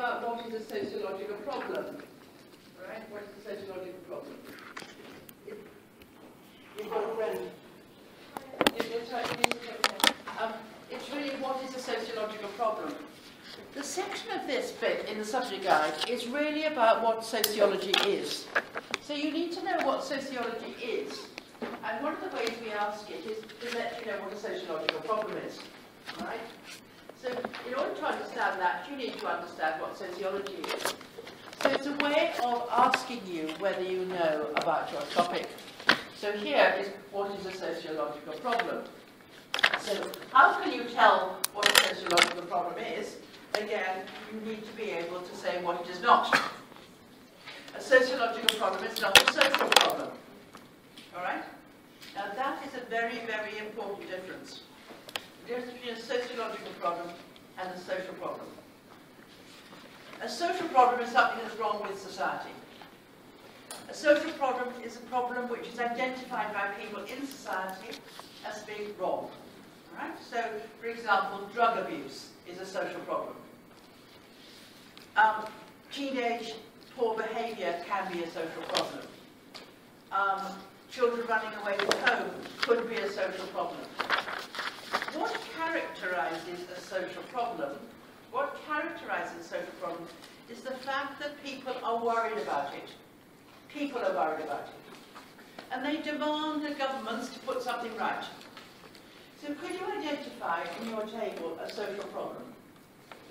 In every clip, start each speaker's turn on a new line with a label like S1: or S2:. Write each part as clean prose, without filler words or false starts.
S1: about what is a sociological problem. Right? What is a sociological problem? You've got a friend. It's really what is a sociological problem. The section of this bit in the subject guide is really about what sociology is. So you need to know what sociology is. And one of the ways we ask it is to let you know what a sociological problem is. Right? So in order to understand that, you need to understand what sociology is. So it's a way of asking you whether you know about your topic. So here is what is a sociological problem. So how can you tell what a sociological problem is? Again, you need to be able to say what it is not. A sociological problem is not a social problem. All right? Now that is a very, very important difference. The difference between a sociological problem and a social problem. A social problem is something that's wrong with society. A social problem is a problem which is identified by people in society as being wrong. Right? So, for example, drug abuse is a social problem. Teenage poor behaviour can be a social problem. Children running away from home could be a social problem. What characterises a social problem? What characterises a social problem is the fact that people are worried about it. People are worried about it. And they demand the governments to put something right. So could you identify in your table a social problem?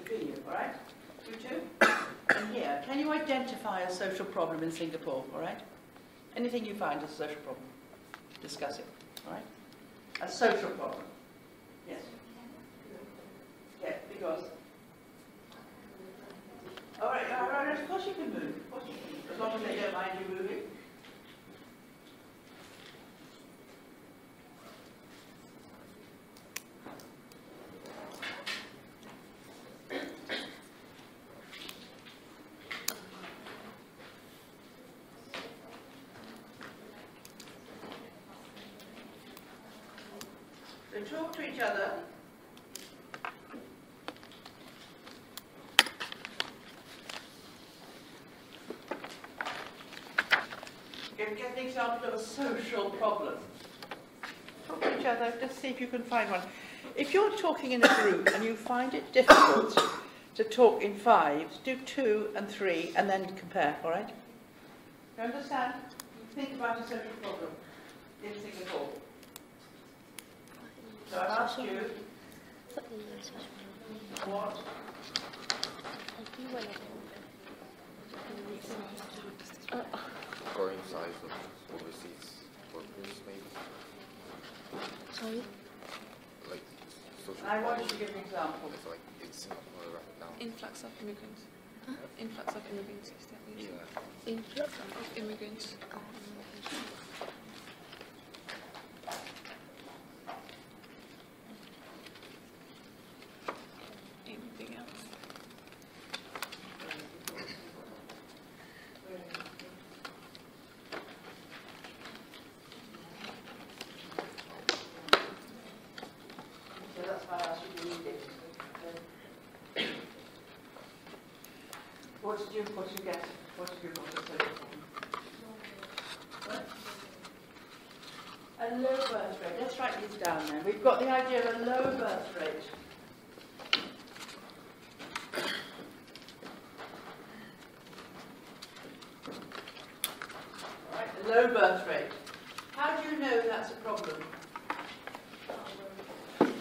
S1: Between you, all right? You two? And here, can you identify a social problem in Singapore, all right? Anything you find is a social problem. Discuss it, all right? A social problem. Yes? Yeah, because... All right, of course you can move. Of course you can move. As long as they don't mind you moving. So talk to each other. Get an example of a social problem. Talk to each other, just see if you can find one. If you're talking in a group and you find it difficult to talk in fives, do 2 and 3 and then compare, all right? You understand? Think about a social problem in Singapore. So I ask you, what?
S2: Growing size of overseas workers, maybe?
S3: Sorry?
S2: Like, social
S1: I want you to give an example.
S2: It's like in Singapore right now.
S4: Influx of immigrants. Huh? Influx of immigrants is that the issue?
S2: Yeah.
S3: Influx
S4: Of immigrants. Anything else?
S1: So that's why I asked you to read it. What did you get? What did you want to say? What? A low birth rate. Let's write these down then. We've got the idea of a low birth rate. Right, a low birth rate. How do you know that's a problem?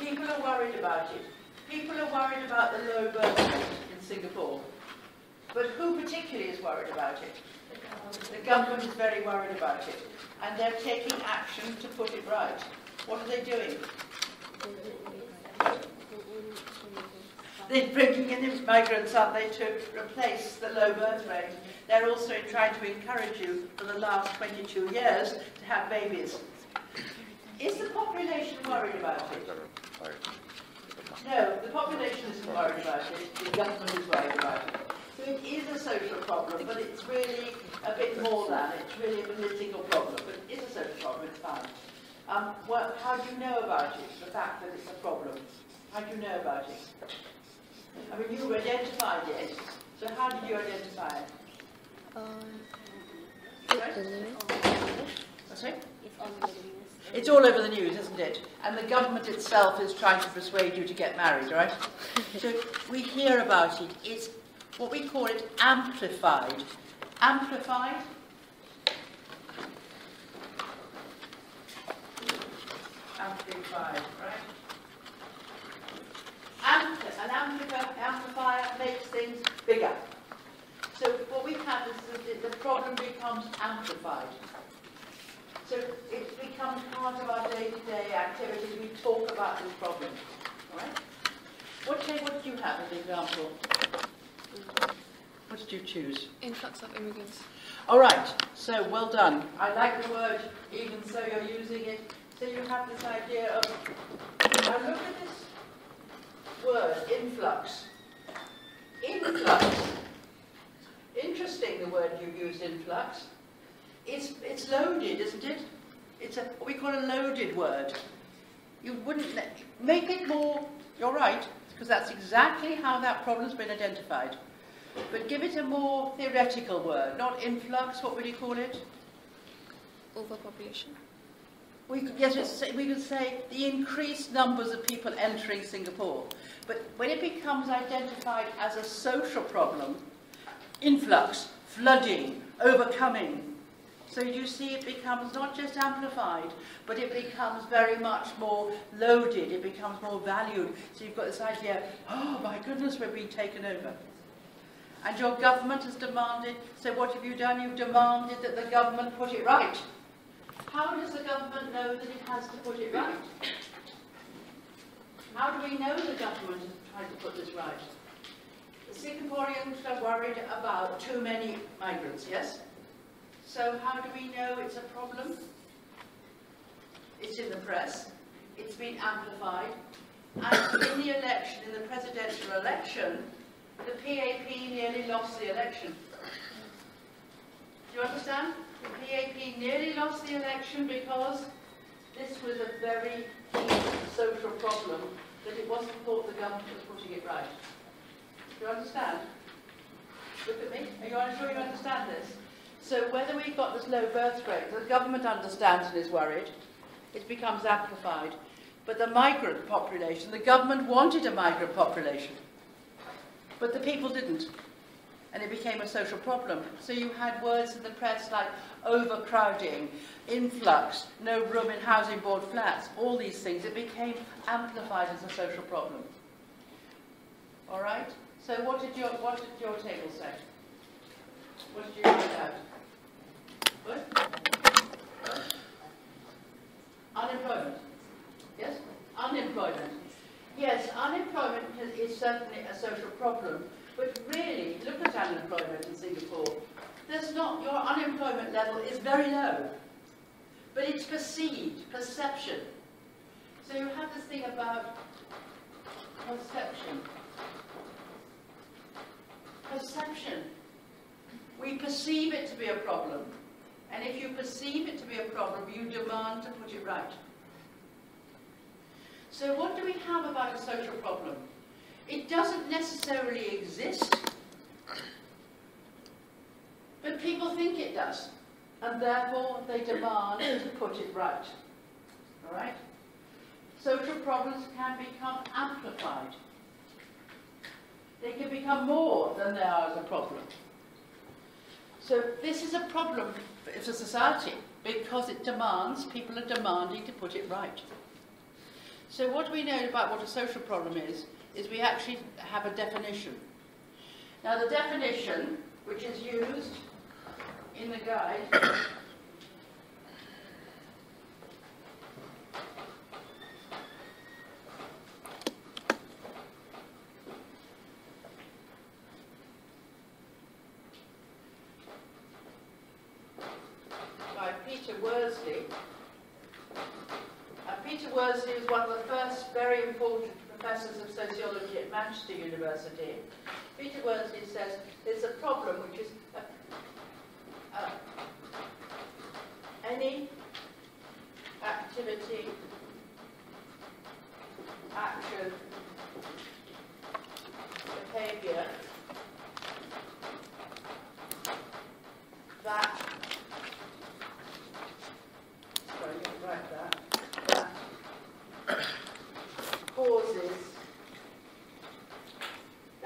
S1: People are worried about it. People are worried about the low birth rate in Singapore. But who particularly is worried about it? The government is very worried about it. And they're taking action to put it right. What are they doing? They're bringing in migrants, aren't they, to replace the low birth rate. They're also trying to encourage you for the last 22 years to have babies. Is the population worried about it? No, the population isn't worried about it. The government is worried about it. So it is a social problem, but it's really a bit more than. It's really a political problem, but it is a social problem, it's fine. How do you know about it, the fact that it's a problem? How do you know about it? I mean, you identified it, So how did you identify it?
S3: The news.
S1: Sorry? It's all over the news, isn't it? And the government itself is trying to persuade you to get married, right? So we hear about it. It's what we call it amplified. Amplified? Amplified, right? An amplifier makes things bigger. So what we have is that the problem becomes amplified. So it becomes part of our day-to-day activities. We talk about this problem. All right? What did you have as an example? What did you choose?
S4: Influx of immigrants.
S1: All right. So well done. I like the word, even so you're using it. So you have this idea of, now look at this word, influx. Influx. Interesting, the word you've used, influx. It's loaded, isn't it? It's what we call a loaded word. You wouldn't make it more, you're right, because that's exactly how that problem's been identified. But give it a more theoretical word, not influx, what would you call it?
S4: Overpopulation.
S1: We could say the increased numbers of people entering Singapore. But when it becomes identified as a social problem, influx, flooding, overcoming. So you see it becomes not just amplified, but it becomes very much more loaded, it becomes more valued. So you've got this idea, oh my goodness, we're being taken over. And your government has demanded, so what have you done? You've demanded that the government put it right. How does the government know that it has to put it right? How do we know the government is trying to put this right? The Singaporeans are worried about too many migrants, yes? So how do we know it's a problem? It's in the press, it's been amplified, and in the election, in the presidential election, the PAP nearly lost the election. Do you understand? The PAP nearly lost the election because this was a very deep social problem that it wasn't thought the government was putting it right. Do you understand? Look at me. Are you sure you understand this? So whether we've got this low birth rate, the government understands and is worried, it becomes amplified. But the migrant population, the government wanted a migrant population, but the people didn't. And it became a social problem. So you had words in the press like overcrowding, influx, no room in housing board flats, all these things. It became amplified as a social problem. All right? So what did your table say? What did you write out? What? Unemployment. Yes? Unemployment. Yes, unemployment is certainly a social problem, but really, look at unemployment in Singapore. Your unemployment level is very low, but it's perceived, perception. So you have this thing about perception. Perception. We perceive it to be a problem, and if you perceive it to be a problem, you demand to put it right. So what do we have about a social problem? It doesn't necessarily exist, but people think it does, and therefore they demand to put it right. All right? Social problems can become amplified. They can become more than they are as a problem. So this is a problem for society because it demands, people are demanding to put it right. So what we know about what a social problem is we actually have a definition. Now the definition, which is used in the guide, by Peter Worsley. Peter Worsley was one of the first very important professors of sociology at Manchester University. Peter Worsley says there's a problem which is any activity, action, behaviour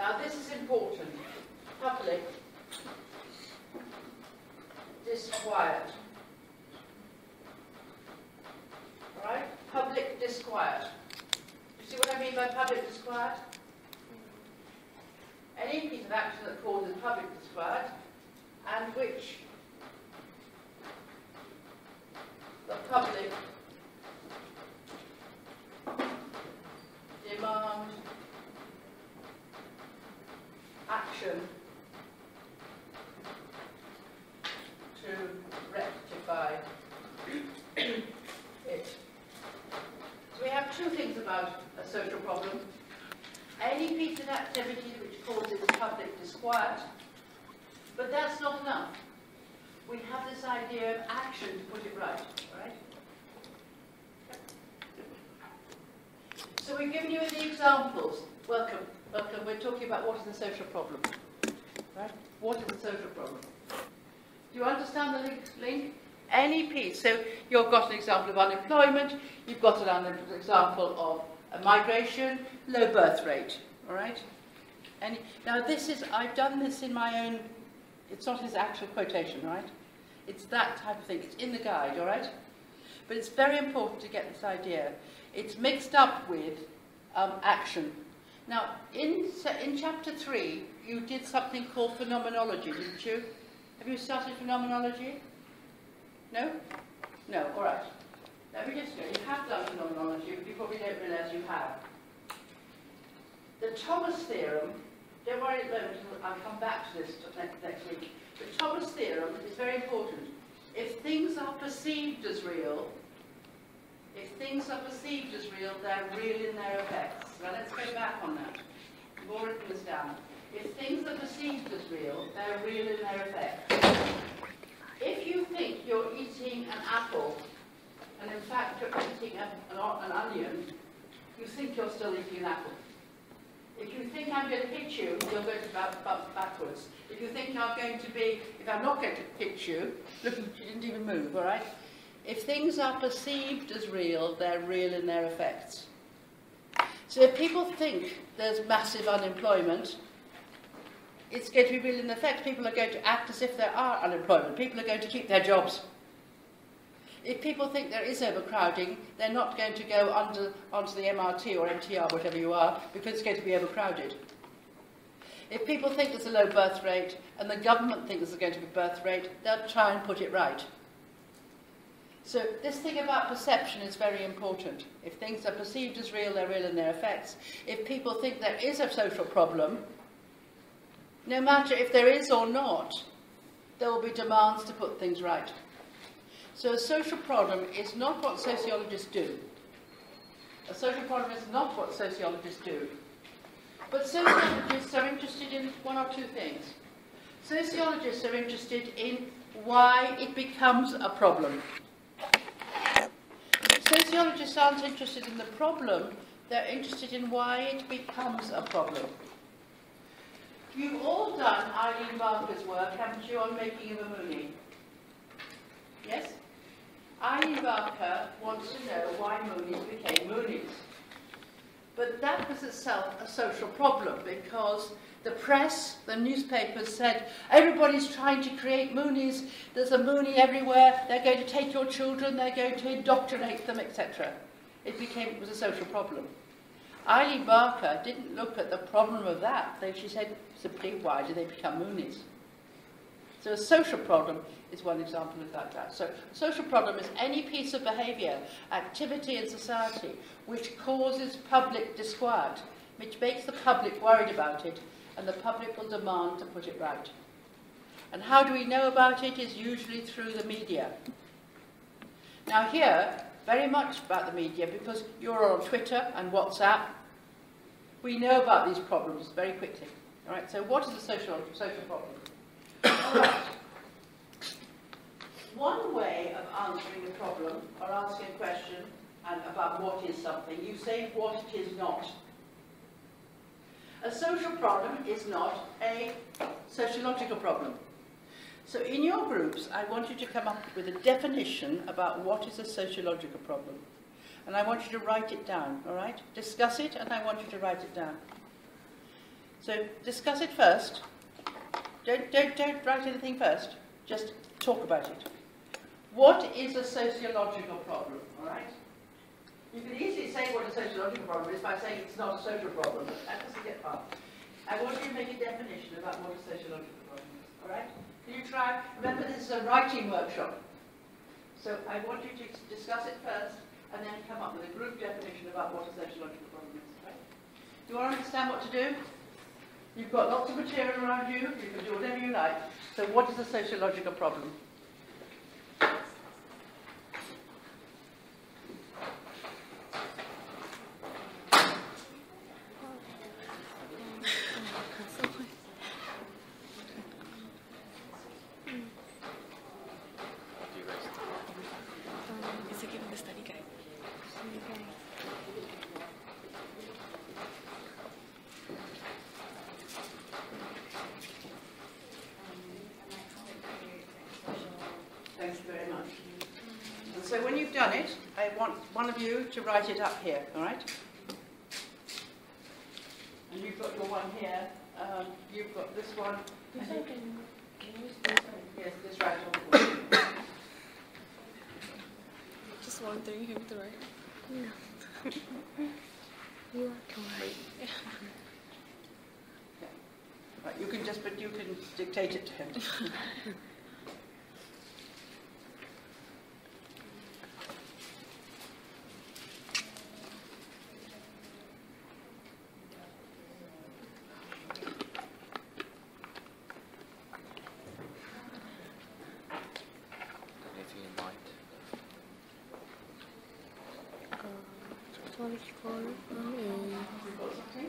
S1: Now this is important. Public disquiet. All right? Public disquiet. You see what I mean by public disquiet? Any piece of action that causes public disquiet and which the public demand action to rectify it. So we have two things about a social problem. Any piece of activity which causes public disquiet, but that's not enough. We have this idea of action to put it right, right? So we've given you the examples. Welcome, welcome. We're talking about what is a social problem, right? What is a social problem? Do you understand the link? Any piece. So you've got an example of unemployment. You've got an example of migration, low birth rate. All right. Now this is. I've done this in my own. It's not his actual quotation, right? It's that type of thing. It's in the guide, all right? But it's very important to get this idea. It's mixed up with action. Now, in chapter 3, you did something called phenomenology, didn't you? Have you started phenomenology? No? No, all right. Let me just go. You have done phenomenology, but you probably don't realise you have. The Thomas theorem, don't worry at the moment, I'll come back to this next week. The Thomas theorem is very important. If things are perceived as real, they're real in their effects. Now let's go back on that. You've all written this down. If things are perceived as real, they're real in their effects. If you think you're eating an apple, and in fact you're eating an onion, you think you're still eating an apple. If you think I'm going to hit you, you're going to bump backwards. If you think I'm going to be, if I'm not going to hit you, look, you didn't even move, all right? If things are perceived as real, they're real in their effects. So if people think there's massive unemployment, it's going to be real in their effects. People are going to act as if there are unemployment. People are going to keep their jobs. If people think there is overcrowding, they're not going to go onto the MRT or MTR, whatever you are, because it's going to be overcrowded. If people think there's a low birth rate and the government thinks there's going to be birth rate, they'll try and put it right. So this thing about perception is very important. If things are perceived as real, they're real in their effects. If people think there is a social problem, no matter if there is or not, there will be demands to put things right. So a social problem is not what sociologists do. A social problem is not what sociologists do. But sociologists are interested in one or two things. Sociologists are interested in why it becomes a problem. Sociologists aren't interested in the problem, they're interested in why it becomes a problem. You've all done Eileen Barker's work, haven't you, on making of a Mooney? Yes? Eileen Barker wants to know why Moonies became Moonies. But that was itself a social problem because the press, the newspapers said, everybody's trying to create Moonies, there's a Mooney everywhere, they're going to take your children, they're going to indoctrinate them, etc. It was a social problem. Eileen Barker didn't look at the problem of that, though she said simply, why do they become Moonies? So a social problem is one example of that. So a social problem is any piece of behaviour, activity in society, which causes public disquiet, which makes the public worried about it, and the public will demand to put it right. And how do we know about it is usually through the media. Now here, very much about the media, because you're on Twitter and WhatsApp, we know about these problems very quickly. All right, so what is a social problem? All right. One way of answering a problem, or asking a question about what is something, you say what it is not. A social problem is not a sociological problem. So in your groups, I want you to come up with a definition about what is a sociological problem. And I want you to write it down, all right? Discuss it, and I want you to write it down. So discuss it first. Don't write anything first. Just talk about it. What is a sociological problem? All right. You can easily say what a sociological problem is by saying it's not a social problem, but that doesn't get far. I want you to make a definition about what a sociological problem is. All right. Can you try? Remember, this is a writing workshop. So I want you to discuss it first, and then come up with a group definition about what a sociological problem is. Right? Do you all understand what to do? You've got lots of material around you. You can do whatever you like. So what is a sociological problem?
S2: What do you guys think?
S4: It's given the study guide.
S1: Thank you very much. And so when you've done it, I want one of you to write it up here, all right? And you've got your one here. You've got this one. Yes, this right on the board.
S4: Just wondering him to write.
S3: No. You are correct.
S1: Right, you can dictate it to him.
S2: Anything in mind?
S3: Sociological problem is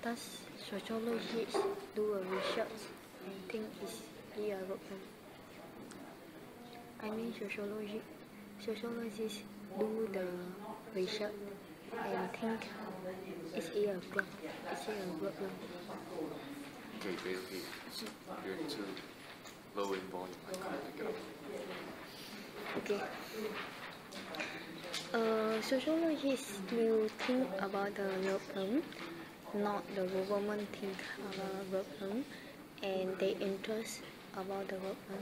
S3: does sociologists do a research? Think is a problem. I mean sociologists do the research and think is a problem.
S2: Okay, basically, you're too low in volume. I can't pick it up.
S3: Okay. Sociologists will think about the problem, not the government think about the problem, and they interest about the problem.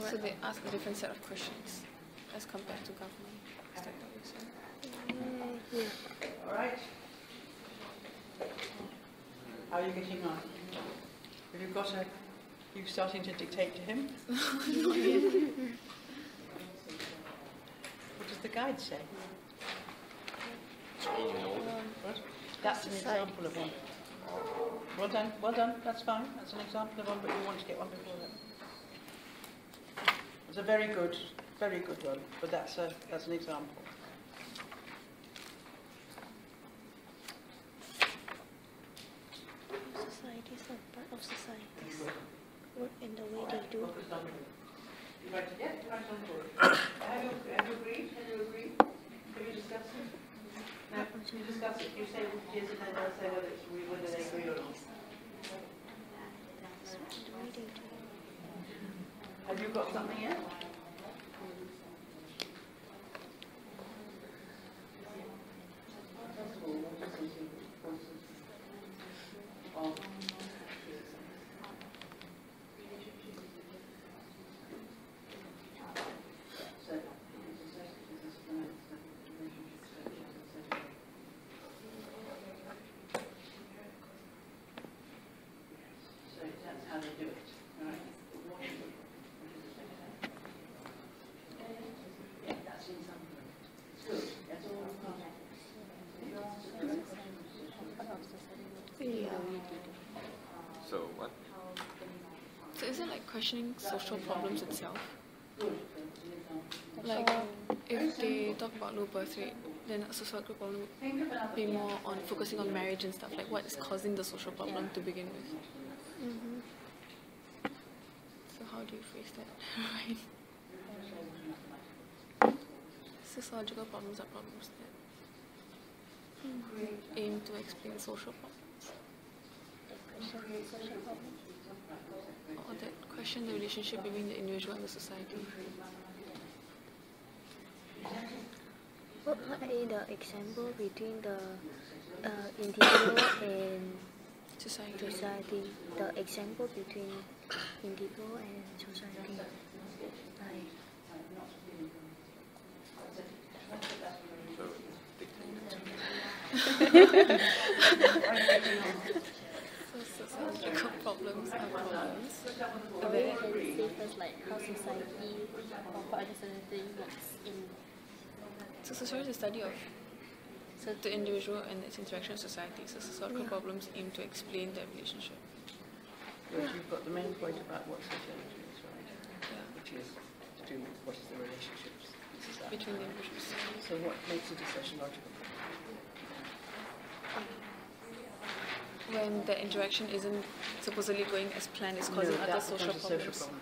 S4: So they ask a different set of questions as compared to government. Is that what you're saying?
S3: Yeah.
S1: All right. How are you getting on? Have you got a... You starting to dictate to him? What does the guide say?
S2: Changing order.
S1: What? That's an example of one. Well done, well done. That's fine. That's an example of one, but you want to get one before that. It's a very good one, but that's an example.
S3: Societies are part of societies. Work in the way they do.
S1: You write it, yeah, you write it on the board. Have you agreed? Have you agreed? Have you discussed it? No, you discuss it. You say yes and then they'll say whether they agree or not.
S3: The way they do.
S1: Have you got something yet? So that's how they do it, right? Yeah, that's in some. It's good. That's all.
S2: So what?
S4: So is it like questioning social problems itself?
S1: Good.
S4: Like, if they talk about low birth rate, then a sociological problem would be more on focusing on marriage and stuff, like what is causing the social problem to begin with.
S3: Mm-hmm.
S4: So how do you phrase that? Right? Sociological problems are problems that aim to explain social problems. Or that question the relationship between the individual and the society.
S3: What is the example between the individual and
S4: Society.
S3: society. The example between individual and society. Like,
S2: So, dictator.
S4: So sociological problems are problems
S5: Or you can say first like how society or for understanding works in.
S4: So sociology is the study of the individual and its interaction with society. So sociological problems aim to explain their relationship.
S1: Whereas you've got the main point about what sociology is, right?
S4: Yeah.
S1: Which is to do with what is the relationships in society.
S4: Between the individuals.
S1: So what makes it a sociological problem?
S4: When the interaction isn't supposedly going as planned, it's causing
S1: No,
S4: other
S1: that
S4: social
S1: becomes a social
S4: problems.
S1: problem.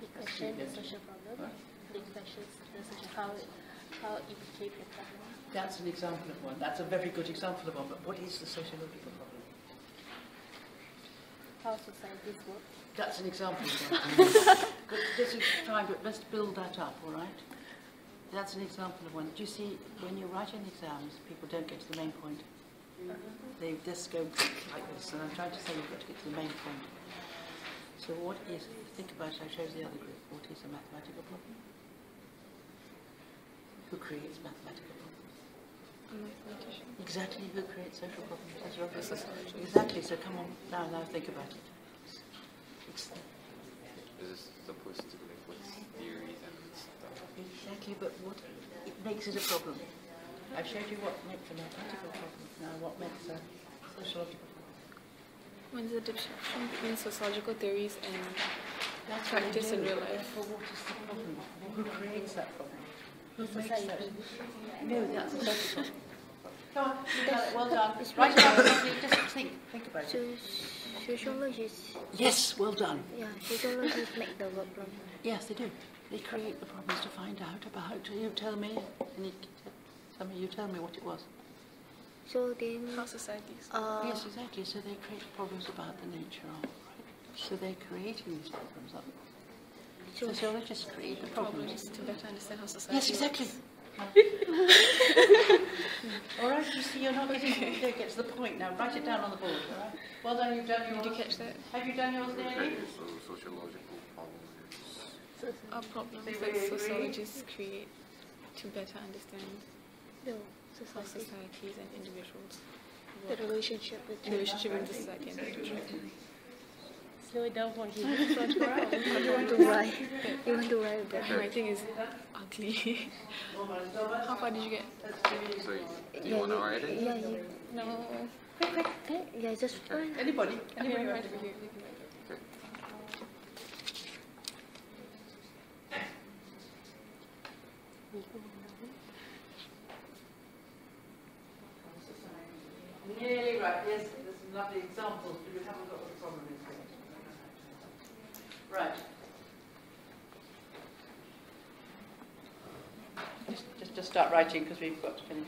S5: The question the social problem. The questions the social how it became a problem.
S1: That's an example of one. That's a very good example of one. But what is the sociological problem?
S5: How societies work.
S1: That's an example of one. But this is fine, but let's build that up, all right? That's an example of one. Do you see, when you're writing exams, people don't get to the main point. They just go like this, and I'm trying to say you've got to get to the main point. So what is, think about it, I chose the other group. What is a mathematical problem? Who creates mathematical problems?
S4: A mathematician.
S1: Exactly, who creates social problems? That's right.
S4: A sociologist.
S1: Exactly, so come on, now think about it. It's
S2: This is supposed to like with theories and stuff.
S1: exactly, but what it makes it a problem. I've showed you what makes a mathematical problem. Now, what makes a sociological problem?
S4: When there's a distinction between sociological theories and
S1: That's what
S4: practice
S1: they
S4: in
S1: do,
S4: real
S1: but
S4: life.
S1: therefore, what is the problem? Who creates that problem? Who makes
S5: Society.
S1: that? No, that's a social problem. Come on, you got it. Well done. Right now, just think about
S3: so
S1: it.
S3: sociologists,
S1: Yes, well done.
S3: yeah, sociologists make the problem.
S1: Yes, they do. They create the problems to find out about. You tell me. You tell me what it was.
S3: So then,
S4: How societies.
S1: Yes, exactly. So they create problems about the nature of. Right? So they're creating these problems up.
S3: so
S1: Sociologists create the problems.
S4: Problems to better understand how society
S1: Yes, exactly.
S4: works.
S1: All right, you see, you're not getting get to the point now. Write it down on the board, all right? Well done, you've done yours.
S4: Did you catch that?
S1: Have you done yours, Nearly?
S2: So sociological problem is
S4: Are problems
S1: So we
S4: that
S1: agree?
S4: sociologists create to better understand
S3: no,
S4: how societies and individuals
S5: The
S4: work.
S5: relationship
S4: The
S5: between
S4: relationship between the society and the individual.
S5: slow it down for him.
S3: you want to write. You want to write
S4: The
S3: that.
S4: handwriting is ugly. How far did you get?
S2: so you want to write it?
S3: Yeah, yeah.
S4: No.
S3: Yeah, just write.
S1: Anybody?
S4: Okay,
S1: Anybody?
S4: right over here. You can write it.
S2: Okay.
S1: Nearly right. Yes, there's some lovely examples, but you haven't got what the problem is yet. Right. Just start writing because we've got to finish.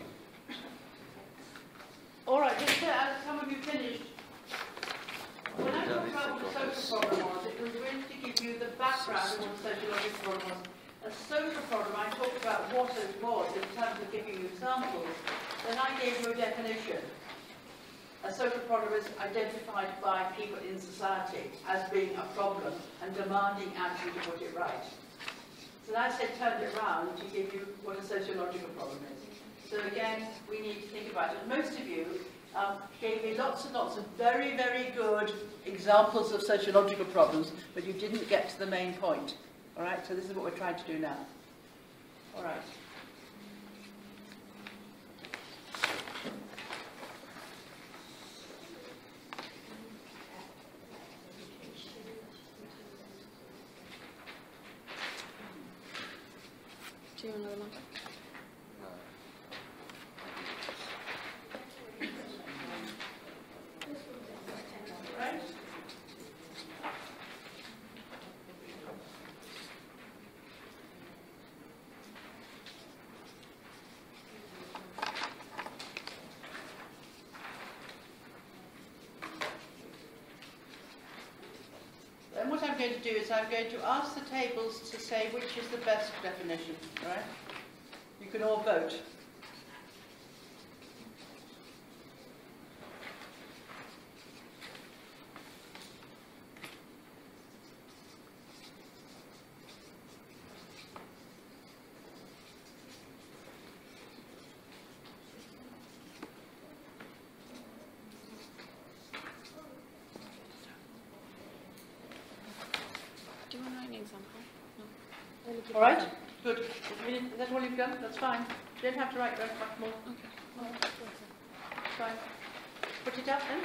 S1: All right, just some of you finished. When I talked about what a social problem was, it was really to give you the background of what a sociological problem was. A social problem, I talked about what it was in terms of giving you examples. Then I gave you a definition. A social problem is identified by people in society as being a problem and demanding action to put it right. So I said turned it round to give you what a sociological problem is. So again, we need to think about it. Most of you gave me lots and lots of very, very good examples of sociological problems, but you didn't get to the main point. All right, so this is what we're trying to do now. All right.
S4: Do you want another marker?
S1: Right? Then what I'm going to do is I'm going to ask the tables to say which is the best definition, right? You can all vote.
S5: Sociology.
S1: All right? Good. Is that all you've done? That's fine. You don't have to write very much more.
S4: Okay.
S1: Fine. Put it up then.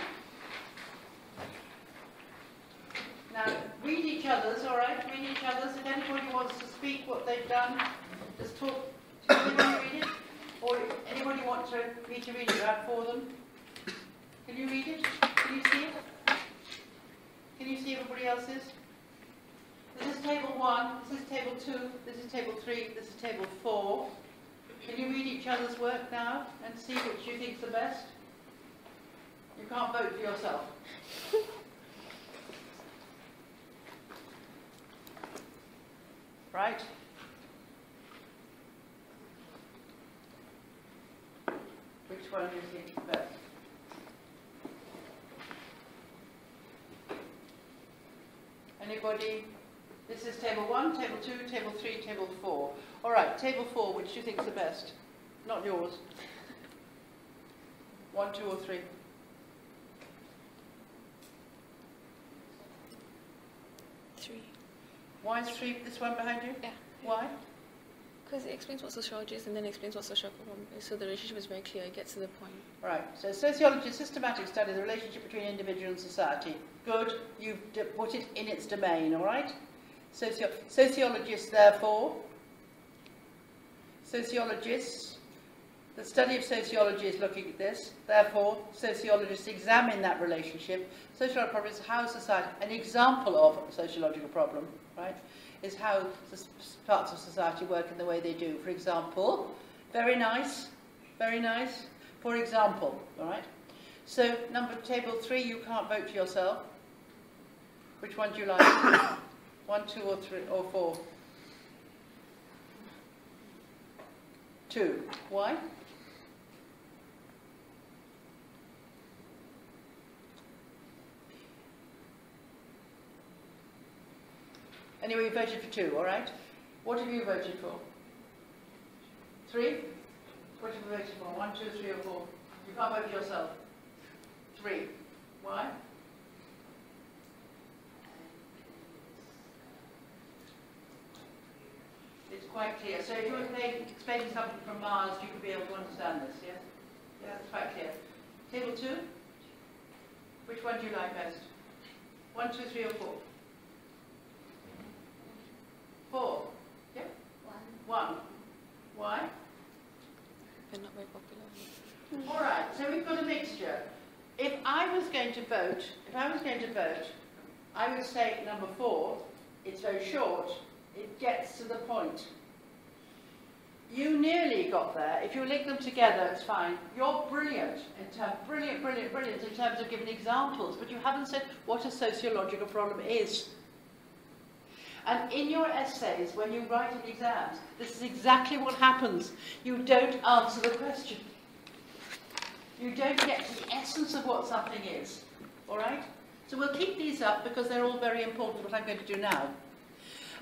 S1: Now, read each other's, all right? Read each other's. If anybody wants to speak what they've done, just talk. Does anybody read it? Or anybody want me to read it out for them? Can you read it? Can you see it? Can you see everybody else's? This is table 1, this is table 2, this is table 3, this is table 4. Can you read each other's work now and see which you think is the best? You can't vote for yourself. Right? Which one do you think is best? Anybody? This is table 1, table 2, table 3, table 4. All right, table 4, which do you think is the best? Not yours. 1, 2 or 3?
S4: Three.
S1: Why is 3 this one behind you?
S4: Yeah.
S1: Why?
S4: Because it explains what sociology is and then explains what social problem is. So the relationship is very clear. It gets to the point.
S1: Right, so sociology is systematic study of the relationship between individual and society. Good, you've put it in its domain, all right? Sociologists, therefore, the study of sociology is looking at this. Therefore, sociologists examine that relationship. Sociological problem is how society, an example of a sociological problem, right, is how parts of society work in the way they do. For example, very nice, for example, all right? So, table 3, you can't vote for yourself. Which one do you like? 1, 2 or 3 or 4? 2. Why? Anyway, you voted for 2, all right? What have you voted for? 3? What have you voted for? 1, 2, 3 or 4? You can't vote for yourself. 3. Why? It's quite clear. So if you were explaining something from Mars, you could be able to understand this, yes? Yeah, that's quite clear. Table 2? Which one do you like best? 1, 2, 3 or 4? 4? Yeah? 1. Why?
S4: They're not very popular.
S1: All right, so we've got a mixture. If I was going to vote, I would say number 4, it's very short, it gets to the point. You nearly got there. If you link them together, it's fine. You're brilliant in terms, brilliant in terms of giving examples, but you haven't said what a sociological problem is. And in your essays, when you write in exams, this is exactly what happens. You don't answer the question. You don't get to the essence of what something is. All right? So we'll keep these up because they're all very important, what I'm going to do now.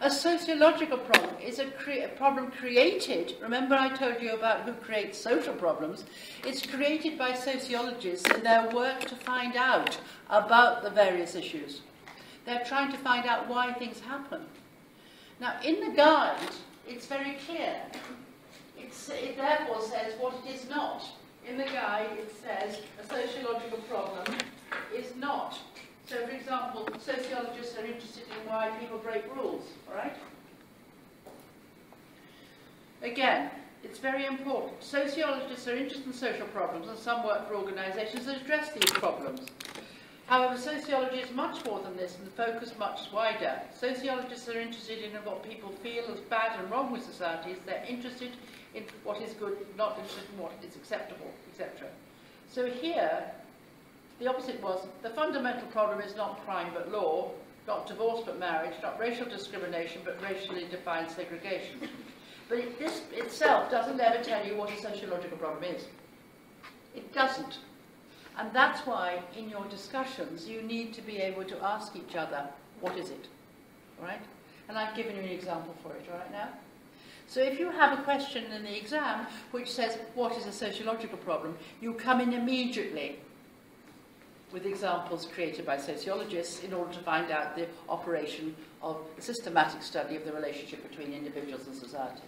S1: A sociological problem is a problem created. Remember I told you about who creates social problems. It's created by sociologists in their work to find out about the various issues. They're trying to find out why things happen. Now, in the guide, it's very clear. It therefore says what it is not. In the guide, it says a sociological problem is not. So, for example, sociologists are interested in why people break rules, all right? Again, it's very important. Sociologists are interested in social problems, and some work for organisations that address these problems. However, sociology is much more than this, and the focus much wider. Sociologists are interested in what people feel is bad and wrong with societies. They're interested in what is good, not interested in what is acceptable, etc. So here, the opposite was, the fundamental problem is not crime but law, not divorce but marriage, not racial discrimination but racially defined segregation. But this itself doesn't ever tell you what a sociological problem is. It doesn't. And that's why, in your discussions, you need to be able to ask each other, what is it? All right? And I've given you an example for it, all right now? So if you have a question in the exam which says, what is a sociological problem? You come in immediately. with examples created by sociologists in order to find out the operation of a systematic study of the relationship between individuals and society.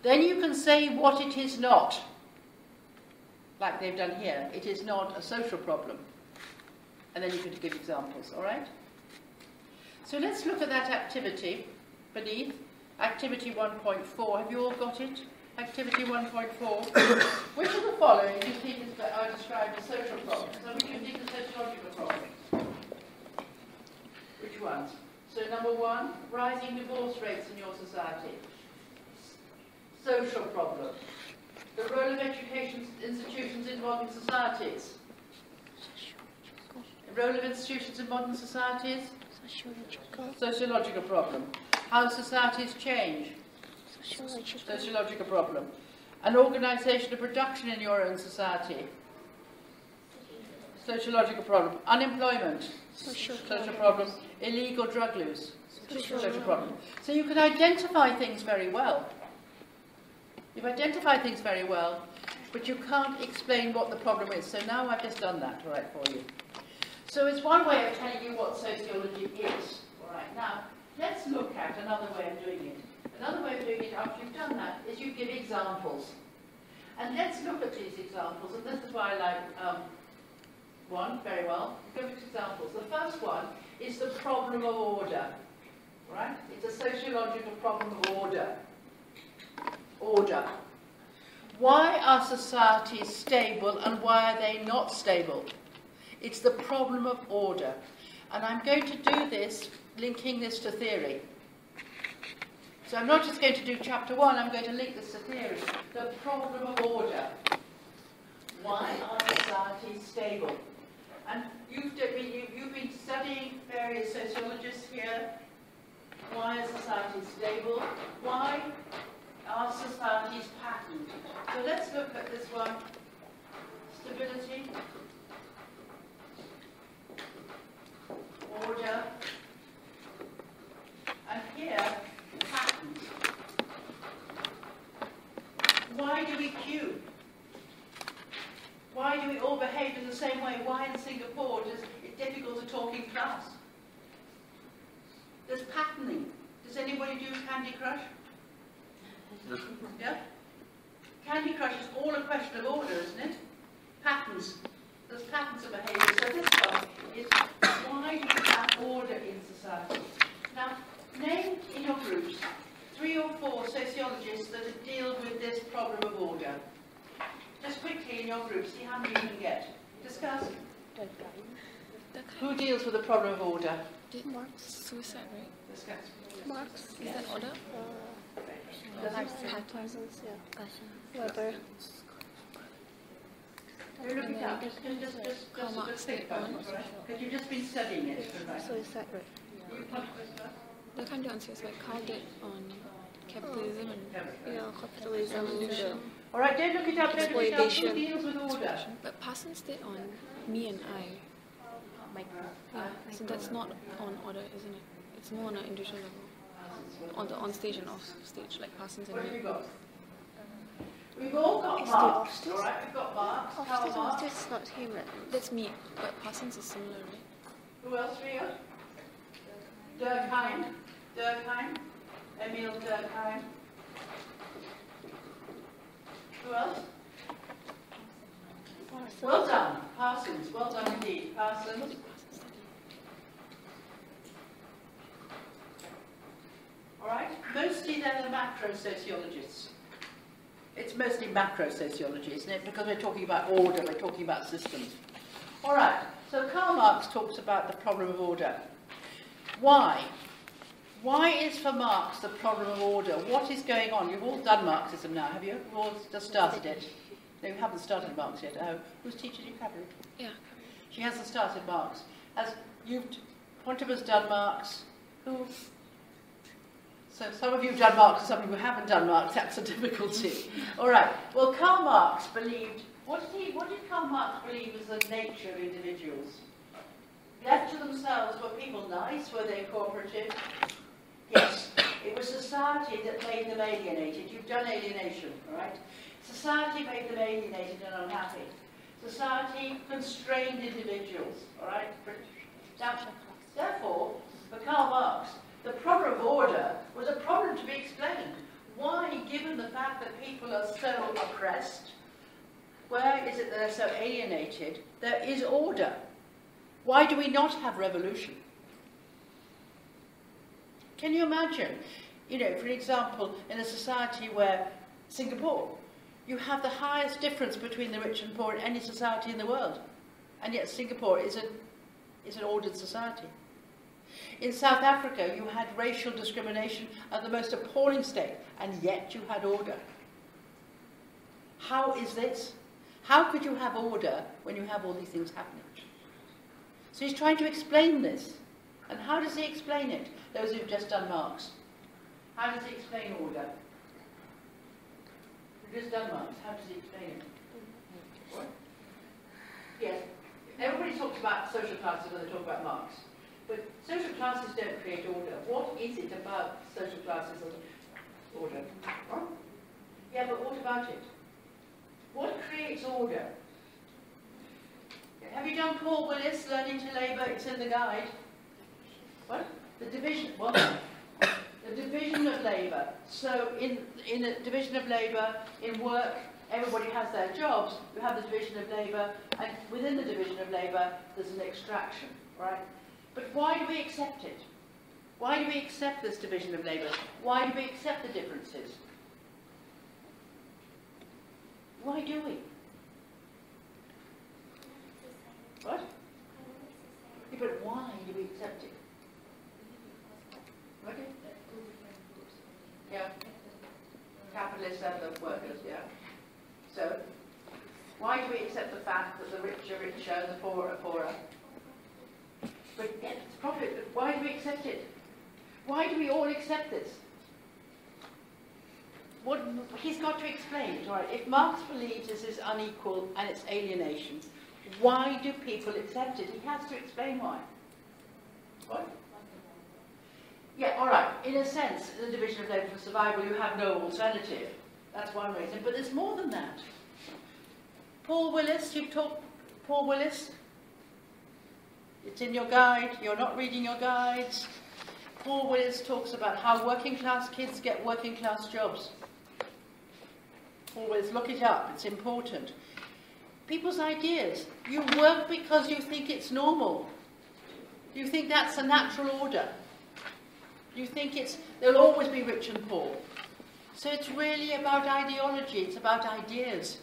S1: Then you can say what it is not, like they've done here. It is not a social problem. And then you can give examples, all right? So let's look at that activity beneath. Activity 1.4. Have you all got it? Activity 1.4. Which of the following do you think are described as social problems? So which do you think are sociological problems? Which ones? So number 1, rising divorce rates in your society. Social problem. The role of education institutions in modern societies. The role of institutions in modern societies. Sociological problem. How societies change. Sociological problem. An organisation of production in your own society. Sociological problem. Unemployment. Social problem. Illegal drug use. Social problem. So you can identify things very well. You've identified things very well, but you can't explain what the problem is. So now I've just done that, all right, for you. So it's one way of telling you what sociology is. All right, now let's look at another way of doing it. Another way of doing it after you've done that is you give examples. And let's look at these examples, and this is why I like one very well. Go with examples. The first one is the problem of order. All right? It's a sociological problem of order. Order. Why are societies stable and why are they not stable? It's the problem of order. And I'm going to do this, linking this to theory. So I'm not just going to do chapter 1, I'm going to link this to theory. The problem of order. Why are societies stable? And you've been studying various sociologists here. Why are societies stable? Why are societies patterned? So let's look at this one. Stability. Order. And here, patterns. Why do we queue? Why do we all behave in the same way? Why in Singapore is it difficult to talk in class? There's patterning. Does anybody do Candy Crush? Yeah? Candy Crush is all a question of order, isn't it? Patterns. There's patterns of behaviour. So this one is why do we have order in society? Now, name in your groups 3 or 4 sociologists that deal with this problem of order. Just quickly in your group, see how many you can get. Discuss. Who deals with the problem of order?
S4: Marx, suicide, right?
S1: Discuss.
S5: Marx.
S4: Is that order?
S5: Parsons, yeah. Weber.
S1: Look it up. Just
S4: Karl Marx
S1: think
S4: did
S1: about
S4: on
S1: it, right? Because you've just been studying it. Right?
S5: Suicide rate.
S1: You come to this one?
S4: The kind of answers like Karl did on capitalism and
S5: Yeah, capitalism, the
S1: All right, don't look it up. Don't look it up. Who
S5: exploitation.
S1: deals with order?
S4: but Parsons did on me and I. Yeah, so that's not on order, isn't it? It's more on an individual level. On stage and off stage, like Parsons and
S1: What have
S4: me.
S1: you got? We've all got
S5: Is
S1: Marx,
S5: the
S1: all right? We've got Marx, Karl Marx.
S5: It's not him.
S4: That's me, but Parsons is similar, right?
S1: Who else, Ria? Durkheim. Emil Durkheim. Who else? Well done, Parsons. Well done indeed, Parsons. All right. Mostly they're the macro sociologists. It's mostly macro sociology, isn't it? Because we're talking about order, we're talking about systems. All right. So Karl Marx talks about the problem of order. Why? Why is for Marx the problem of order? What is going on? You've all done Marxism now, have you? You've all just started it. No, you haven't started Marx yet. Oh, who's teaching you, Catherine?
S4: Yeah.
S1: She hasn't started Marx. One of us done Marx. Who? So some of you have done Marx and some of you haven't done Marx. That's a difficulty. All right. Well, Karl Marx believed. What did Karl Marx believe was the nature of individuals? Left to themselves, were people nice? Were they cooperative? Yes. It was society that made them alienated. You've done alienation, all right? Society made them alienated and unhappy. Society constrained individuals, all right? Now, therefore, for Karl Marx, the problem of order was a problem to be explained. Why, given the fact that people are so oppressed, where is it that they're so alienated, there is order? Why do we not have revolution? Can you imagine, you know, for example, in a society where Singapore, you have the highest difference between the rich and poor in any society in the world, and yet Singapore is an ordered society. In South Africa, you had racial discrimination at the most appalling state, and yet you had order. How is this? How could you have order when you have all these things happening? So he's trying to explain this. And how does he explain it? Those who've just done Marx. How does he explain order? We've just done Marx. How does he explain it? What? Yes. Everybody talks about social classes when they talk about Marx. But social classes don't create order. What is it about social classes and order? What? Yeah, but what about it? What creates order? Have you done Paul Willis, Learning to Labour? It's in the guide. What? The division. What? The division of labour. So in a division of labour, in work, everybody has their jobs. You have the division of labour, and within the division of labour, there's an extraction, right? But why do we accept it? Why do we accept this division of labour? Why do we accept the differences? Why do we? What? Yeah, but why do we accept it? Okay. Yeah. Capitalists and the workers, yeah. So, why do we accept the fact that the rich are richer and the poor are poorer? But yet it's profit. Why do we accept it? Why do we all accept this? What he's got to explain it, all right? If Marx believes this is unequal and it's alienation, why do people accept it? He has to explain why. What? Yeah, all right. In a sense, the division of labour for survival, you have no alternative. That's one reason. But there's more than that. Paul Willis, you've talked. Paul Willis. It's in your guide. You're not reading your guides. Paul Willis talks about how working class kids get working class jobs. Paul Willis, look it up. It's important. People's ideas. You work because you think it's normal. You think that's a natural order. You think there'll always be rich and poor. So it's really about ideology. It's about ideas.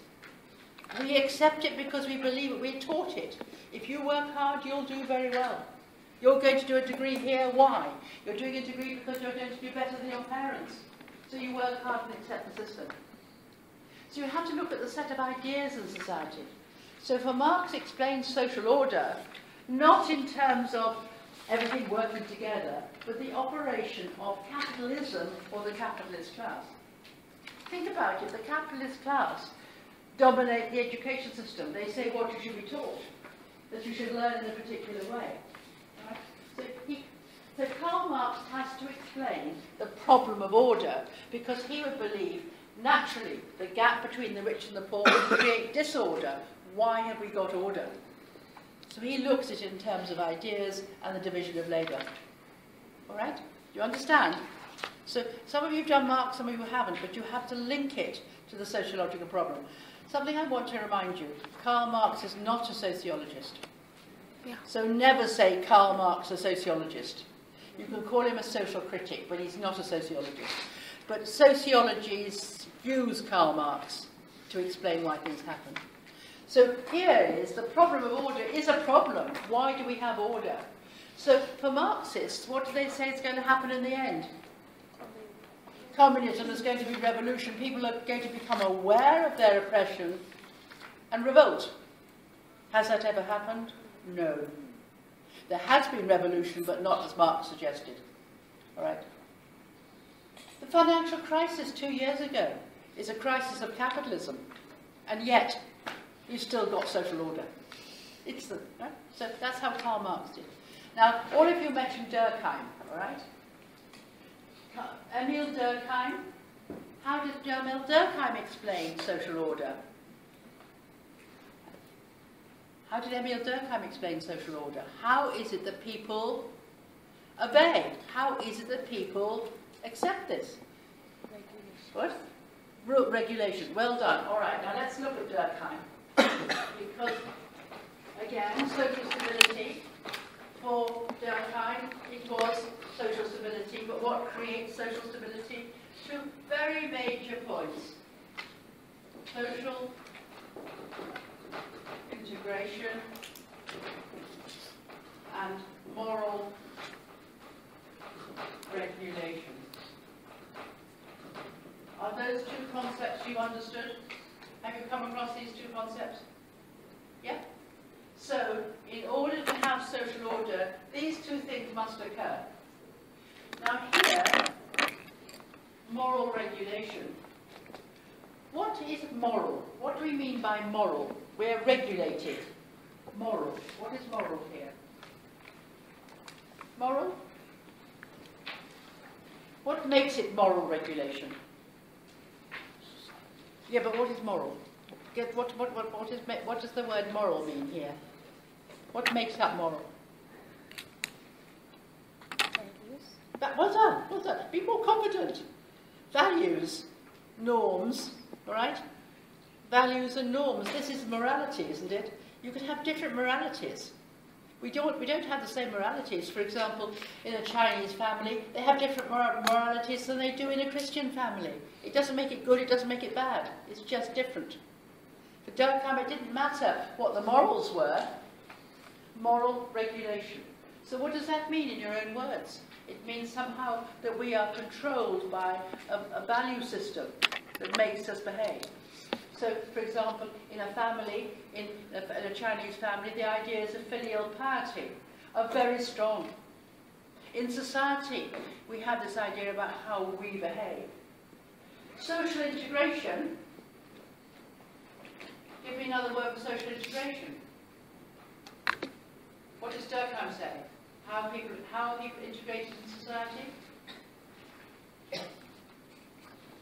S1: We accept it because we believe it. We're taught it. If you work hard, you'll do very well. You're going to do a degree here. Why? You're doing a degree because you're going to do better than your parents. So you work hard and accept the system. So you have to look at the set of ideas in society. So for Marx explains social order, not in terms of everything working together, but the operation of capitalism or the capitalist class. Think about it. The capitalist class dominate the education system. They say what you should be taught, that you should learn in a particular way. Right? So Karl Marx has to explain the problem of order because he would believe, naturally, the gap between the rich and the poor would create disorder. Why have we got order? So he looks at it in terms of ideas and the division of labour. All right? Do you understand? So some of you have done Marx, some of you haven't, but you have to link it to the sociological problem. Something I want to remind you, Karl Marx is not a sociologist.
S4: Yeah.
S1: So never say Karl Marx a sociologist. You can call him a social critic, but he's not a sociologist. But sociologies use Karl Marx to explain why things happen. So here is the problem of order is a problem. Why do we have order? So for Marxists, what do they say is going to happen in the end? Communism. There's going to be revolution. People are going to become aware of their oppression and revolt. Has that ever happened? No. There has been revolution, but not as Marx suggested. All right. The financial crisis 2 years ago is a crisis of capitalism, and yet you've still got social order. It's the right? So that's how Karl Marx did. Now, all of you mentioned Durkheim, all right? Emile Durkheim. How did Emile Durkheim explain social order? How did Emile Durkheim explain social order? How is it that people obey? How is it that people accept this? What? Regulation. Well done. All right, now let's look at Durkheim. Because, again, social stability, for Durkheim, it was social stability, but what creates social stability? Two very major points. Social integration and moral regulation. Are those two concepts you understood? Have you come across these two concepts? Yeah? So, in order to have social order, these two things must occur. Now here, moral regulation. What is moral? What do we mean by moral? We're regulated. Moral. What is moral here? Moral? What makes it moral regulation? Yeah, but what is moral? What does the word moral mean here? What makes up moral?
S5: Values.
S1: Well done, well done. Be more confident. Values, norms, all right? Values and norms. This is morality, isn't it? You could have different moralities. We don't have the same moralities. For example, in a Chinese family, they have different moralities than they do in a Christian family. It doesn't make it good, it doesn't make it bad. It's just different. For Durkheim, it didn't matter what the morals were. Moral regulation. So what does that mean in your own words? It means somehow that we are controlled by a value system that makes us behave. So, for example, in a family, in a Chinese family, the ideas of filial piety are very strong. In society, we have this idea about how we behave. Social integration. Give me another word for social integration. What does Durkheim say? How are people integrated in society?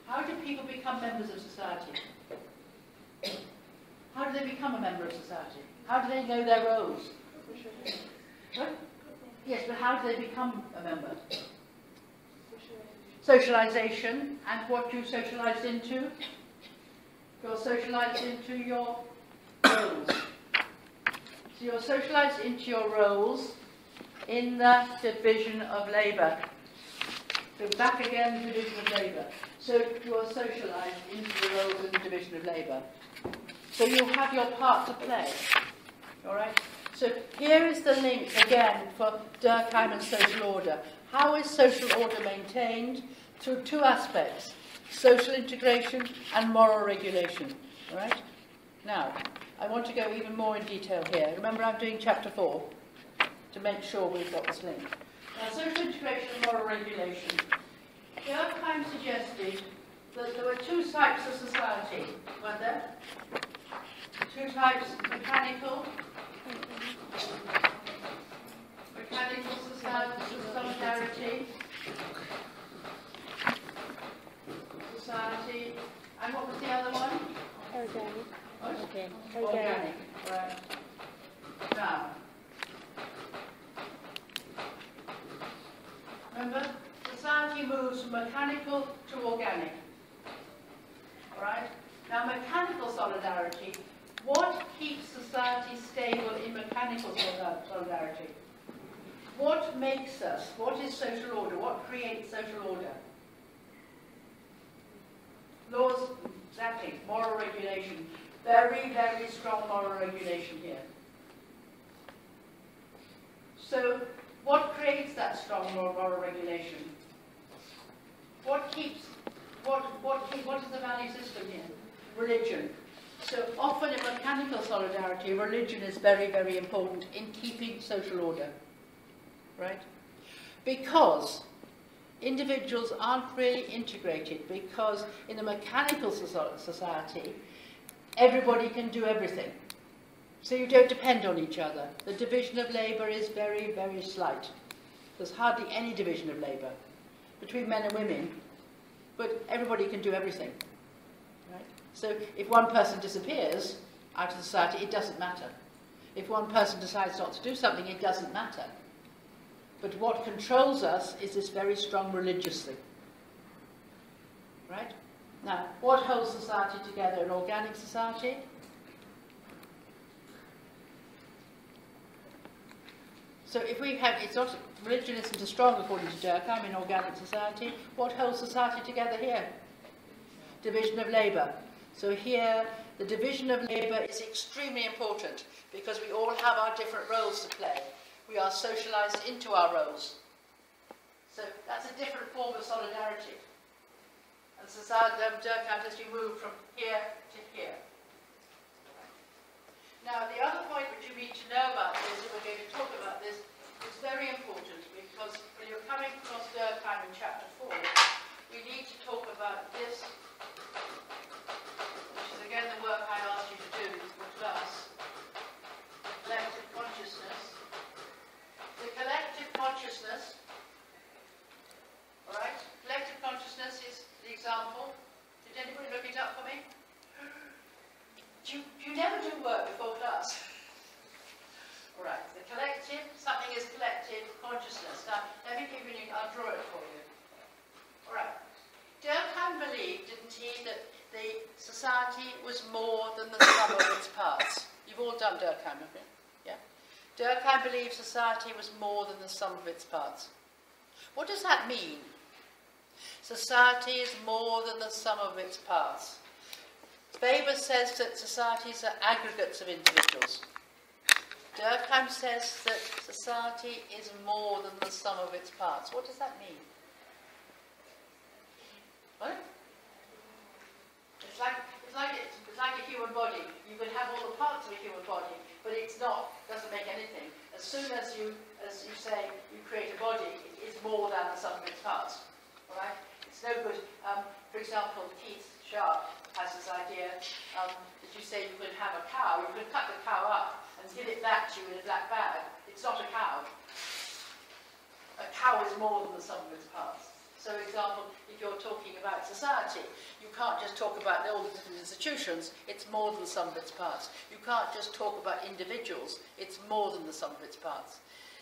S1: How do people become members of society? How do they become a member of society? How do they know their roles? What? Yes, but how do they become a member? Socialization. And what you socialized into? You're socialized into your roles. So you're socialized into your roles in the division of labour. So back again, division of labour. So you're socialised into the roles in the division of labour. So you have your part to play. All right? So here is the link again for Durkheim and social order. How is social order maintained? Through two aspects: social integration and moral regulation. All right? Now, I want to go even more in detail here. Remember, I'm doing chapter 4 to make sure we've got this link. Now, social integration and moral regulation. Durkheim suggested that there were two types of society, weren't there? Two types: mechanical solidarity, society, and what was the other one?
S5: Organic.
S1: What?
S5: Okay.
S1: Organic. Right. Now, remember, society moves from mechanical to organic. All right? Now, mechanical solidarity. What keeps society stable in mechanical solidarity? What makes us? What is social order? What creates social order? Laws, exactly. Moral regulation. Very, very strong moral regulation here. So, what creates that strong moral regulation? What keeps? What is the value system here? Religion. So often in mechanical solidarity, religion is very, very important in keeping social order, right? Because individuals aren't really integrated, because in a mechanical society, everybody can do everything. So you don't depend on each other. The division of labour is very, very slight. There's hardly any division of labour between men and women, but everybody can do everything. Right? So if one person disappears out of society, it doesn't matter. If one person decides not to do something, it doesn't matter. But what controls us is this very strong religious thing. Right? Now, what holds society together, an organic society? So if we have, it's not, religion isn't as strong according to Durkheim in organic society. What holds society together here? Division of labour. So here, the division of labour is extremely important because we all have our different roles to play. We are socialised into our roles. So that's a different form of solidarity. And society, Durkheim says you move from here to here. Now, the other point which you need to know about this, and we're going to talk about this, is very important because when you're coming across Durkheim in chapter 4, we need to talk about this, which is again the work I asked you to do in the class, collective consciousness. The collective consciousness, all right, collective consciousness is the example. Did anybody look it up for me? You never do work before class. All right, the collective, something is collective consciousness. Now, let me give you, I'll draw it for you. All right, Durkheim believed, didn't he, that the society was more than the sum of its parts. You've all done Durkheim, haven't you? Yeah? Durkheim believed society was more than the sum of its parts. What does that mean? Society is more than the sum of its parts. Weber says that societies are aggregates of individuals. Durkheim says that society is more than the sum of its parts. What does that mean? What? It's like a human body. You can have all the parts of a human body, but it's not, doesn't make anything. As soon as you say you create a body, it's more than the sum of its parts. All right? It's no good. For example, Keith Sharp has this idea that you say you could have a cow, you could cut the cow up and give it back to you in a black bag. It's not a cow. A cow is more than the sum of its parts. So, for example, if you're talking about society, you can't just talk about all the different institutions, it's more than the sum of its parts. You can't just talk about individuals, it's more than the sum of its parts.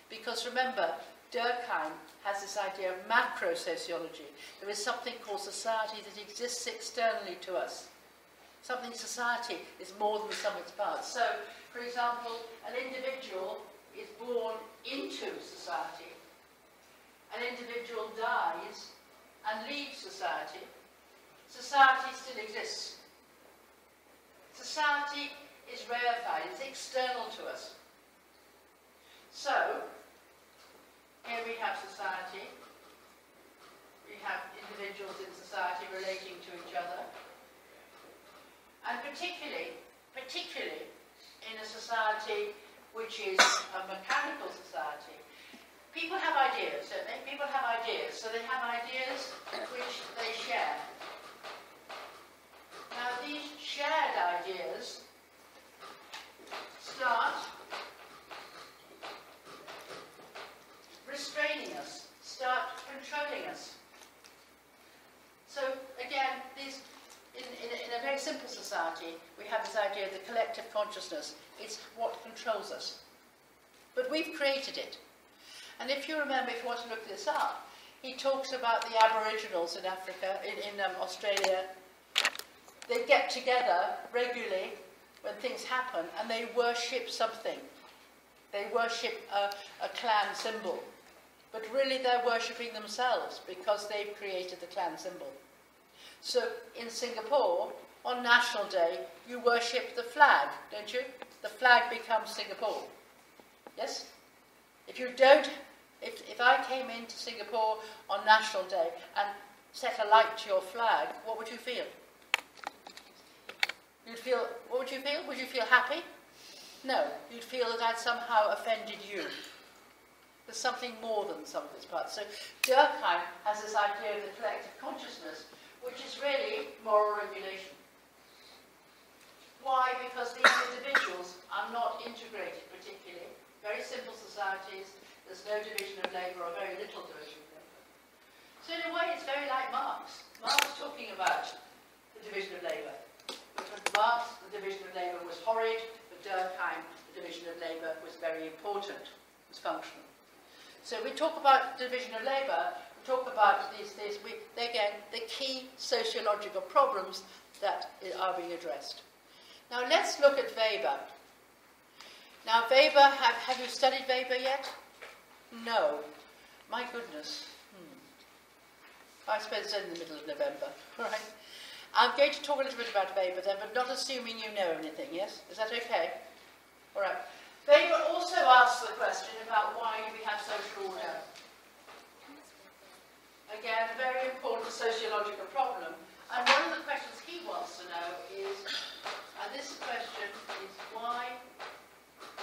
S1: Because remember, Durkheim has this idea of macro-sociology. There is something called society that exists externally to us. Something society is more than the sum of its parts. So, for example, an individual is born into society. An individual dies and leaves society. Society still exists. Society is rarefied, it's external to us. So, here we have society, we have individuals in society relating to each other, and particularly in a society which is a mechanical society, people have ideas, don't they? People have ideas, so they have ideas which they share. Now these shared ideas start restraining us, start controlling us. So again, in a very simple society, we have this idea of the collective consciousness. It's what controls us. But we've created it. And if you remember, if you want to look this up, he talks about the Aboriginals in Africa, in Australia. They get together regularly when things happen and they worship something. They worship a clan symbol. But really they're worshipping themselves because they've created the clan symbol. So in Singapore, on National Day, you worship the flag, don't you? The flag becomes Singapore. Yes? If you don't, if I came into Singapore on National Day and set a light to your flag, what would you feel? What would you feel? Would you feel happy? No, you'd feel that I'd somehow offended you. There's something more than the sum of its parts. So Durkheim has this idea of the collective consciousness, which is really moral regulation. Why? Because these individuals are not integrated particularly. Very simple societies, there's no division of labour or very little division of labour. So in a way it's very like Marx. Marx talking about the division of labour. For Marx, the division of labour was horrid. For Durkheim, the division of labour was very important, was functional. So we talk about division of labour, we talk about again, the key sociological problems that are being addressed. Now let's look at Weber. Now Weber, have you studied Weber yet? No. My goodness. I suppose it's in the middle of November, right? I'm going to talk a little bit about Weber then, but not assuming you know anything, yes? Is that okay? All right. Weber also asks the question about why do we have social order? Again, a very important sociological problem. And one of the questions he wants to know is, and this question is why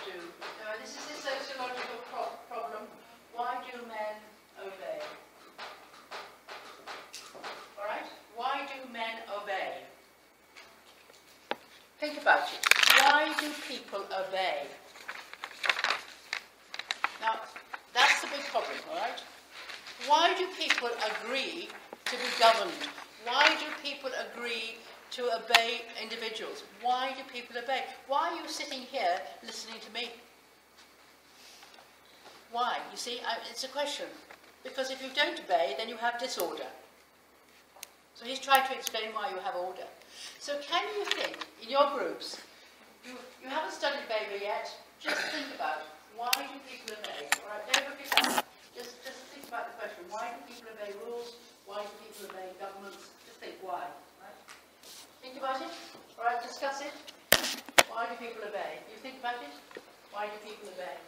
S1: do, this is a sociological problem, why do men obey? All right? Why do men obey? Think about it. Why do people obey? Now, that's the big problem, all right? Why do people agree to be governed? Why do people agree to obey individuals? Why do people obey? Why are you sitting here listening to me? Why? You see, it's a question. Because if you don't obey, then you have disorder. So he's trying to explain why you have order. So can you think, in your groups, you haven't studied Weber yet, just think about why do people obey? All right, don't look it up. Just think about the question. Why do people obey rules? Why do people obey governments? Just think why. Right? Think about it. All right, discuss it. Why do people obey? You think about it. Why do people obey?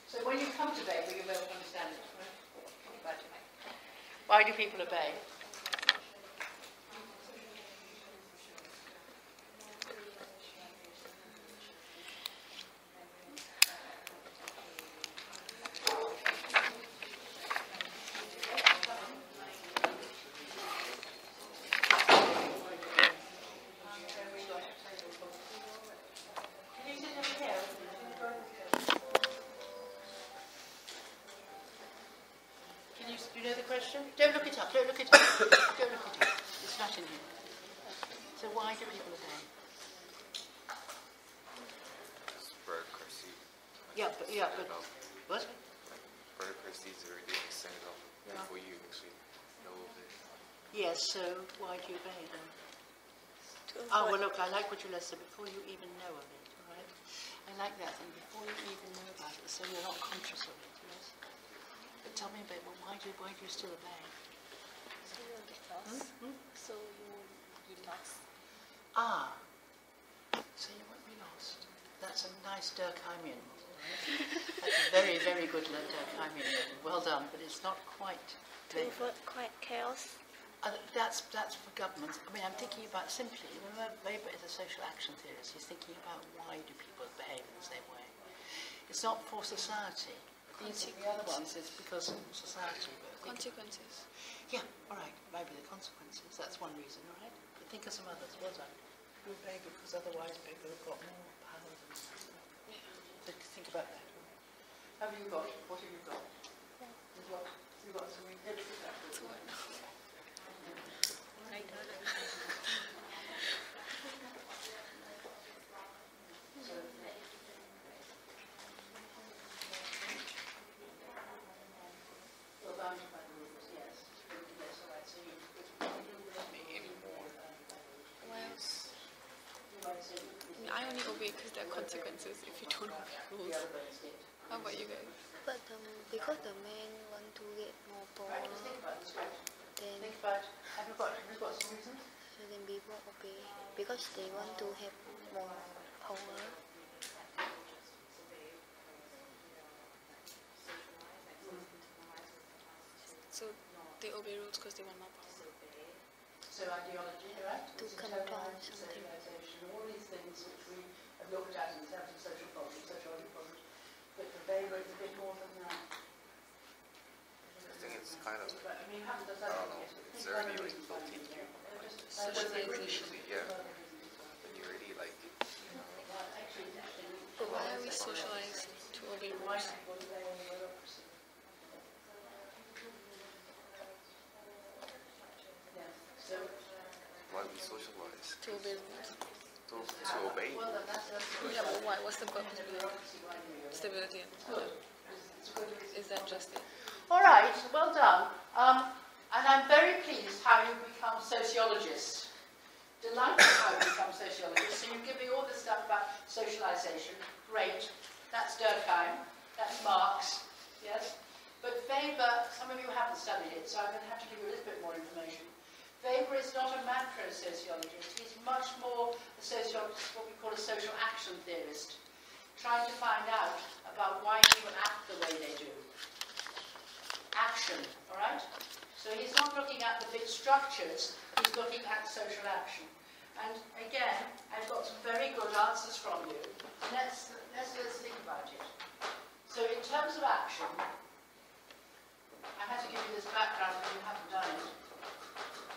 S1: So when you come to Weber, you'll be able to understand it. Right? Think about it. Why do people obey? Do you know the question? Don't look it up, don't look it up. Don't look it up. It's not in here. So why do people obey?
S2: Bureaucracy.
S1: Yeah, but what?
S2: Bureaucracy is already set up before you actually know of it.
S1: Yes, so why do you obey then? Oh, well look, I like what you said, before you even know of it, all right? I like that thing, before you even know about it, so you're not conscious of it, yes? But tell me a bit, well, why do you still obey?
S5: So you won't get lost. So you won't be lost.
S1: Ah, so you won't be lost. That's a nice Durkheimian. Right? That's a very, very good Durkheimian. Well done, but it's not quite
S3: To
S1: clear.
S3: avoid quite chaos.
S1: That's for governments. I mean, I'm thinking about simply, remember, Weber is a social action theorist. He's thinking about why do people behave in the same way. It's not for society. The other ones is because of society. But
S4: Consequences.
S1: yeah, all right, maybe the consequences. That's one reason, all right? But think of some others. Well done. You obey because otherwise people have got more power than you. So think about that. Have you got? What have you got? You've got some.
S4: I only obey because there are consequences if you don't obey rules. How about you guys?
S3: But because the men want to get more power, then
S1: Think about, have you got some reasons?
S3: so then people obey because they want to have more power.
S4: So they obey rules because they want more power.
S1: So ideology, right?
S3: To
S1: This is
S3: control
S1: internalized
S3: something.
S1: socialization, all these things which we have looked at in terms of social problems, sociological problems. But for Weber, it's a bit more than that.
S2: I think it's kind of,
S1: I mean, you haven't done
S2: I
S1: that
S2: don't know,
S1: yet.
S2: it's already like built into you. Initially, yeah. But you already like,
S4: But why are we socialized to obey rules?
S2: why we socialize
S4: To obey rules.
S2: to to obey.
S1: Well, that's
S4: Yeah, but why? What's the purpose of it? Stability and order. Is that just it?
S1: All right, well done. And I'm very pleased how you become sociologists. Delighted how you become sociologists. So you give me all this stuff about socialization. Great. That's Durkheim. That's Marx. Yes? But Weber, some of you haven't studied it, so I'm going to have to give you a little bit more information. Weber is not a macro-sociologist. He's much more a sociologist, what we call a social action theorist, trying to find out about why people act the way they do. Action, all right? So he's not looking at the big structures, he's looking at social action. And again, I've got some very good answers from you. Let's think about it. So in terms of action, I had to give you this background because you haven't done it.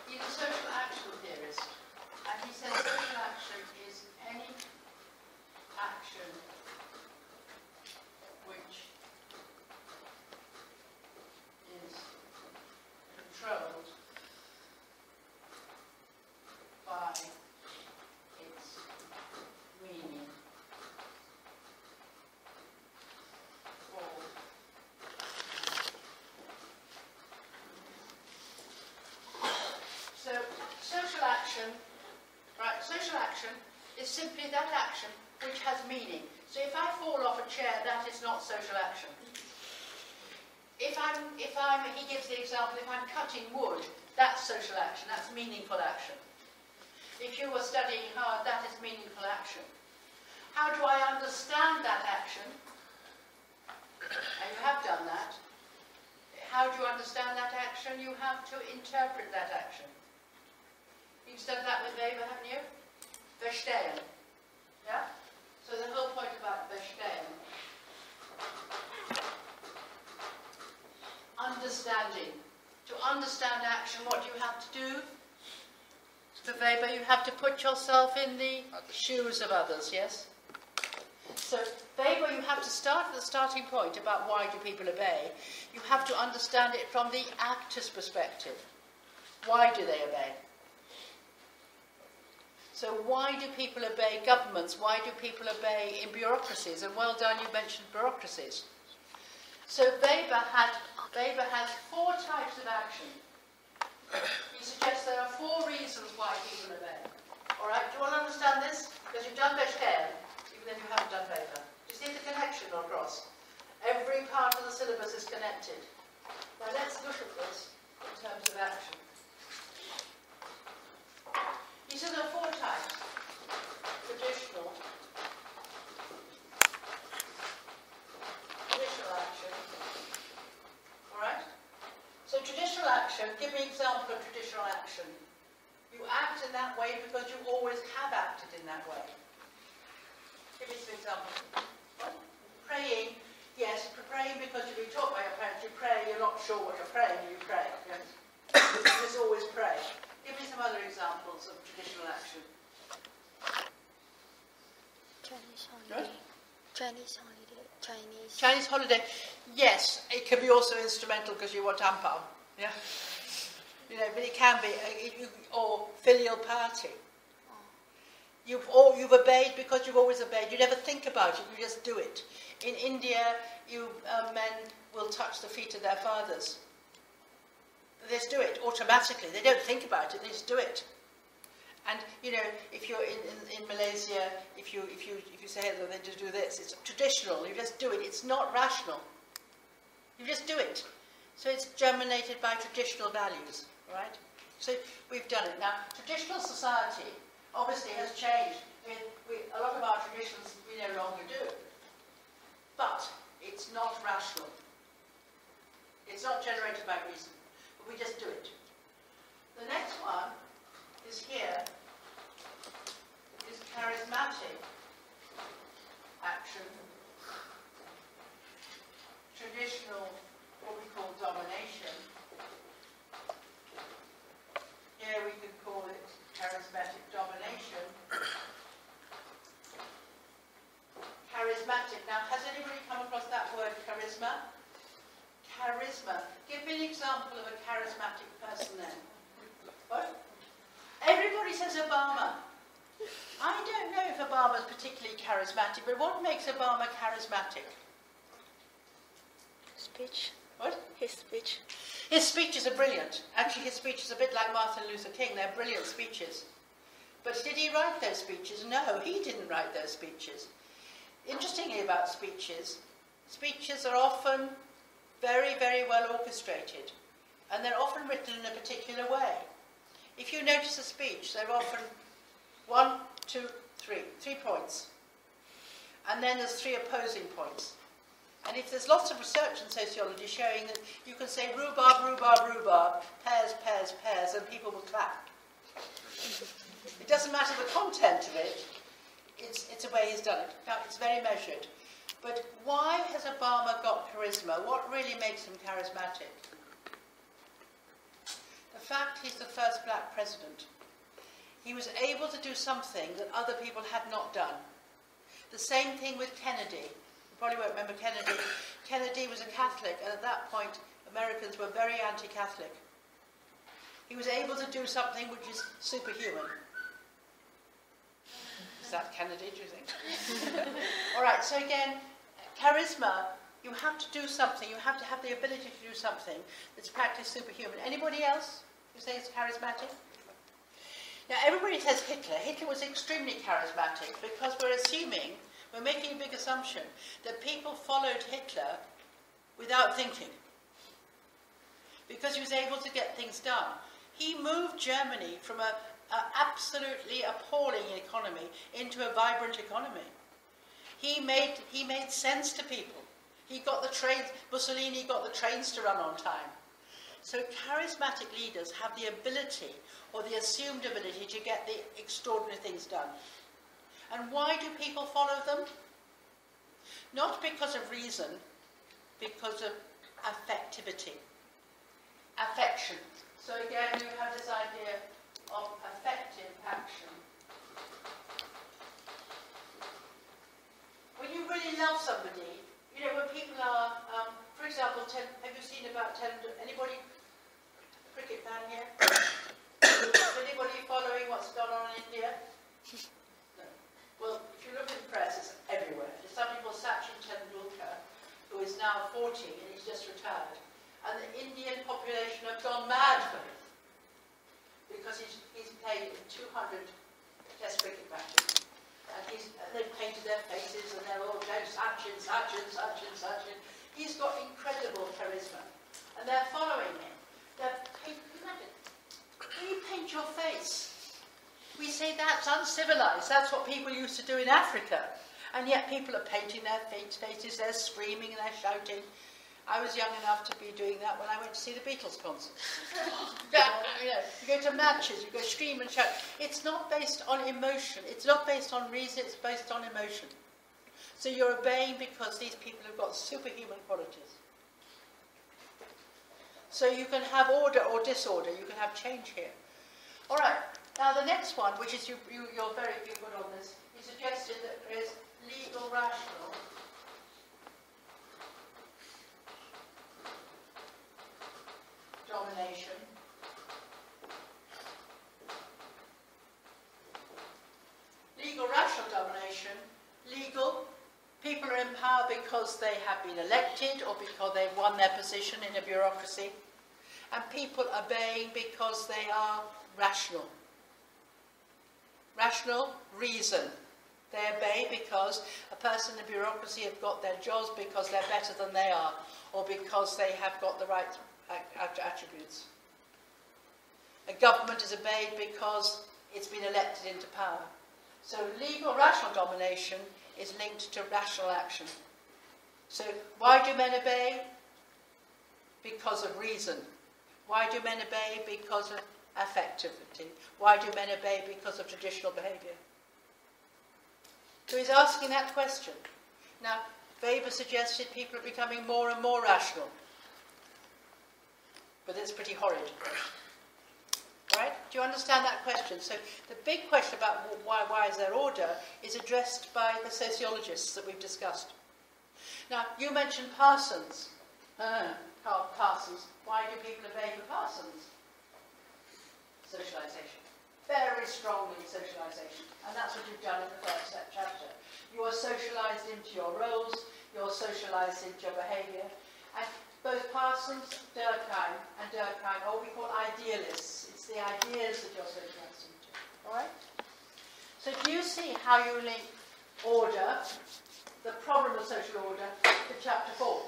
S1: He's a social action theorist, and he says social action is any action which is controlled by its meaning or so social action, right, social action is simply that action which has meaning. So if I fall off a chair, that is not social action. He gives the example, if I'm cutting wood, that's social action, that's meaningful action. If you were studying hard, that is meaningful action. How do I understand that action? And you have done that. How do you understand that action? You have to interpret that action. You've studied that with Weber, haven't you? Verstehen. Yeah? So the whole point about verstehen, understanding. To understand action, what do you have to do? For Weber, you have to put yourself in the shoes of others, yes? So, Weber, you have to start at the starting point about why do people obey. You have to understand it from the actor's perspective. Why do they obey? So why do people obey governments? Why do people obey in bureaucracies? And well done, you mentioned bureaucracies. So Weber has 4 types of action. He suggests there are 4 reasons why people obey. All right, do you want to understand this? Because you've done Verstehen, even if you haven't done Weber. Do you see the connection across? Every part of the syllabus is connected. Now let's look at this in terms of action. He says there are 4 types. Traditional action. All right? So traditional action, give me an example of traditional action. You act in that way because you always have acted in that way. Give me some examples. What? Praying, yes, praying because you've been taught by your parents, you pray, you're not sure what you're praying, you pray. Yes? You just always pray. Give me some other examples of traditional action.
S3: Chinese holiday. Chinese holiday.
S1: Chinese holiday. Yes, it can be also instrumental because you want ampao. Yeah. You know, but it can be, or filial piety. You've obeyed because you've always obeyed. You never think about it. You just do it. In India, men will touch the feet of their fathers. They just do it automatically. They don't think about it. They just do it. And you know, if you're in Malaysia, if you say, hey, they just do this, it's traditional. You just do it. It's not rational. You just do it. So it's germinated by traditional values, right? So we've done it. Now, traditional society obviously has changed. A lot of our traditions we no longer do. But it's not rational. It's not generated by reason. But we just do it. The next one is here, is charismatic action. Traditional, what we call domination. Here we can call it charismatic domination. Charismatic. Now, has anybody come across that word, charisma? Charisma. Give me an example of a charismatic person then. What? Everybody says Obama. I don't know if Obama's particularly charismatic, but what makes Obama charismatic?
S3: Speech.
S1: What?
S3: His speech.
S1: His speeches are brilliant. Actually, his speech is a bit like Martin Luther King. They're brilliant speeches. But did he write those speeches? No, he didn't write those speeches. Interestingly about speeches, speeches are often very, very well orchestrated. And they're often written in a particular way. If you notice a speech, they're often 1, 2, 3. 3 points. And then there's 3 opposing points. And if there's lots of research in sociology showing that you can say rhubarb, rhubarb, rhubarb, pears, pears, pears, and people will clap. It doesn't matter the content of it, it's the way he's done it. Now, it's very measured. But why has Obama got charisma? What really makes him charismatic? The fact he's the first black president. He was able to do something that other people had not done. The same thing with Kennedy. You probably won't remember Kennedy. Kennedy was a Catholic, and at that point, Americans were very anti-Catholic. He was able to do something which is superhuman. Is that Kennedy, do you think? All right, so again, charisma, you have to do something. You have to have the ability to do something that's practically superhuman. Anybody else who says charismatic? Now, everybody says Hitler. Hitler was extremely charismatic because we're making a big assumption that people followed Hitler without thinking because he was able to get things done. He moved Germany from an absolutely appalling economy into a vibrant economy. He made sense to people. He got the trains, Mussolini got the trains to run on time. So charismatic leaders have the ability, or the assumed ability, to get the extraordinary things done. And why do people follow them? Not because of reason, because of affectivity. Affection. So again, you have this idea of affective action. When you really love somebody, you know, when people are, for example, have you seen about anybody, cricket fan here? Anybody following what's gone on in India? No. Well, if you look in the press, it's everywhere. There's somebody called Sachin Tendulkar, who is now 40 and he's just retired. And the Indian population have gone mad for him because he's played in 200 Test cricket matches. And they've painted their faces and they're all going, Sachin, Sachin, Sachin, Sachin. He's got incredible charisma. And they're following him. Imagine, when you paint your face, we say that's uncivilized. That's what people used to do in Africa. And yet people are painting their faces, they're screaming and they're shouting. I was young enough to be doing that when I went to see the Beatles concert. You know, you go to matches, you go scream and shout. It's not based on emotion. It's not based on reason. It's based on emotion. So you're obeying because these people have got superhuman qualities. So you can have order or disorder. You can have change here. All right. Now the next one, which is you're very good on this, you suggested that there is legal rational. Domination. Legal rational domination. Legal. People are in power because they have been elected or because they've won their position in a bureaucracy. And people obeying because they are rational. Rational reason. They obey because a person in the bureaucracy have got their jobs because they're better than they are, or because they have got the right attributes. A government is obeyed because it's been elected into power. So legal rational domination is linked to rational action. So why do men obey? Because of reason. Why do men obey? Because of affectivity. Why do men obey? Because of traditional behaviour. So he's asking that question. Now, Weber suggested people are becoming more and more rational. But it's pretty horrid. Right? Do you understand that question? So the big question about why is there order is addressed by the sociologists that we've discussed. Now, you mentioned Parsons. Karl Parsons. Why do people obey for Parsons? Socialisation. very strongly socialisation. And that's what you've done in the first chapter. You are socialised into your roles, you're socialised into your behaviour. And both Parsons, Durkheim, are what we call idealists. It's the ideas that you're socialised into. All right? So do you see how you link order, the problem of social order, to chapter 4?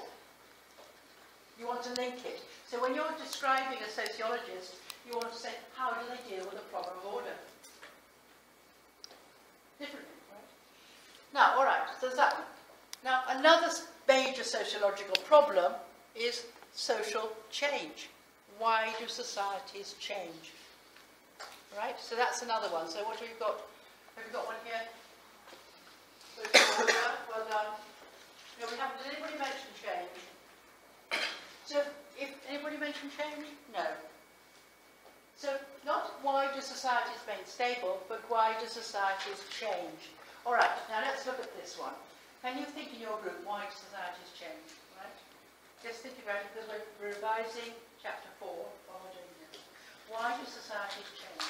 S1: You want to link it. So when you're describing a sociologist, you want to say, how do they deal with the problem of order? Differently, right? Now, all right, so there's that one. Now, another major sociological problem is social change. Why do societies change? Right, so that's another one. So what have you got? Have you got one here? Social order, well done. No, we haven't. Did anybody mention change? So, if anybody mention change? No. So, not why do societies remain stable, but why do societies change? All right, now let's look at this one. Can you think in your group why do societies change? Right? Just think about it because we're revising chapter 4 while we're doing this. Why do societies change?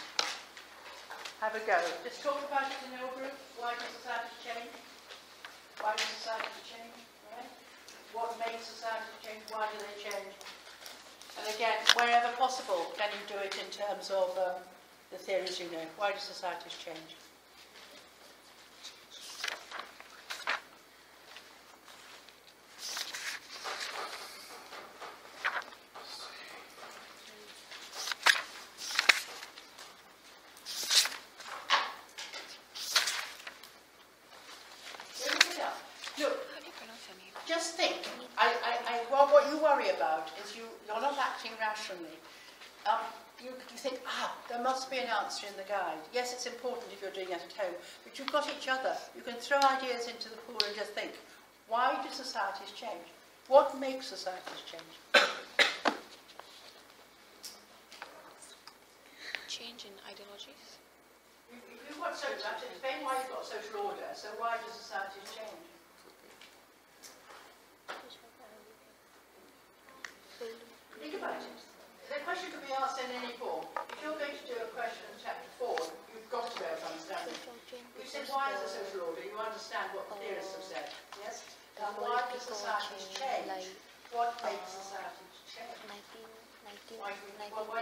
S1: Have a go. Just talk about it in your group. Why do societies change? Why do societies change? Right? What makes societies change? Why do they change? And again, wherever possible, can you do it in terms of the theories you know? Why do societies change? Just think. What you worry about is you're not acting rationally. You think, there must be an answer in the guide. Yes, it's important if you're doing it at home, but you've got each other. You can throw ideas into the pool and just think, why do societies change? What makes societies change?
S4: Change in ideologies.
S1: You've got social, explain why you've got social order, so why do societies change? Think about it. The question could be asked in any form. If you're going to do a question in chapter 4, you've got to be able to understand it. You said, why is there social order? You understand what the theorists have said. Yes? Now, why do societies change? What makes societies change? Why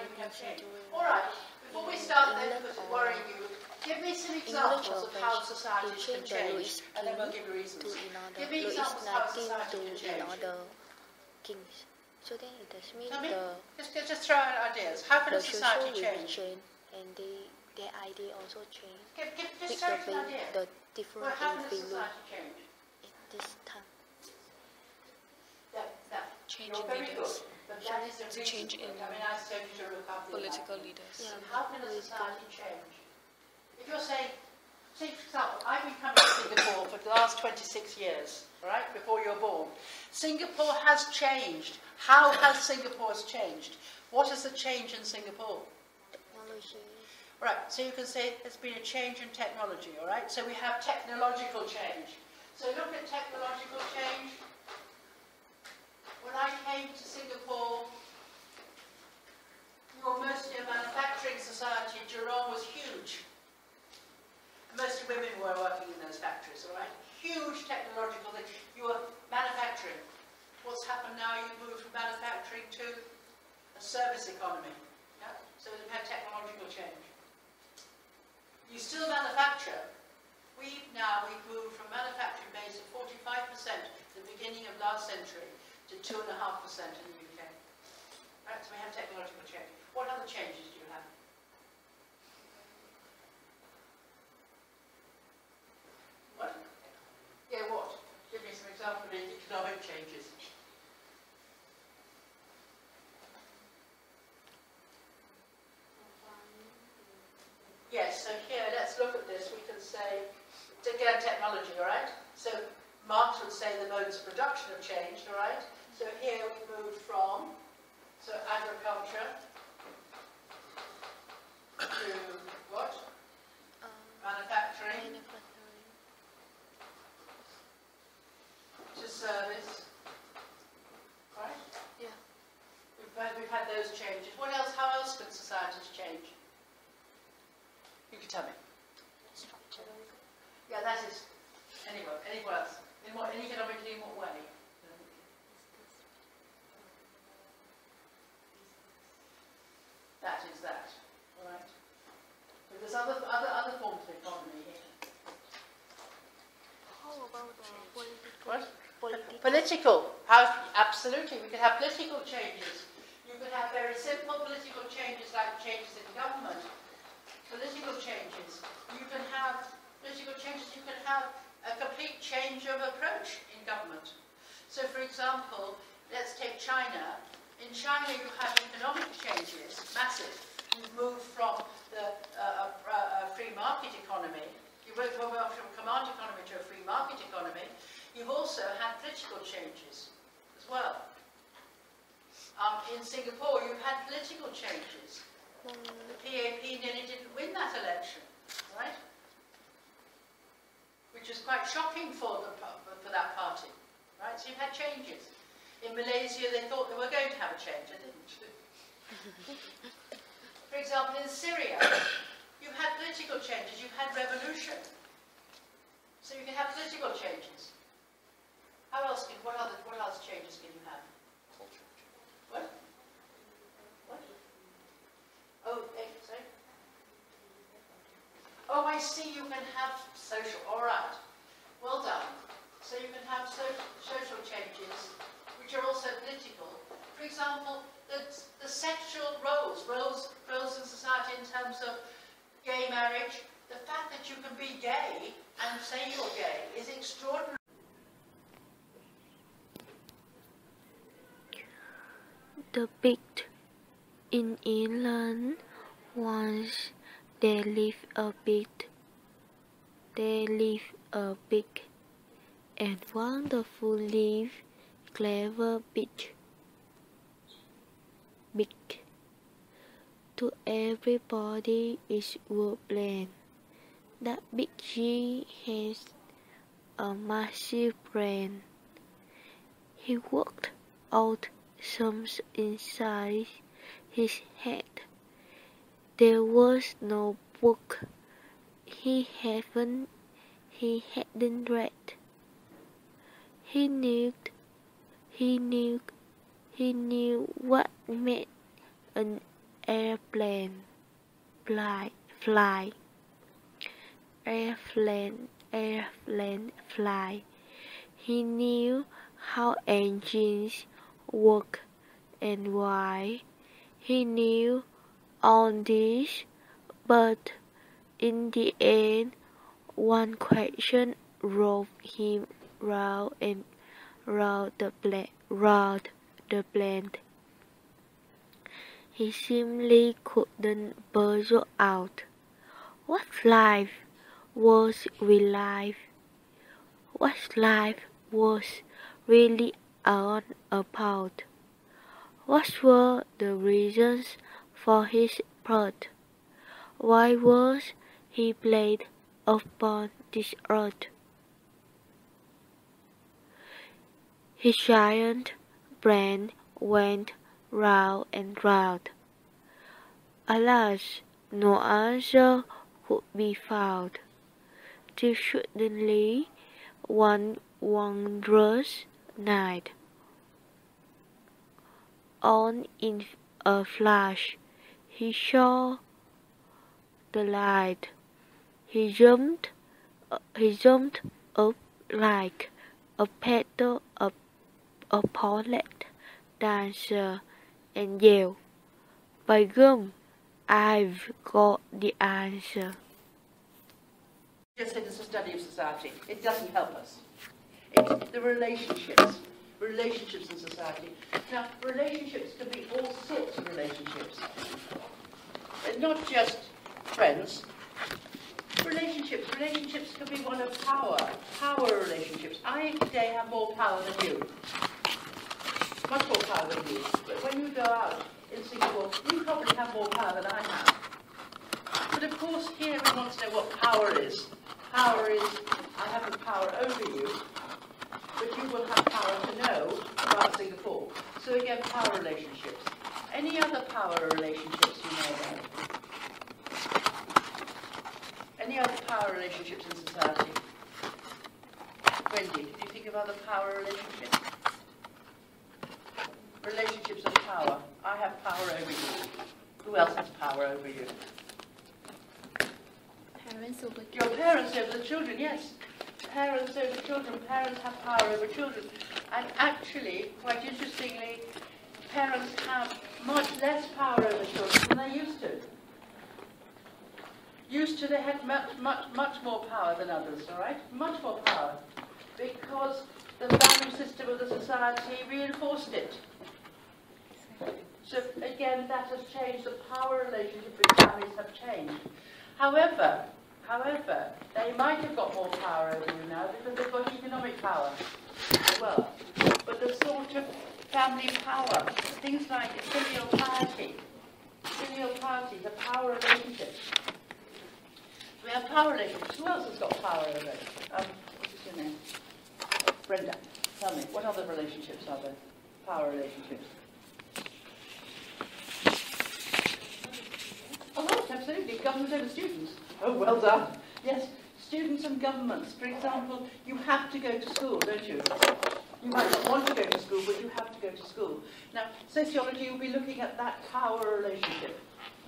S1: do we have change? All right. Before we start then, because it's worrying you, give me some examples of how societies can change, and then we'll give you reasons. Give me examples of how societies can change.
S3: So then it does mean
S1: just throw out ideas. How can a society change?
S3: And their idea also change.
S1: Just throw out an idea.
S3: The different
S1: how can a
S3: value
S1: society change?
S3: at this time.
S4: Change
S1: You're
S4: in
S1: very
S4: leaders.
S1: good, but that is a reason.
S4: Change in
S1: I mean, I told you to look up the
S4: political leaders.
S3: Yeah.
S1: How can a society change? If you're saying, say for example, I've been coming to Singapore for the last 26 years, right, before you're born. Singapore has changed. How has Singapore changed? What is the change in Singapore?
S3: Technology.
S1: Right, so you can say there's been a change in technology, all right? So we have technological change. So look at technological change. When I came to Singapore, we were mostly a manufacturing society. Jurong was huge. Mostly women were working in those factories, all right? Huge technological thing. You were manufacturing. What's happened now, you've moved from manufacturing to a service economy. Yeah? So we've had technological change. You still manufacture. We've moved from manufacturing base of 45% at the beginning of last century to 2.5% in the UK. Right? So we have technological change. What other changes do you have? What? Yeah, what? Give me some examples of economic changes. Yes, so here, let's look at this. We can say, again, technology, all right? So Marx would say the modes of production have changed, all right? So here we moved from, agriculture to what? Manufacturing. To service. Right?
S4: Yeah.
S1: We've had those changes. What else? How else can societies change? can tell me. Yeah, that is. Anywhere else? Economically, in what way? That is that. All right. But there's other forms of economy here.
S3: How about the political?
S1: What?
S3: Political.
S1: Political. Absolutely. We could have political changes. You could have very simple political changes like changes in government. Political changes. You can have political changes. You can have a complete change of approach in government. So, for example, let's take China. In China, you have economic changes, massive. You've moved from the free market economy. You moved from a command economy to a free market economy. You've also had political changes as well. In Singapore, you've had political changes. The PAP nearly didn't win that election, right? Which was quite shocking for that party, right? So you've had changes. In Malaysia, they thought they were going to have a change, they didn't. For example, in Syria, you've had political changes, you've had revolution. So you can have political changes. What other changes can you have? What? What? Oh, sorry. Oh, I see, you can have social, all right. Well done. So you can have social changes, which are also political. For example, the sexual roles in society in terms of gay marriage, the fact that you can be gay and say you're gay is extraordinary.
S3: The pig in England, once there lived a pig. And wonderful live, clever pig. To everybody is woodland. That big G has a massive brain. He worked out sums inside his head. There was no book he hadn't read. He knew what made an airplane fly. He knew how engines work and why. He knew all this, but in the end, one question drove him round and round the planet. He simply couldn't puzzle out what life was real life. What life was really all about. What were the reasons for his birth? Why was he placed upon this earth? His giant brain went round and round. Alas, no answer could be found, till suddenly, one wondrous night, on in a flash, he saw the light. He jumped up like a petal upon dancer and yelled, "By gum, I've got the answer."
S1: Just said it's a study of society. It doesn't help us. It's the relationships in society. Now, relationships can be all sorts of relationships. It's not just friends. Relationships can be one of power relationships. I today have more power than you. Much more power than you. But when you go out in Singapore, you probably have more power than I have. But of course, here everyone wants to know what power is. Power is, I have the power over you, but you will have power to know about Singapore. So again, power relationships. Any other power relationships you know about? power relationships in society? Wendy, can you think of other power relationships? Relationships of power. I have power over you. Who else has power over you?
S5: Parents over
S1: Your parents over the children, yes. Parents over children. Parents have power over children. And actually, quite interestingly, parents have much less power over children than they used to. Used to, they had much more power than others, all right? Much more power. Because the value system of the society reinforced it. So again, that has changed. The power relationship with families have changed. However, they might have got more power over you now because they've got economic power as well. But the sort of family power, things like filial piety, the power relationships. We have power relationships. Who else has got power over it? What's your name? Brenda, tell me, what other relationships are there? Power relationships. Oh, right, absolutely. Government over students. Oh, well done. Yes, students and governments. For example, you have to go to school, don't you? You might not want to go to school, but you have to go to school. Now, sociology will be looking at that power relationship.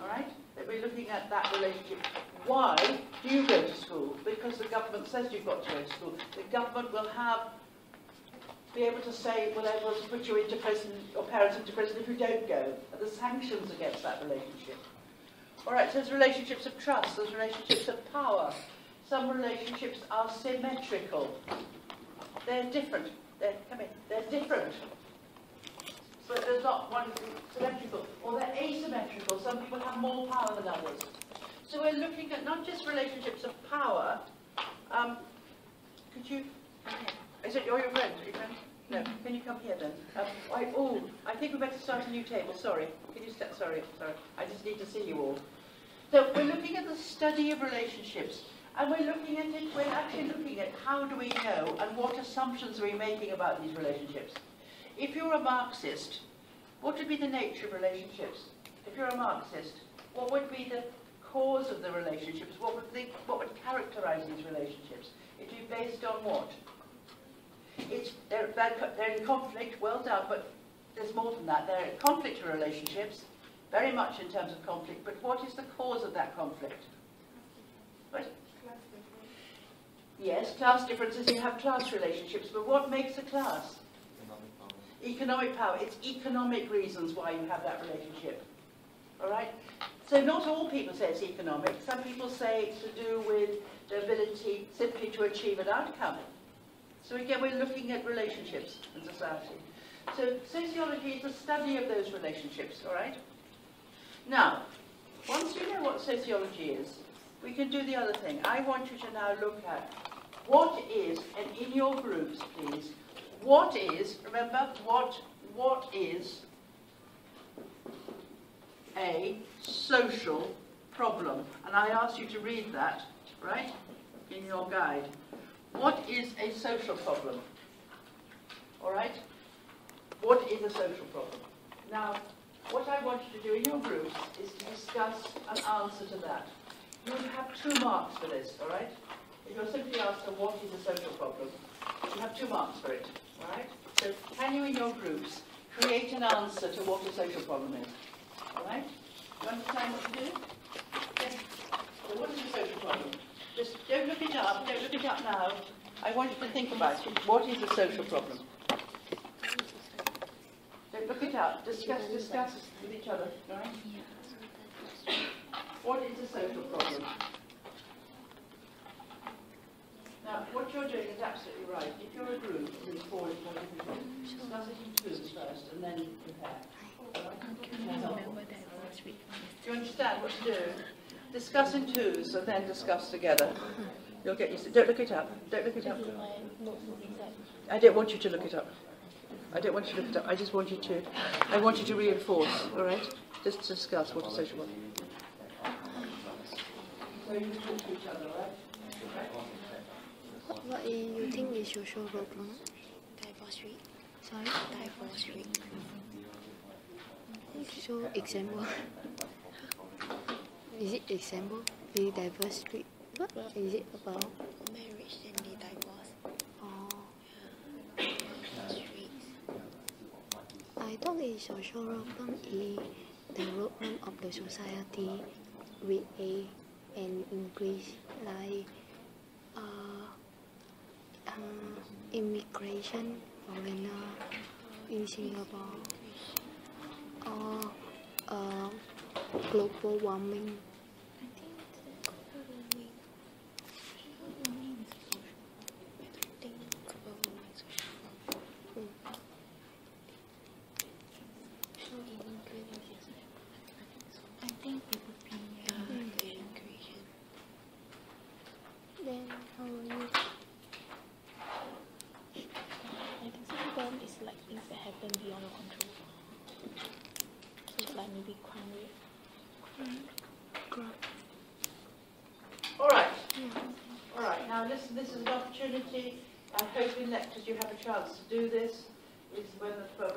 S1: All right? They'll be looking at that relationship. Why do you go to school? Because the government says you've got to go to school. The government will be able to say, well, they will put you into prison, or parents into prison if you don't go. There's sanctions against that relationship. All right, so there's relationships of trust, there's relationships of power. Some relationships are symmetrical. They're different. They're different. So there's not one symmetrical, or they're asymmetrical. Some people have more power than others. So we're looking at not just relationships of power. Could you? Is it your friend? Are you friend? No. Can you come here then? I think we better start a new table. Sorry. Can you start? Sorry. I just need to see you all. So we're looking at the study of relationships. And we're actually looking at how do we know and what assumptions are we making about these relationships. If you're a Marxist, what would be the nature of relationships? If you're a Marxist, what would be the cause of the relationships? What would characterize these relationships? It would be based on what? They're in conflict, well done, but there's more than that. They're in conflict relationships, very much in terms of conflict, but what is the cause of that conflict? What? Yes, class differences, you have class relationships, but what makes a class? Economic power. It's economic reasons why you have that relationship. All right? So not all people say it's economic. Some people say it's to do with the ability simply to achieve an outcome. So again, we're looking at relationships in society. So sociology is the study of those relationships, all right? Now, once you know what sociology is, we can do the other thing. I want you to now look at what is, and in your groups, please, what is, remember, what is a social problem? And I asked you to read that, right, in your guide. What is a social problem? All right? What is a social problem? Now, what I want you to do in your groups is to discuss an answer to that. You have 2 marks for this, all right? If you're simply asked what is a social problem, you have 2 marks for it, all right? So can you, in your groups, create an answer to what a social problem is? All right? You understand what to do? Yes. So what is a social problem? Just don't look it up now. I want you to think about it. What is a social problem? Don't look it up. Discuss with each other, all right? What is a social problem? Now, what you're doing is absolutely right. If you're a group of 4 individuals, discuss it in 2s first, and then compare. Do you understand what to do? Discuss in 2s, and then discuss together. You'll get used to it. Don't look it up. Don't look it up. I don't want you to look it up. I don't want you to look it up. I just want you to, I want you to reinforce, all right? Just discuss what a social problem is. So you talk to each other, right?
S3: What do you think is social problem? Divorce rate. Sorry? Divorce rate. So, example. Is it example? The divorce rate What is it about?
S6: Marriage and the divorce.
S3: Oh,
S6: Streets.
S3: I thought the social problem is development of the society with an increase like immigration foreigner in Singapore or global warming.
S6: I think the global warming. Global warming is social. I don't think global warming is social. So immigration. I think it would be the immigration.
S3: Then how will you?
S5: I think social problem is like things that happen beyond your control. So it's like maybe crime rate.
S1: All right. All right. Now listen, this is an opportunity. I hope in lectures you have a chance to do this. It's when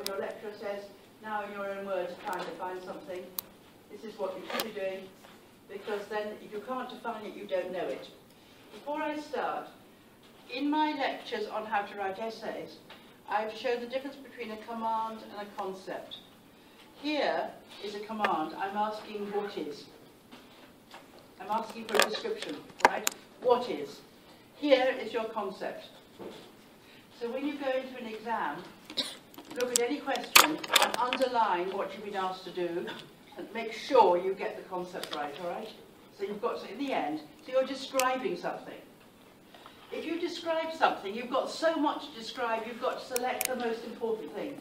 S1: your lecturer says, now in your own words, try and define something. This is what you should be doing, because then if you can't define it, you don't know it. Before I start, in my lectures on how to write essays, I've shown the difference between a command and a concept. Here is a command. I'm asking what is. I'm asking for a description, right? What is? Here is your concept. So when you go into an exam, look at any question and underline what you've been asked to do and make sure you get the concept right, all right? So you've got to, in the end, so you're describing something. If you describe something, you've got so much to describe, you've got to select the most important thing.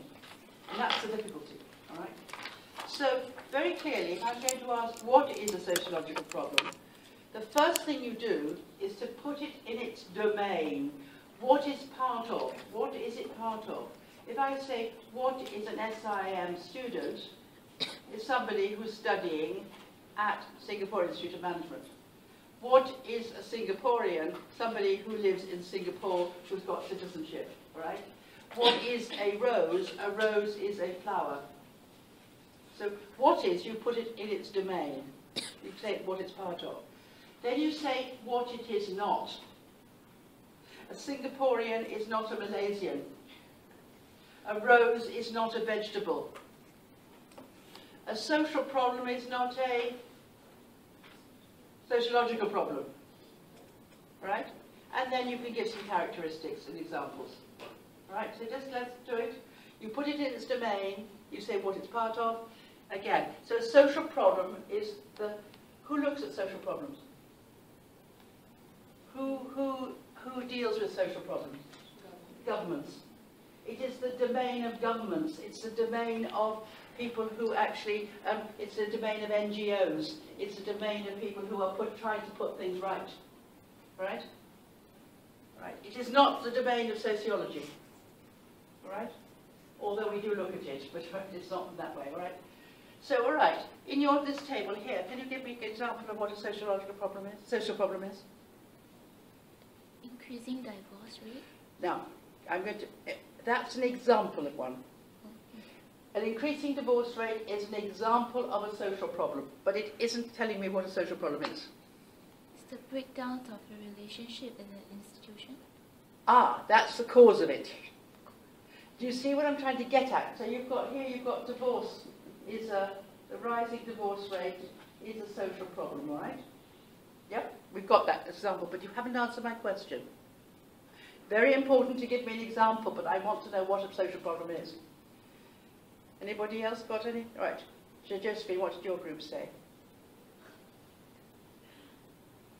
S1: And that's the difficulty, all right? So, very clearly, if I'm going to ask what is a sociological problem, the first thing you do is to put it in its domain. What is part of? What is it part of? If I say, what is an SIM student, it's somebody who's studying at Singapore Institute of Management. What is a Singaporean? Somebody who lives in Singapore who's got citizenship, right? What is a rose? A rose is a flower. So what is, you put it in its domain. You say what it's part of. Then you say what it is not. A Singaporean is not a Malaysian. A rose is not a vegetable. A social problem is not a sociological problem, right? And then you can give some characteristics and examples, right? So just let's do it. You put it in its domain, you say what it's part of. Again, so a social problem is the, who looks at social problems? Who deals with social problems? Governments. It is the domain of governments. It's the domain of people who actually, it's a domain of NGOs. It's a domain of people who are trying to put things right. Right? Right. It is not the domain of sociology. All right? Although we do look at it, but it's not that way, all right? So, all right, in this table here, can you give me an example of what a sociological problem is? Social problem is?
S5: Increasing divorce rate.
S1: Now, I'm going to, that's an example of one. An increasing divorce rate is an example of a social problem, but it isn't telling me what a social problem is.
S5: It's the breakdown of a relationship in an institution.
S1: Ah, that's the cause of it. Do you see what I'm trying to get at? So you've got here, you've got divorce is the rising divorce rate is a social problem, right? Yep, we've got that example, but you haven't answered my question. Very important to give me an example, but I want to know what a social problem is. Anybody else got any? All right. So Josephine, what did your group say?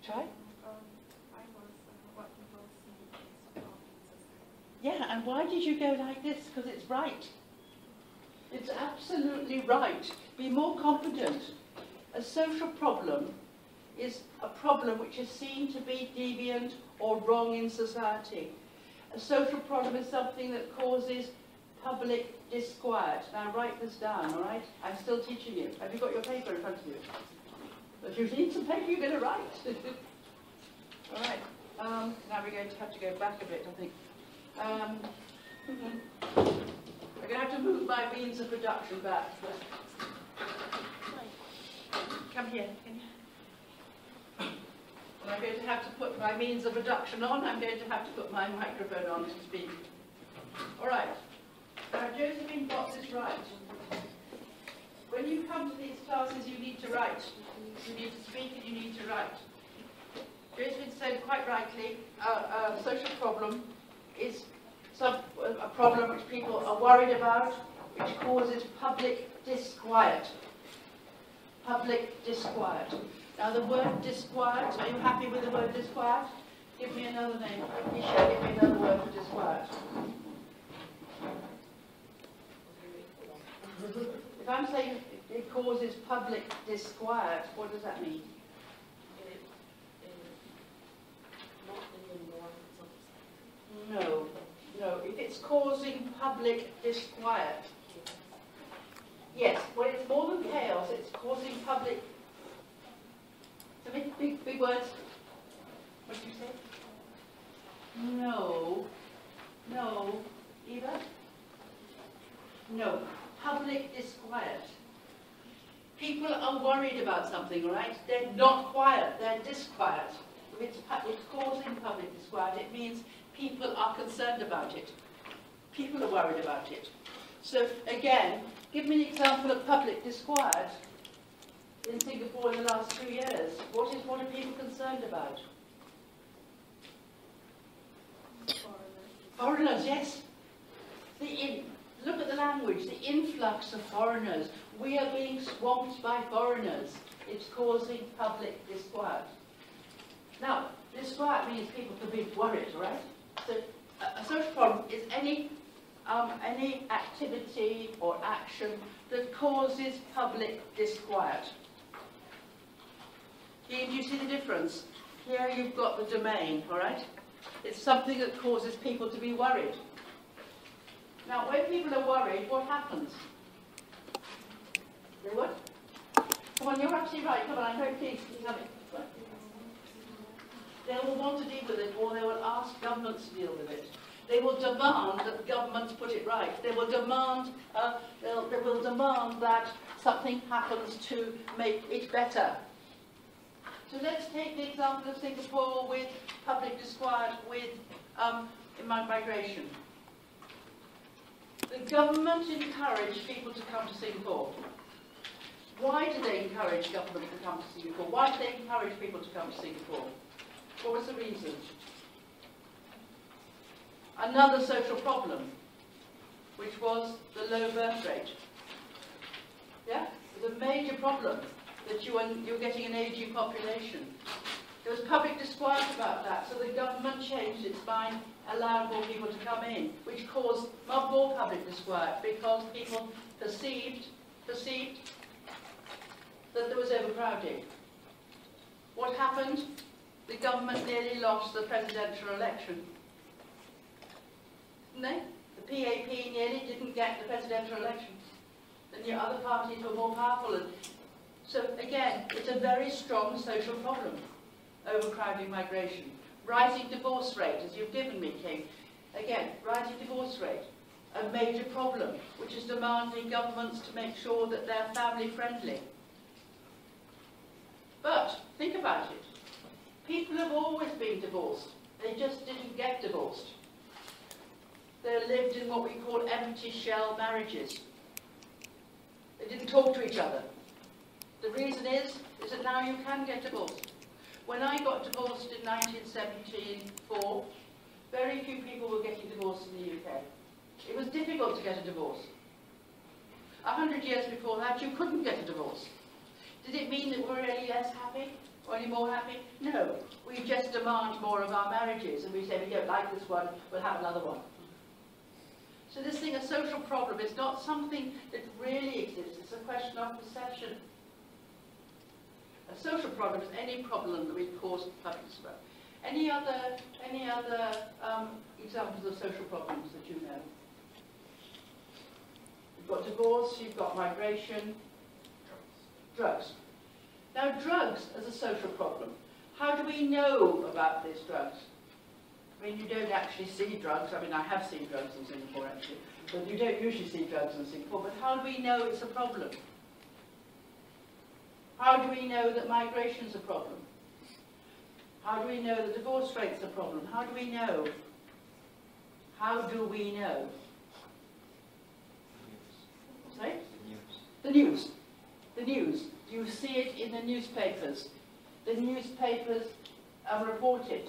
S1: Try? Yeah, and why did you go like this? Because it's right. It's absolutely right. Be more confident. A social problem is a problem which is seen to be deviant or wrong in society. A social problem is something that causes public disquiet. Now write this down, all right? I'm still teaching you. Have you got your paper in front of you? If you need some paper, you're going to write. All right. Now we're going to have to go back a bit, I think. We're going to have to move my means of production back. Come here. Well, I'm going to have to put my means of reduction on. I'm going to have to put my microphone on to speak. All right. Now, Josephine got this right. When you come to these classes, you need to write. You need to speak and you need to write. Josephine said quite rightly, a social problem is a problem which people are worried about, which causes public disquiet. Public disquiet. Now the word disquiet, are you happy with the word disquiet? Give me another name. Isha, give me another word for disquiet. If I'm saying it causes public disquiet, what does that mean? No, no. If it's causing public disquiet, yes. When it's more than chaos, it's causing public. Big words. What did you say? No, no. Eva? No. Public disquiet. People are worried about something, right? They're not quiet. They're disquiet. If it's causing public disquiet, it means people are concerned about it. People are worried about it. So again, give me an example of public disquiet in Singapore in the last 2 years. What are people concerned about? Foreigners, yes. Look at the language, the influx of foreigners. We are being swamped by foreigners. It's causing public disquiet. Now, disquiet means people can be worried, right? So a social problem is any activity or action that causes public disquiet. Here, do you see the difference? Here you've got the domain, all right? It's something that causes people to be worried. Now, when people are worried, what happens? They what? Come on, you're absolutely right. Come on, I'm very pleased. What? They will want to deal with it, or they will ask governments to deal with it. They will demand that governments put it right. They will demand. They will demand that something happens to make it better. So let's take the example of Singapore with public disquiet with migration. The government encouraged people to come to Singapore. Why do they encourage government to come to Singapore? Why do they encourage people to come to Singapore? What was the reason? Another social problem, which was the low birth rate. Yeah? It was a major problem that you were getting an aging population. There was public disquiet about that, so the government changed its mind, allowed more people to come in, which caused more public disquiet because people perceived that there was overcrowding. What happened? The government nearly lost the presidential election. Didn't they? The PAP nearly didn't get the presidential election. The other parties were more powerful. And so again, it's a very strong social problem. Overcrowding migration. Rising divorce rate, as you've given me, King. Again, rising divorce rate. A major problem, which is demanding governments to make sure that they're family friendly. But, think about it. People have always been divorced. They just didn't get divorced. They lived in what we call empty shell marriages. They didn't talk to each other. The reason is that now you can get divorced. When I got divorced in 1974, very few people were getting divorced in the UK. It was difficult to get a divorce. 100 years before that, you couldn't get a divorce. Did it mean that we're any less happy or any more happy? No. We just demand more of our marriages and we say, we don't like this one, we'll have another one. So this thing, a social problem, is not something that really exists. It's a question of perception. A social problem is any problem that we cause public disquiet. Any other examples of social problems that you know? You've got divorce, you've got migration, drugs. Now drugs as a social problem. How do we know about these drugs? I mean, you don't actually see drugs. I mean, I have seen drugs in Singapore actually, but you don't usually see drugs in Singapore. But how do we know it's a problem? How do we know that migration's a problem? How do we know the divorce rate's a problem? How do we know? How do we know? Sorry? The news. The news. You see it in the newspapers. The newspapers report it.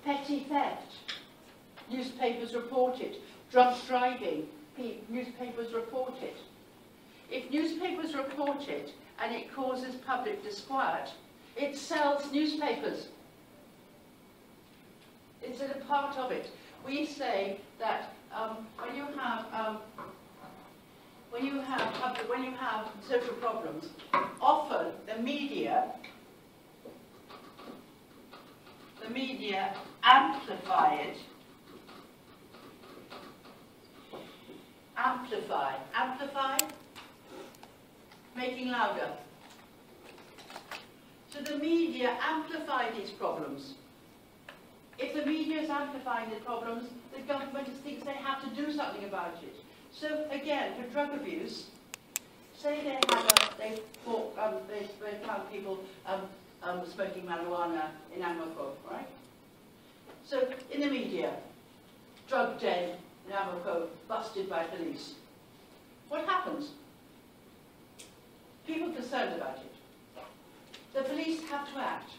S1: Petty theft. Newspapers report it. Drunk driving. Newspapers report it. If newspapers report it and it causes public disquiet, it sells newspapers. It's a part of it. We say that when you have social problems, often the media amplify it. Amplify, making louder. So the media amplify these problems. If the media is amplifying the problems, the government thinks they have to do something about it. So again, for drug abuse, say they found people smoking marijuana in Amoco, right? So in the media, drug den in Amoco busted by police. What happens? People are concerned about it. The police have to act.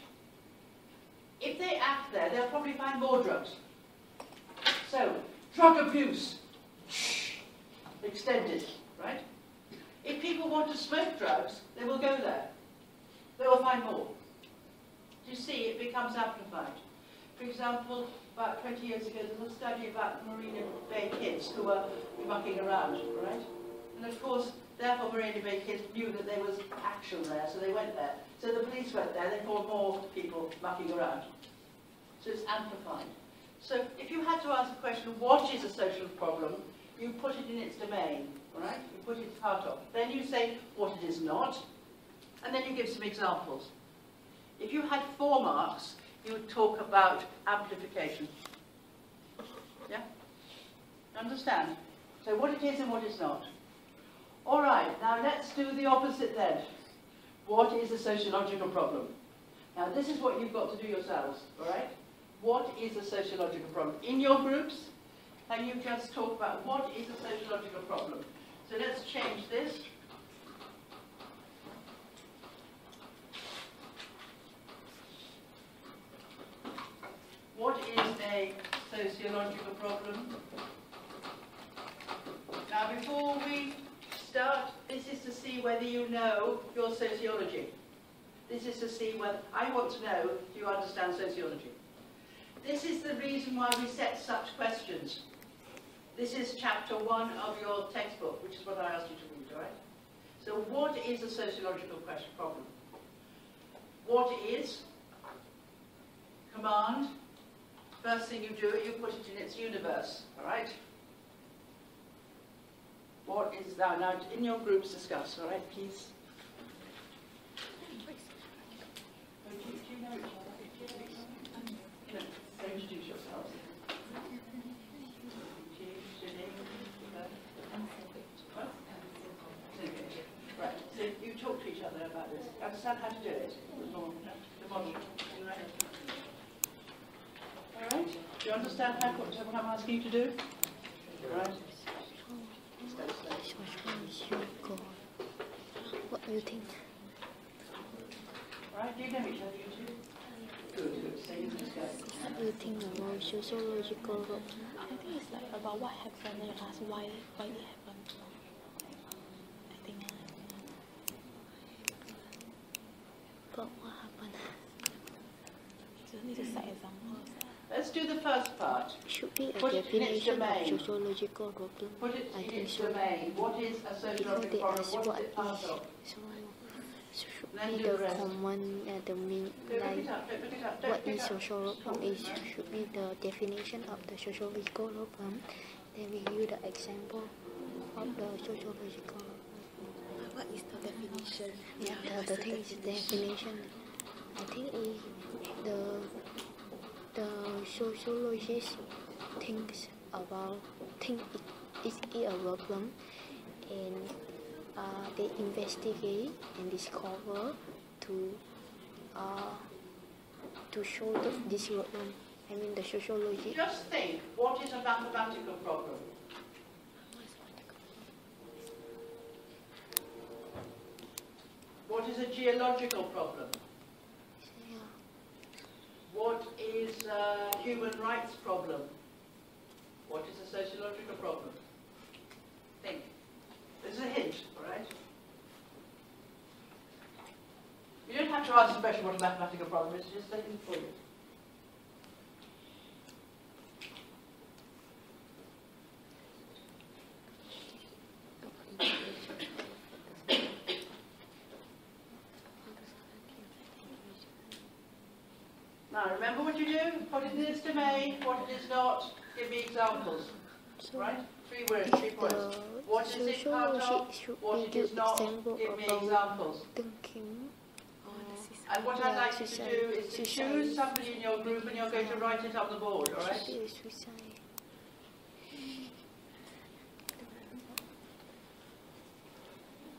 S1: If they act there, they'll probably find more drugs. So, drug abuse, extended, right? If people want to smoke drugs, they will go there. They will find more. You see, it becomes amplified. For example, about 20 years ago, there was a study about Marina Bay kids who were mucking around, right? And of course, therefore Marina Bay kids knew that there was action there, so they went there. So the police went there, they found more people mucking around. So it's amplified. So if you had to ask the question, what is a social problem, you put it in its domain, right? You put it part of. Then you say what it is not, and then you give some examples. If you had 4 marks, you would talk about amplification. Yeah? Understand? So what it is and what it's not. All right, now let's do the opposite then. What is a sociological problem? Now this is what you've got to do yourselves, all right? What is a sociological problem? In your groups, can you just talk about what is a sociological problem? So let's change this. What is a sociological problem? Now before we start, this is to see whether you know your sociology. This is to see whether, I want to know, do you understand sociology? This is the reason why we set such questions. This is chapter 1 of your textbook, which is what I asked you to read, all right? So what is a sociological problem? What is? Command. First thing you do, you put it in its universe, all right? What is that? Now, in your groups, discuss, all right, please. Do you know each other? So introduce yourselves. Right, so you talk to each other about this. Understand how to do it? The model. All right? Do you understand what I'm asking you to do? All right?
S3: What do you think?
S1: Right, do you know each other, you two? Good, good. So you just go.
S3: What do you think about sociological problem?
S5: I think it's like about what happened and you ask why it happened. I think.
S3: But what happened?
S5: So you need to cite examples.
S1: Let's do the first part.
S3: Should be a
S1: Put it in its
S3: definition of
S1: domain.
S3: sociological problem.
S1: Put it
S3: I
S1: in
S3: think
S1: its
S3: so.
S1: domain. What is a
S3: Before
S1: sociological
S3: they
S1: problem?
S3: ask
S1: What
S3: what
S1: is it part
S3: is,
S1: of?
S3: so
S1: Then
S3: should be
S1: do the
S3: the
S1: rest.
S3: common, the mean,
S1: Don't look
S3: like
S1: it up, don't look it up,
S3: what
S1: don't
S3: is
S1: pick up.
S3: social problem is should be the definition of the sociological problem. Then we give you the example of the sociological problem.
S5: What is the definition?
S3: Yeah, the thing is definition. I think the sociologist thinks it is a problem, and they investigate and discover to to show this problem. I mean the sociology.
S1: Just think, what is a mathematical problem? What is a geological problem? What is a human rights problem? What is a sociological problem? Think. This is a hint, all right? You don't have to answer the question what a mathematical problem is, just a hint for you. Now, remember what you do? Put it in this domain, what it is not. Give me examples.
S3: So
S1: Right? 3 words, 3 points. What is it part of? What it is not. Give me examples.
S3: thinking.
S1: And what I'd like you to do is to choose somebody in your group and you're going to write it on the board, all right?
S3: Suicide.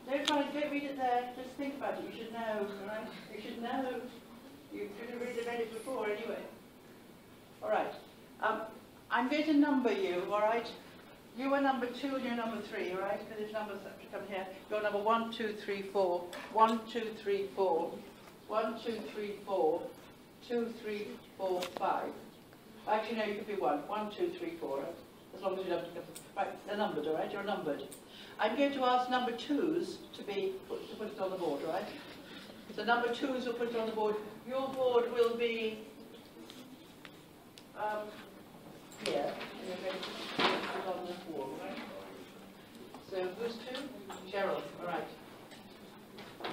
S1: Don't read it there, just think about it. You should know, all right? You should know. You should have read it before anyway. All right. I'm going to number you, all right? You are number 2 and you're number 3, all right? Because there's numbers that have to come here. You're number 1, 2, 3, 4. 1, 2, 3, 4. 1, 2, 3, 4. 2, 3, 4, 5. Actually, no, you could be 1. 1, 2, 3, 4. Right? As long as you don't. Right, they're numbered, all right? You're numbered. I'm going to ask number 2s to put it on the board, all right? So number 2s will put it on the board. Your board will be here. And you're going to put it on the wall, right? So who's 2? Cheryl, all right.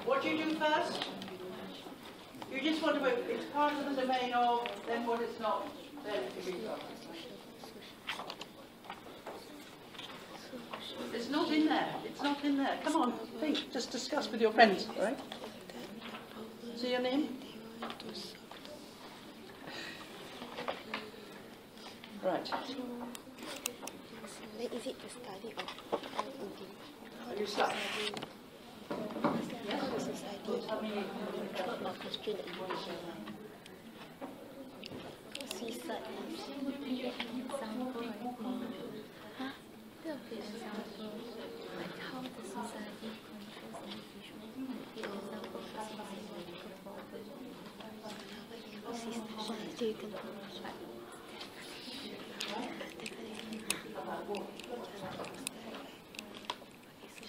S1: What do you do first? You just want to, it's part of the domain of, then what it's not, then it can be done. It's not in there. It's not in there. Come on, think. Just discuss with your friends, all right? See your name? Right.
S3: Is it the study of
S1: Are you stuck?
S3: the society of constraint emotion? Suicide.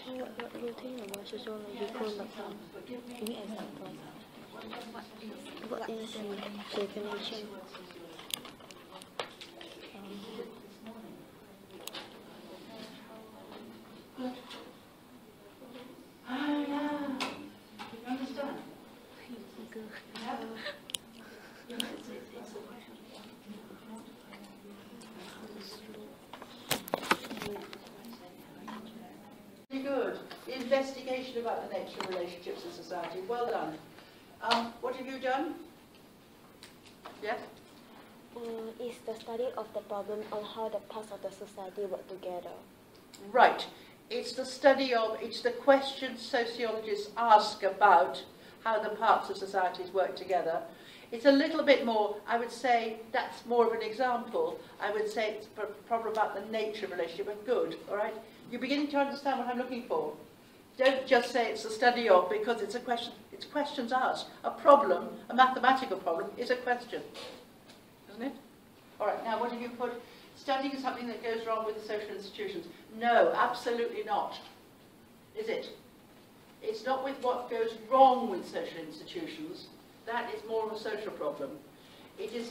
S3: So what do you think about sociological lockdown? Give me examples. What is the definition?
S1: Oh, yeah. You understand? Very good. Investigation about the nature of relationships in society. Well done. What have you done? Yeah?
S3: Is the study of the problem on how the parts of the society work together.
S1: Right. It's the study of, it's the questions sociologists ask about how the parts of societies work together. It's a little bit more, I would say, that's more of an example. I would say it's a problem about the nature of relationship, but good, all right? You're beginning to understand what I'm looking for. Don't just say it's a study of, because it's a question, it's questions asked. A problem, a mathematical problem, is a question, isn't it? All right, now what have you put? Studying something that goes wrong with the social institutions. No, absolutely not. Is it? It's not with what goes wrong with social institutions. That is more of a social problem. It is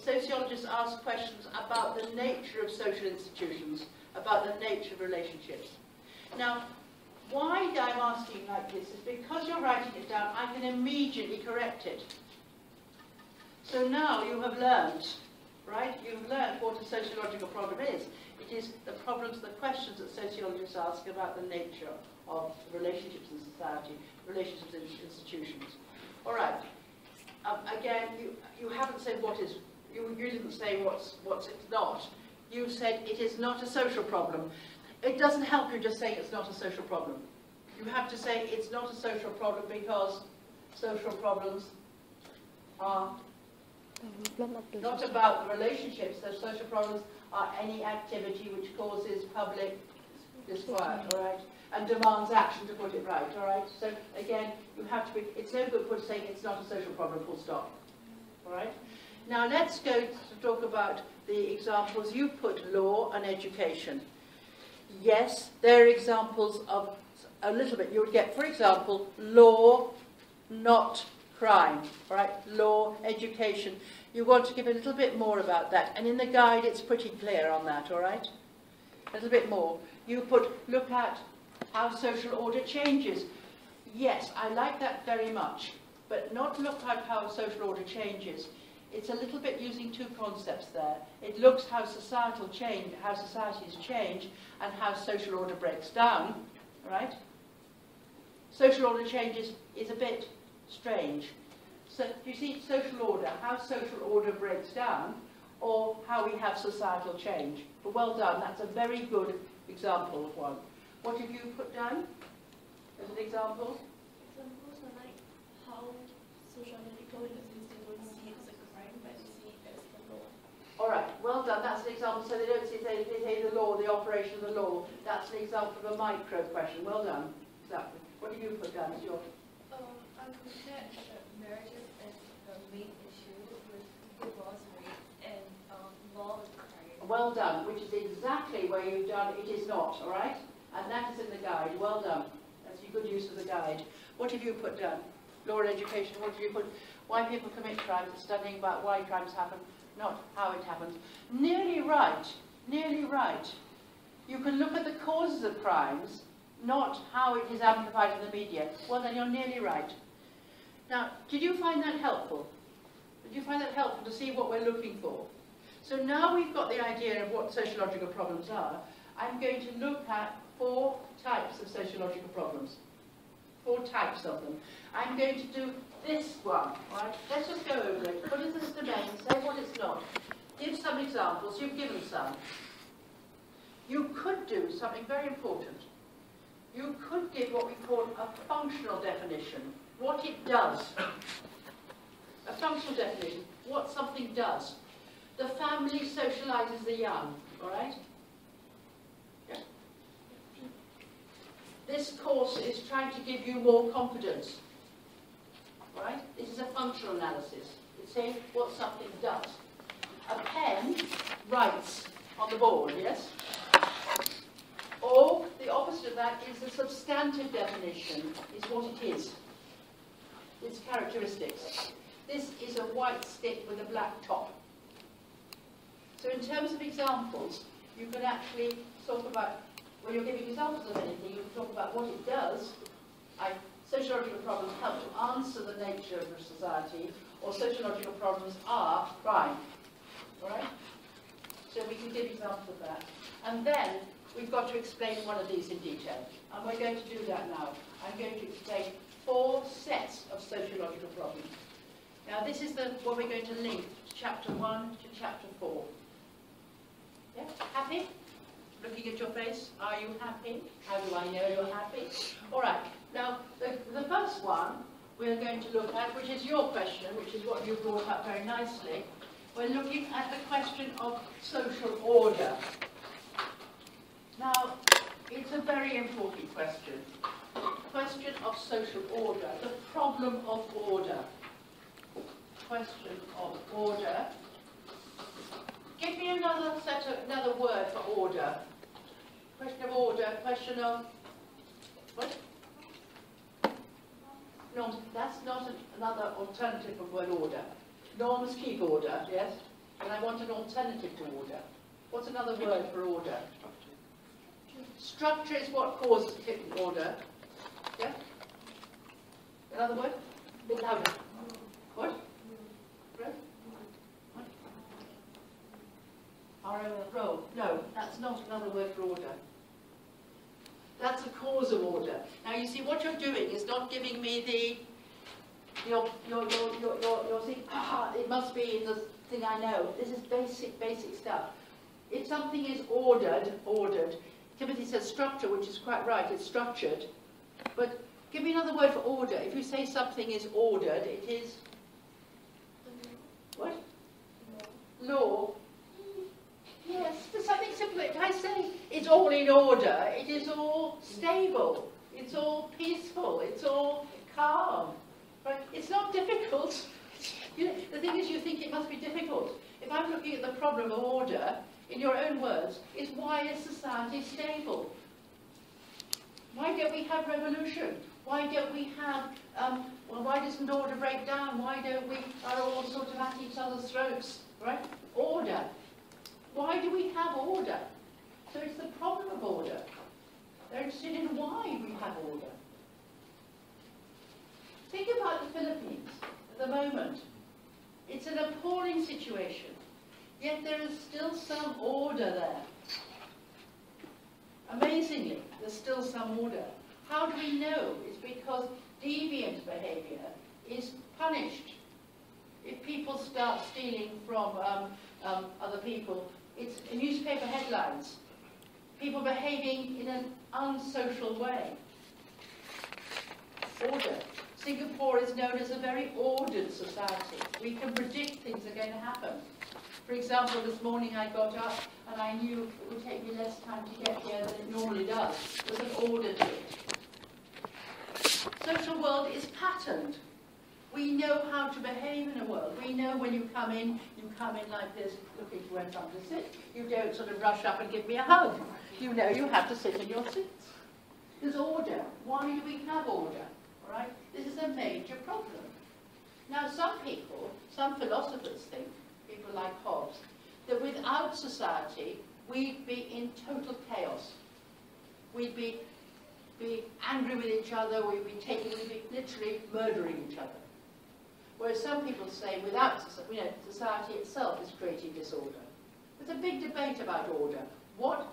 S1: sociologists ask questions about the nature of social institutions, about the nature of relationships. Now, why I'm asking like this is because you're writing it down, I can immediately correct it. So now you have learned, right? You've learned what a sociological problem is. It is the problems, the questions that sociologists ask about the nature of relationships in society, relationships in institutions. All right. Again, you haven't said what is, you didn't say what's it's not. You said it is not a social problem. It doesn't help you just saying it's not a social problem. You have to say it's not a social problem because social problems are
S3: problem of the
S1: Not
S3: social-
S1: about the relationships. The social problems are any activity which causes public disquiet, all right, and demands action, to put it right, all right. So again, you have to be. It's no good for saying it's not a social problem. Full stop. All right. Now let's go to talk about the examples. You put law and education. Yes, there are examples of a little bit. You would get, for example, law, not crime, right? Law, education. You want to give a little bit more about that. And in the guide, it's pretty clear on that, all right? A little bit more. You put, look at how social order changes. Yes, I like that very much, but not look at how social order changes. It's a little bit using two concepts there. It looks how societal change, how societies change, and how social order breaks down, right? Social order changes is a bit strange. So you see social order, how social order breaks down, or how we have societal change. But well done, that's a very good example of one. What have you put down as an example?
S6: Examples are like how sociological instances don't see it as a crime, but see it as the law.
S1: All right, well done, that's an example. So they don't say they say the law, the operation of the law. That's an example of a micro question. Well done, exactly. What have you put down as your...
S7: I compared marriages as the main issue with divorce rates and law with crime.
S1: Well done, which is exactly where you've done it is not, all right? And that is in the guide. Well done. That's a good use of the guide. What have you put down? Law and education. What have you put? Why people commit crimes, studying about why crimes happen, not how it happens. Nearly right. Nearly right. You can look at the causes of crimes, not how it is amplified in the media. Well, then you're nearly right. Now, did you find that helpful? Did you find that helpful to see what we're looking for? So now we've got the idea of what sociological problems are. I'm going to look at 4 types of sociological problems. 4 types of them. I'm going to do this one, right? Let's just go over it. What is this domain? Say what it's not. Give some examples. You've given some. You could do something very important. You could give what we call a functional definition. What it does. A functional definition. What something does. The family socializes the young, all right? Yeah. This course is trying to give you more confidence, all right? This is a functional analysis. It's saying what something does. A pen writes on the board, yes? Or the opposite of that is the substantive definition, is what it is. Its characteristics. This is a white stick with a black top. So in terms of examples, you can actually talk about, when you're giving examples of anything, you can talk about what it does. Sociological problems help to answer the nature of the society, or sociological problems are crime. All right? So we can give examples of that. And then we've got to explain one of these in detail. And we're going to do that now. I'm going to explain 4 sets of sociological problems. Now this is what we're going to link to chapter 1 to chapter 4. Yeah? Happy? Looking at your face, are you happy? How do I know you're happy? All right. Now, the first one we're going to look at, which is your question, which is what you brought up very nicely, we're looking at the question of social order. Now, it's a very important question. Question of social order, the problem of order. Question of order. Give me another word for order. Question of order, question of, what? No, that's not another alternative of word order. Norms keep order, yes? And I want an alternative to order. What's another word for order? Structure is what causes order. Yeah? Another word? A bit louder. What? Right? What? R-O-L. No, that's not another word for order. That's a cause of order. Now you see what you're doing is not giving me you're saying, it must be in the thing I know. This is basic stuff. If something is ordered, Timothy says structure, which is quite right, it's structured. But give me another word for order. If you say something is ordered, it is... What? law, yes, there's something simple. If I say it's all in order, it is all stable, it's all peaceful, it's all calm. Right? It's not difficult. You know, the thing is, you think it must be difficult. If I'm looking at the problem of order, in your own words, is why is society stable? Why don't we have revolution? Why don't we have, well, why doesn't order break down? Why don't we are all sort of at each other's throats, right? Order. Why do we have order? So it's the problem of order. They're interested in why we have order. Think about the Philippines at the moment. It's an appalling situation, yet there is still some order there. Amazingly, there's still some order. How do we know? It's because deviant behaviour is punished. If people start stealing from other people, it's newspaper headlines. People behaving in an unsocial way. Order. Singapore is known as a very ordered society. We can predict things are going to happen. For example, this morning I got up and I knew it would take me less time to get here than it normally does. There's an order to it. Social world is patterned. We know how to behave in a world. We know when you come in like this, looking for where time to sit. You don't sort of rush up and give me a hug. You know you have to sit in your seats. There's order. Why do we have order? All right? This is a major problem. Now, some people, some philosophers think, people like Hobbes, that without society, we'd be in total chaos. We'd be angry with each other, we'd be literally murdering each other. Whereas some people say without society itself is creating disorder. There's a big debate about order. What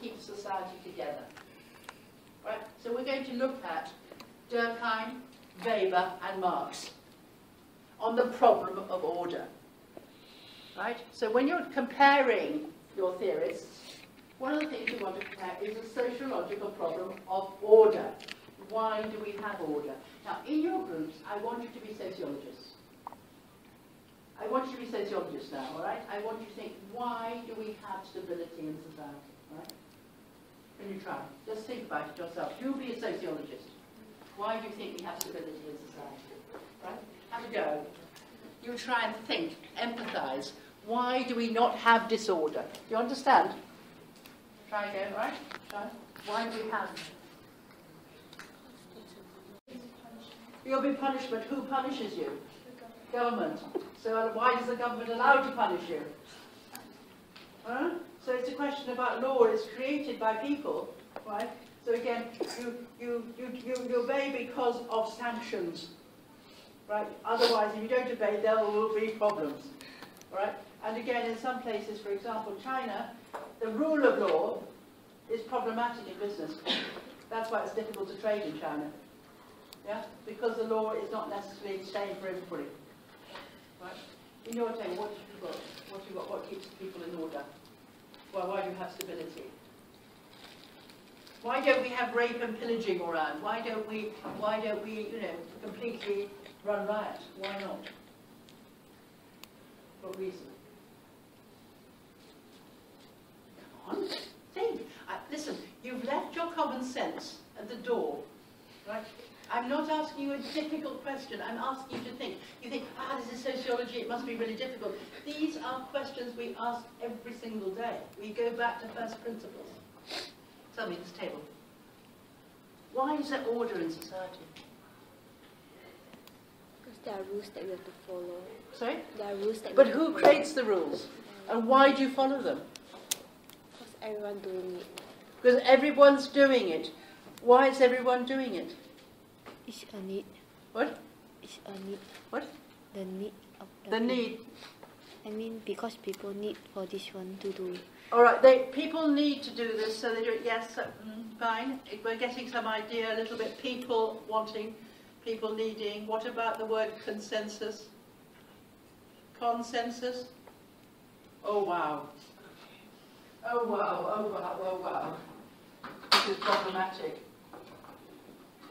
S1: keeps society together? Right? So we're going to look at Durkheim, Weber and Marx on the problem of order. Right? So when you're comparing your theorists, one of the things you want to compare is a sociological problem of order. Why do we have order? Now, in your groups, I want you to be sociologists. I want you to be sociologists now, all right? I want you to think, why do we have stability in society, right? When you try, just think about it yourself. You be a sociologist. Why do you think we have stability in society, right? Have a go. You try and think, empathize. Why do we not have disorder? Do you understand? Try again, right? Try. Why do we have? You'll be punishment. Who punishes you? Government. So why is the government allowed to punish you? Huh? So it's a question about law. It's created by people, right? So again, you obey because of sanctions, right? Otherwise, if you don't obey, there will be problems, right? And again, in some places, for example, China, the rule of law is problematic in business. That's why it's difficult to trade in China. Yeah? Because the law is not necessarily the same for everybody. Right? In your table, what have you got? What have you got? What keeps people in order? Well, why do you have stability? Why don't we have rape and pillaging around? Why don't we, completely run riot? Why not? What reason? Come on, think. Listen, you've left your common sense at the door, right? I'm not asking you a difficult question. I'm asking you to think. You think, this is sociology, it must be really difficult. These are questions we ask every single day. We go back to first principles. Tell me, this table. Why is there order in society?
S3: Because there are rules that we have to follow.
S1: Sorry?
S3: There are rules that
S1: But
S3: we have
S1: who
S3: to follow.
S1: creates the rules? And why do you follow them?
S3: Because everyone doing it.
S1: Because everyone's doing it. Why is everyone doing it?
S3: It's a need.
S1: What?
S3: It's a need.
S1: What?
S3: The need of
S1: The need.
S3: I mean, because people need for this one to do it.
S1: All right, people need to do this, so they do it. Yes, fine. We're getting some idea a little bit. People wanting, people needing. What about the word consensus? Consensus? Oh, wow. Oh, wow, oh, wow, oh, wow. This is problematic.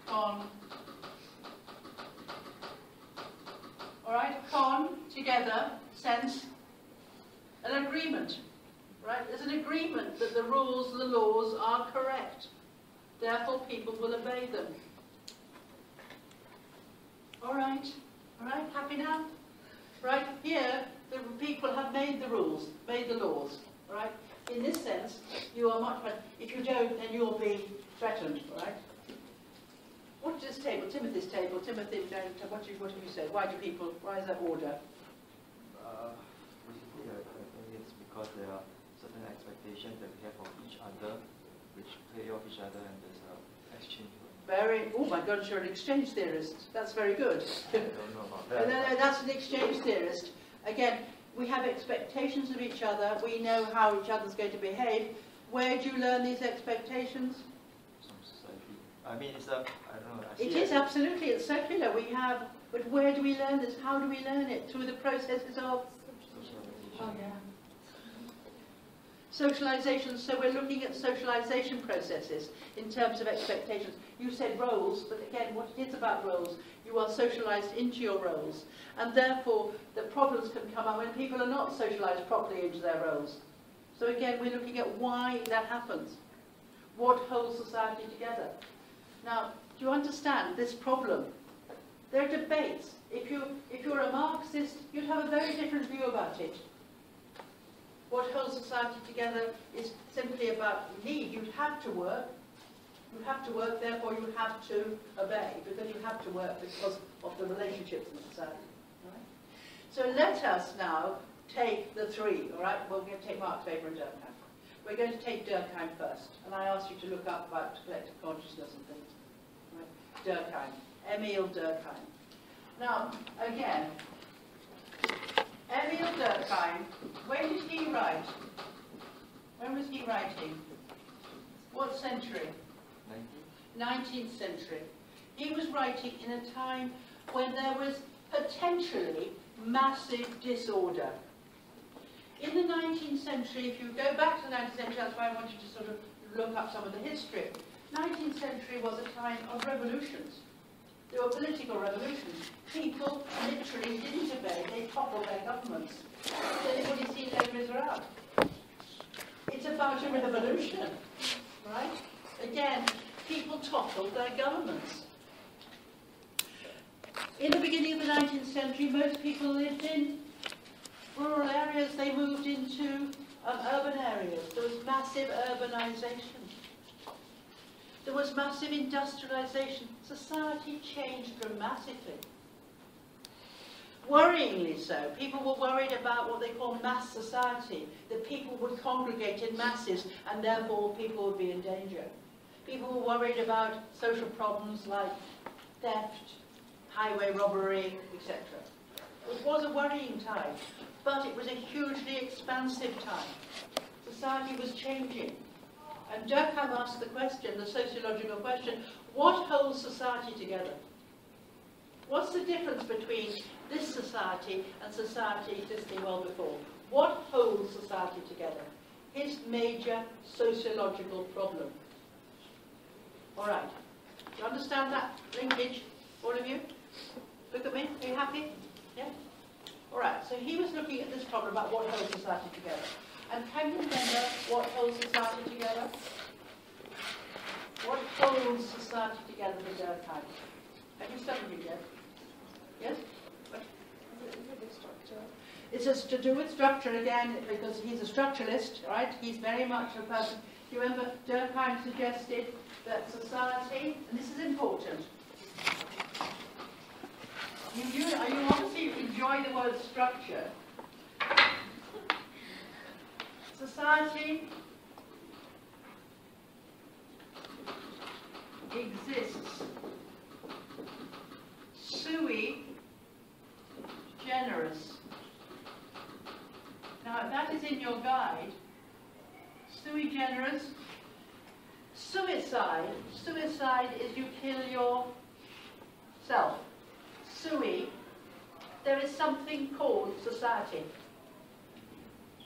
S1: Con. All right, con, together, sense. An agreement, right? There's an agreement that the rules, the laws are correct. Therefore, people will obey them. All right, happy now? Right, here, the people have made the rules, made the laws, right? In this sense, you are much better. If you don't, then you'll be threatened, right? What's this table? Timothy's table. Timothy, what do you say? Why is that order?
S8: Basically, I think it's because there are certain expectations that we have of each other, which play off each other, and there's an exchange.
S1: Oh my gosh, you're an exchange theorist. That's very good.
S8: I don't know about that.
S1: No, that's an exchange theorist. Again, we have expectations of each other. We know how each other's going to behave. Where do you learn these expectations?
S8: Some society. I mean, it's a, I don't know.
S1: It is absolutely, it's circular. We have, but where do we learn this? How do we learn it? Through the processes of socialization. So we're looking at socialization processes in terms of expectations. You said roles, but again, what it is about roles, you are socialized into your roles. And therefore, the problems can come up when people are not socialized properly into their roles. So again, we're looking at why that happens. What holds society together? Now, do you understand this problem? There are debates. If you're a Marxist, you'd have a very different view about it. What holds society together is simply about need. You'd have to work. You have to work, therefore you have to obey, because you have to work because of the relationships in society. Right? So let us now take the three, all right? We're going to take Marx, Weber and Durkheim. We're going to take Durkheim first, and I asked you to look up about collective consciousness and things. Right? Durkheim, Emile Durkheim. Now, again, Emile Durkheim, when did he write? When was he writing? What century? 19th century. He was writing in a time when there was potentially massive disorder. In the 19th century, if you go back to the 19th century, that's why I want you to sort of look up some of the history. 19th century was a time of revolutions. There were political revolutions. People literally didn't obey, they toppled their governments. Has anybody seen Les Miserables? It's about a revolution, right? Again, people toppled their governments. In the beginning of the 19th century, most people lived in rural areas. They moved into urban areas. There was massive urbanization. There was massive industrialization. Society changed dramatically. Worryingly so. People were worried about what they call mass society, that people would congregate in masses and therefore people would be in danger. People were worried about social problems like theft, highway robbery, etc. It was a worrying time, but it was a hugely expansive time. Society was changing. And Durkheim asked the question, the sociological question, what holds society together? What's the difference between this society and society existing well before? What holds society together? His major sociological problem. All right. Do you understand that linkage, all of you? Look at me. Are you happy? Yeah? All right. So he was looking at this problem about what holds society together. And can you remember what holds society together? What holds society together for Durkheim? Have you studied it yet? Yes? It's to do with structure again, because he's a structuralist, right? He's very much a person. Do you remember Durkheim suggested that society, and this is important, you obviously enjoy the word structure. Society exists sui generis. Now, if that is in your guide, sui generis, suicide is you kill yourself. Sui, there is something called society.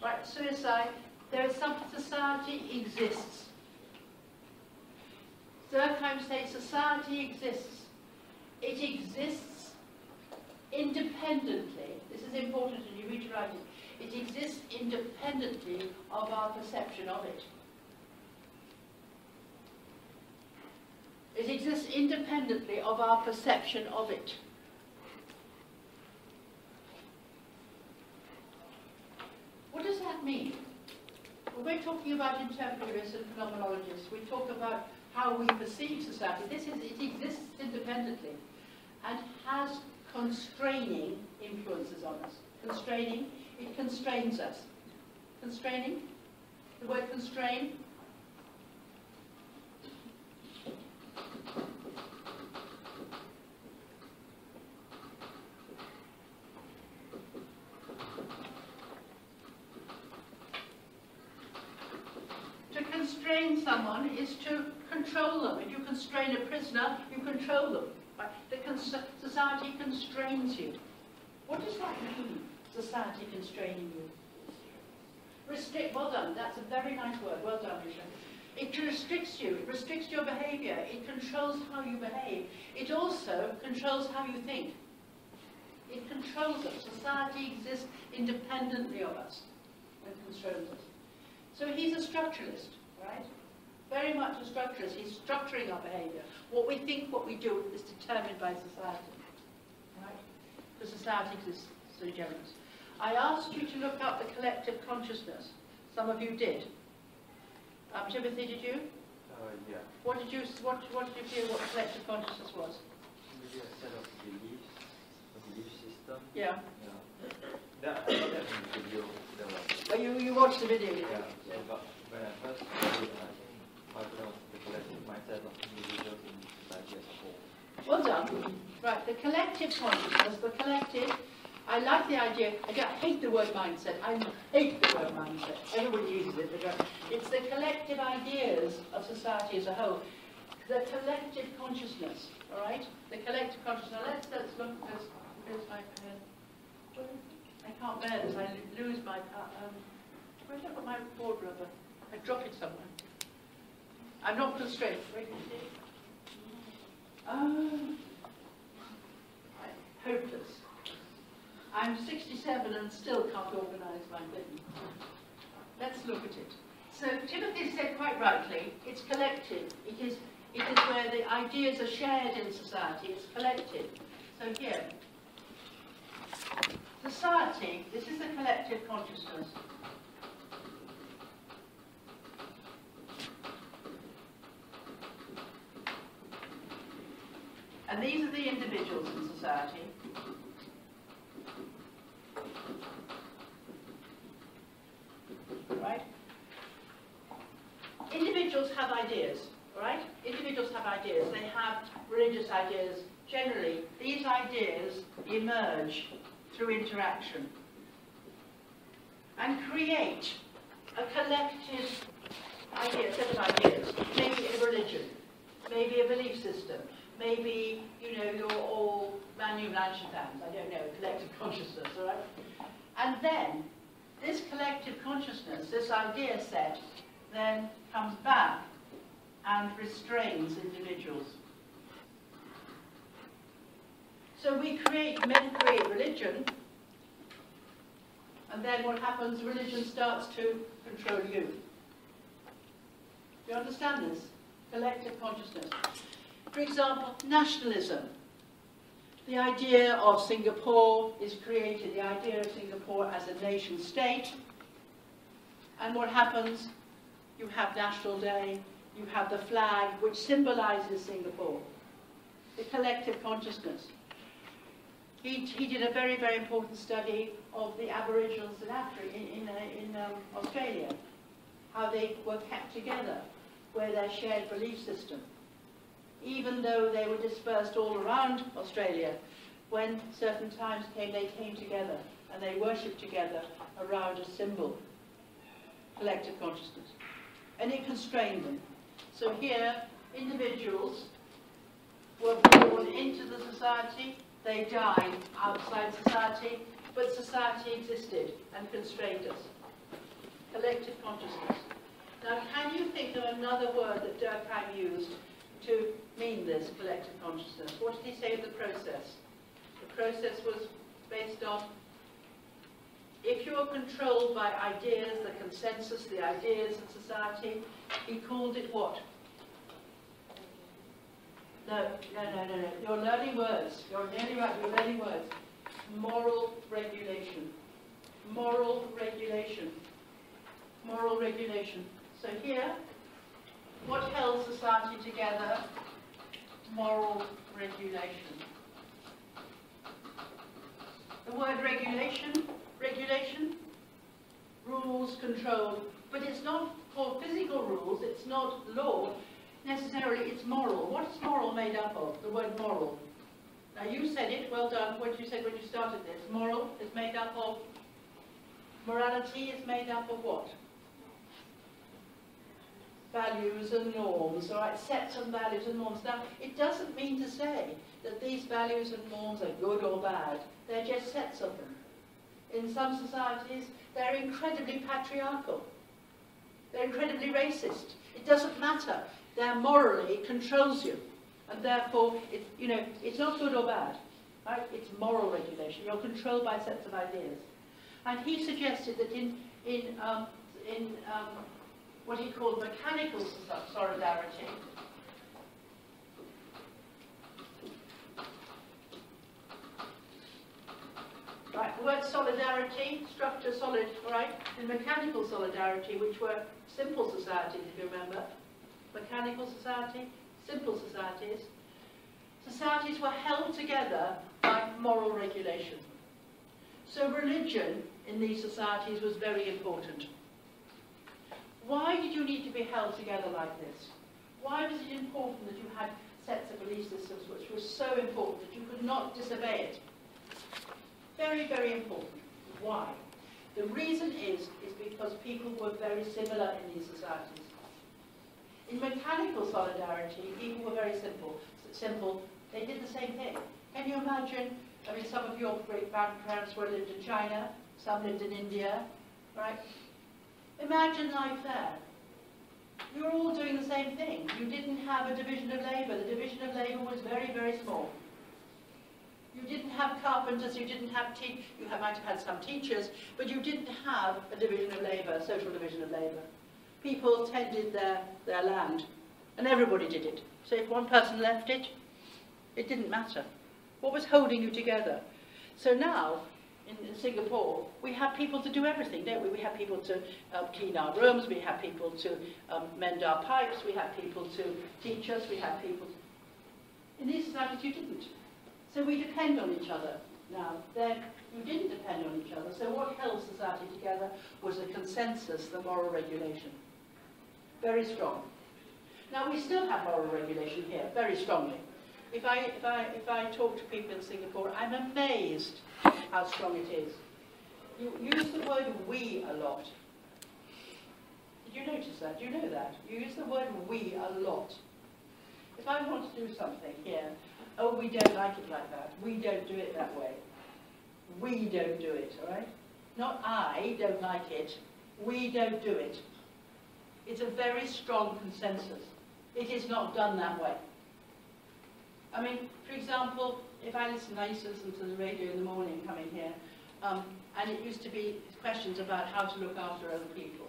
S1: Right, suicide, there is some society exists. Durkheim says society exists. It exists independently. This is important and you read to write it. It exists independently of our perception of it. It exists independently of our perception of it. What does that mean? When we're talking about interpreters and phenomenologists, we talk about how we perceive society. It exists independently and has constraining influences on us. Constraining, it constrains us. Constraining, the word constrain. To constrain someone is to control them. If you constrain a prisoner, you control them. Right? Society constrains you. What does that mean, society constraining you? Restrict, well done, that's a very nice word, well done, Risha. It restricts you, it restricts your behaviour, it controls how you behave. It also controls how you think. It controls us. Society exists independently of us and controls us. So he's a structuralist, right? Very much a structuralist. He's structuring our behaviour. What we think, what we do is determined by society, right? Because society exists sui generis. I asked you to look up the collective consciousness. Some of you did. Timothy, did you?
S8: Yeah.
S1: What did you feel what collective consciousness was?
S8: Maybe a set of beliefs, a belief system.
S1: Yeah.
S8: Yeah. That in the video.
S1: You watched the video, did you?
S8: Yeah. So, but when I first heard it, I think part of the collective mindset of individuals in society as a whole.
S1: Well done. Right, the collective consciousness, the collective. I like the idea. I hate the word mindset. I hate the word mindset. Everybody uses it. But it's the collective ideas of society as a whole. The collective consciousness. All right. The collective consciousness. Now let's look. Where's my pen? I can't bear this. I lose my. Where's my board rubber? I drop it somewhere. I'm not constrained. Wait, hopeless. I'm 67 and still can't organise my thing. Let's look at it. So Timothy said quite rightly, it's collective. It is where the ideas are shared in society. It's collective. So here, society. This is the collective consciousness. And these are the individuals in society. Right? Individuals have ideas, right? Individuals have ideas. They have religious ideas. Generally, these ideas emerge through interaction and create a collective idea, set of ideas. Maybe a religion, maybe a belief system, maybe, you're all Manu Blanchard fans, I don't know, collective consciousness, all right? And then, this collective consciousness, this idea set, then comes back and restrains individuals. So men create religion, and then what happens, religion starts to control you. Do you understand this? Collective consciousness. For example, nationalism. The idea of Singapore is created, the idea of Singapore as a nation state. And what happens? You have National Day, you have the flag, which symbolizes Singapore. The collective consciousness. He did a very, very important study of the Aboriginals in Australia, how they were kept together, where their shared belief system. Even though they were dispersed all around Australia, when certain times came, they came together and they worshipped together around a symbol, collective consciousness. And it constrained them. So here, individuals were born into the society, they died outside society, but society existed and constrained us. Collective consciousness. Now, can you think of another word that Durkheim used to mean this, collective consciousness? What did he say of the process? The process was based on if you're controlled by ideas, the consensus, the ideas of society, he called it what? No. You're learning words. You're nearly right. You're learning words. Moral regulation. Moral regulation. Moral regulation. So here, what held society together? Moral regulation. The word regulation, rules, control, but it's not for physical rules, it's not law necessarily, it's moral. What is moral made up of? The word moral. Now you said it, well done, what you said when you started this. Moral is made up of, morality is made up of what? Values and norms, all right, sets of values and norms. Now, it doesn't mean to say that these values and norms are good or bad. They're just sets of them. In some societies, they're incredibly patriarchal. They're incredibly racist. It doesn't matter. They're morally, it controls you. And therefore, it's not good or bad. Right? It's moral regulation. You're controlled by sets of ideas. And he suggested that in what he called mechanical solidarity, right, the word solidarity, structure, solid, right, in mechanical solidarity, which were simple societies, if you remember, mechanical society, simple societies, societies were held together by moral regulation. So religion in these societies was very important. Why did you need to be held together like this? Why was it important that you had sets of belief systems which were so important that you could not disobey it? Very, very important. Why? The reason is because people were very similar in these societies. In mechanical solidarity, people were very simple. They did the same thing. Can you imagine, I mean, some of your great-grandparents lived in China, some lived in India, right? Imagine life there. You were all doing the same thing. You didn't have a division of labour. The division of labour was very, very small. You didn't have carpenters, you didn't have you might have had some teachers, but you didn't have a division of labour, social division of labour. People tended their land, and everybody did it. So if one person left it, it didn't matter. What was holding you together? So now, in Singapore, we have people to do everything, don't we? We have people to clean our rooms, we have people to mend our pipes, we have people to teach us, we have people to... In these societies, you didn't. So we depend on each other now. Then you didn't depend on each other. So what held society together was the consensus, the moral regulation. Very strong. Now we still have moral regulation here, very strongly. If I talk to people in Singapore, I'm amazed how strong it is. You use the word we a lot. Did you notice that? Do you know that? You use the word we a lot. If I want to do something here, oh, we don't like it like that. We don't do it that way. We don't do it, all right? Not I don't like it. We don't do it. It's a very strong consensus. It is not done that way. I mean, for example, if I used to listen to the radio in the morning coming here, and it used to be questions about how to look after other people.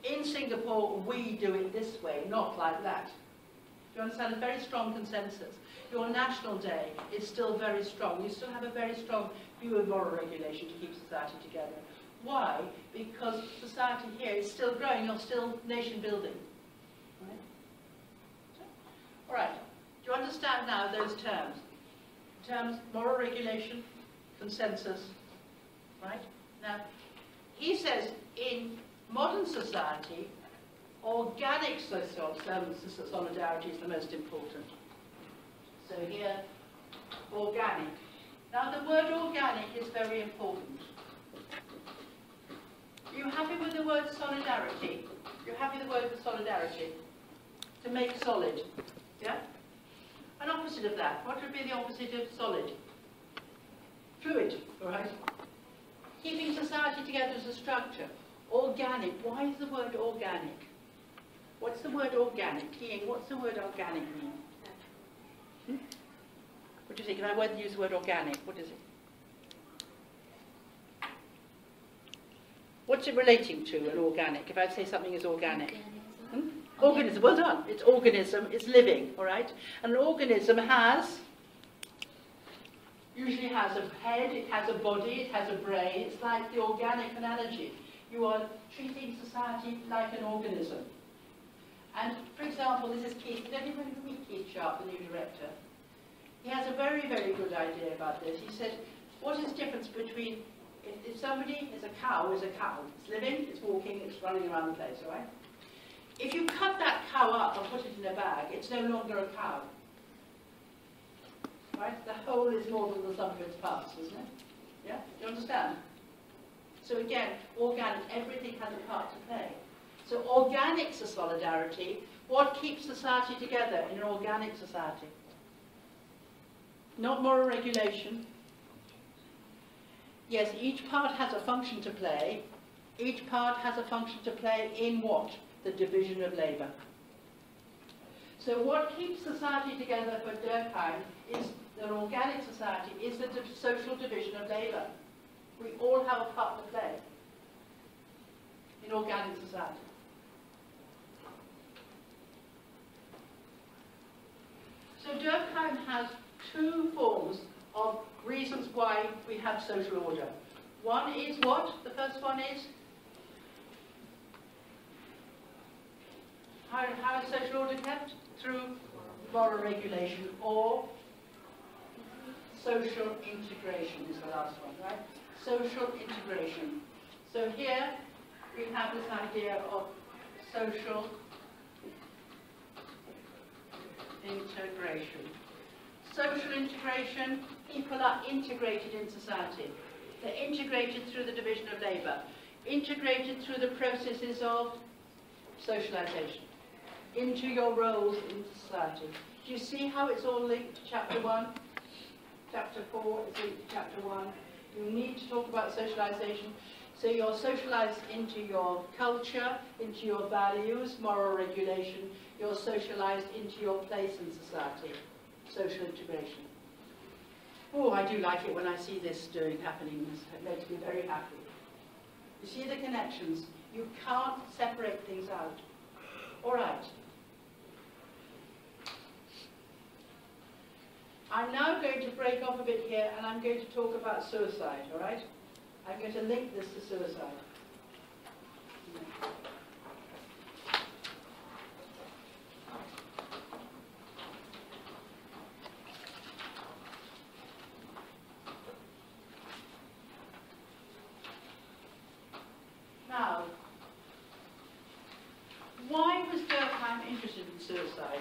S1: In Singapore, we do it this way, not like that. Do you understand? A very strong consensus. Your National Day is still very strong. You still have a very strong view of moral regulation to keep society together. Why? Because society here is still growing, you're still nation building. Right? All right. Do you understand now those terms? Terms, moral regulation, consensus, right? Now, he says in modern society, organic solidarity is the most important. So here, organic. Now the word organic is very important. Are you happy with the word solidarity? You're happy with the word solidarity? To make solid, yeah? An opposite of that, what would be the opposite of solid? Fluid, all right? Keeping society together as a structure. Organic, why is the word organic? What's the word organic? King, what's the word organic mean? What do you think? If I were to use the word organic, what is it? What's it relating to, an organic? If I say something is organic. Organism, well done. It's organism, it's living, all right? And an organism usually has a head, it has a body, it has a brain. It's like the organic analogy. You are treating society like an organism. And, for example, this is Keith. Did anybody meet Keith Sharp, the new director? He has a very, very good idea about this. He said, what is the difference between, if somebody is a cow, it's living, it's walking, it's running around the place, all right? If you cut that cow up and put it in a bag, it's no longer a cow. Right? The whole is more than the sum of its parts, isn't it? Yeah? Do you understand? So again, organic, everything has a part to play. So organics are solidarity. What keeps society together in an organic society? Not moral regulation. Yes, each part has a function to play. Each part has a function to play in what? The division of labour. So what keeps society together for Durkheim is an organic society, is the social division of labour. We all have a part to play in organic society. So Durkheim has two forms of reasons why we have social order. One is what? The first one is how is social order kept? Through moral regulation or social integration is the last one, right? Social integration. So here we have this idea of social integration. Social integration, people are integrated in society. They're integrated through the division of labour, integrated through the processes of socialisation into your roles in society. Do you see how it's all linked to chapter 1? Chapter 4 is linked to chapter 1. You need to talk about socialisation. So you're socialised into your culture, into your values, moral regulation. You're socialised into your place in society, social integration. Oh, I do like it when I see this happening. It makes me very happy. You see the connections. You can't separate things out. All right. I'm now going to break off a bit here and I'm going to talk about suicide, all right? I'm going to link this to suicide. Now, why was Durkheim interested in suicide?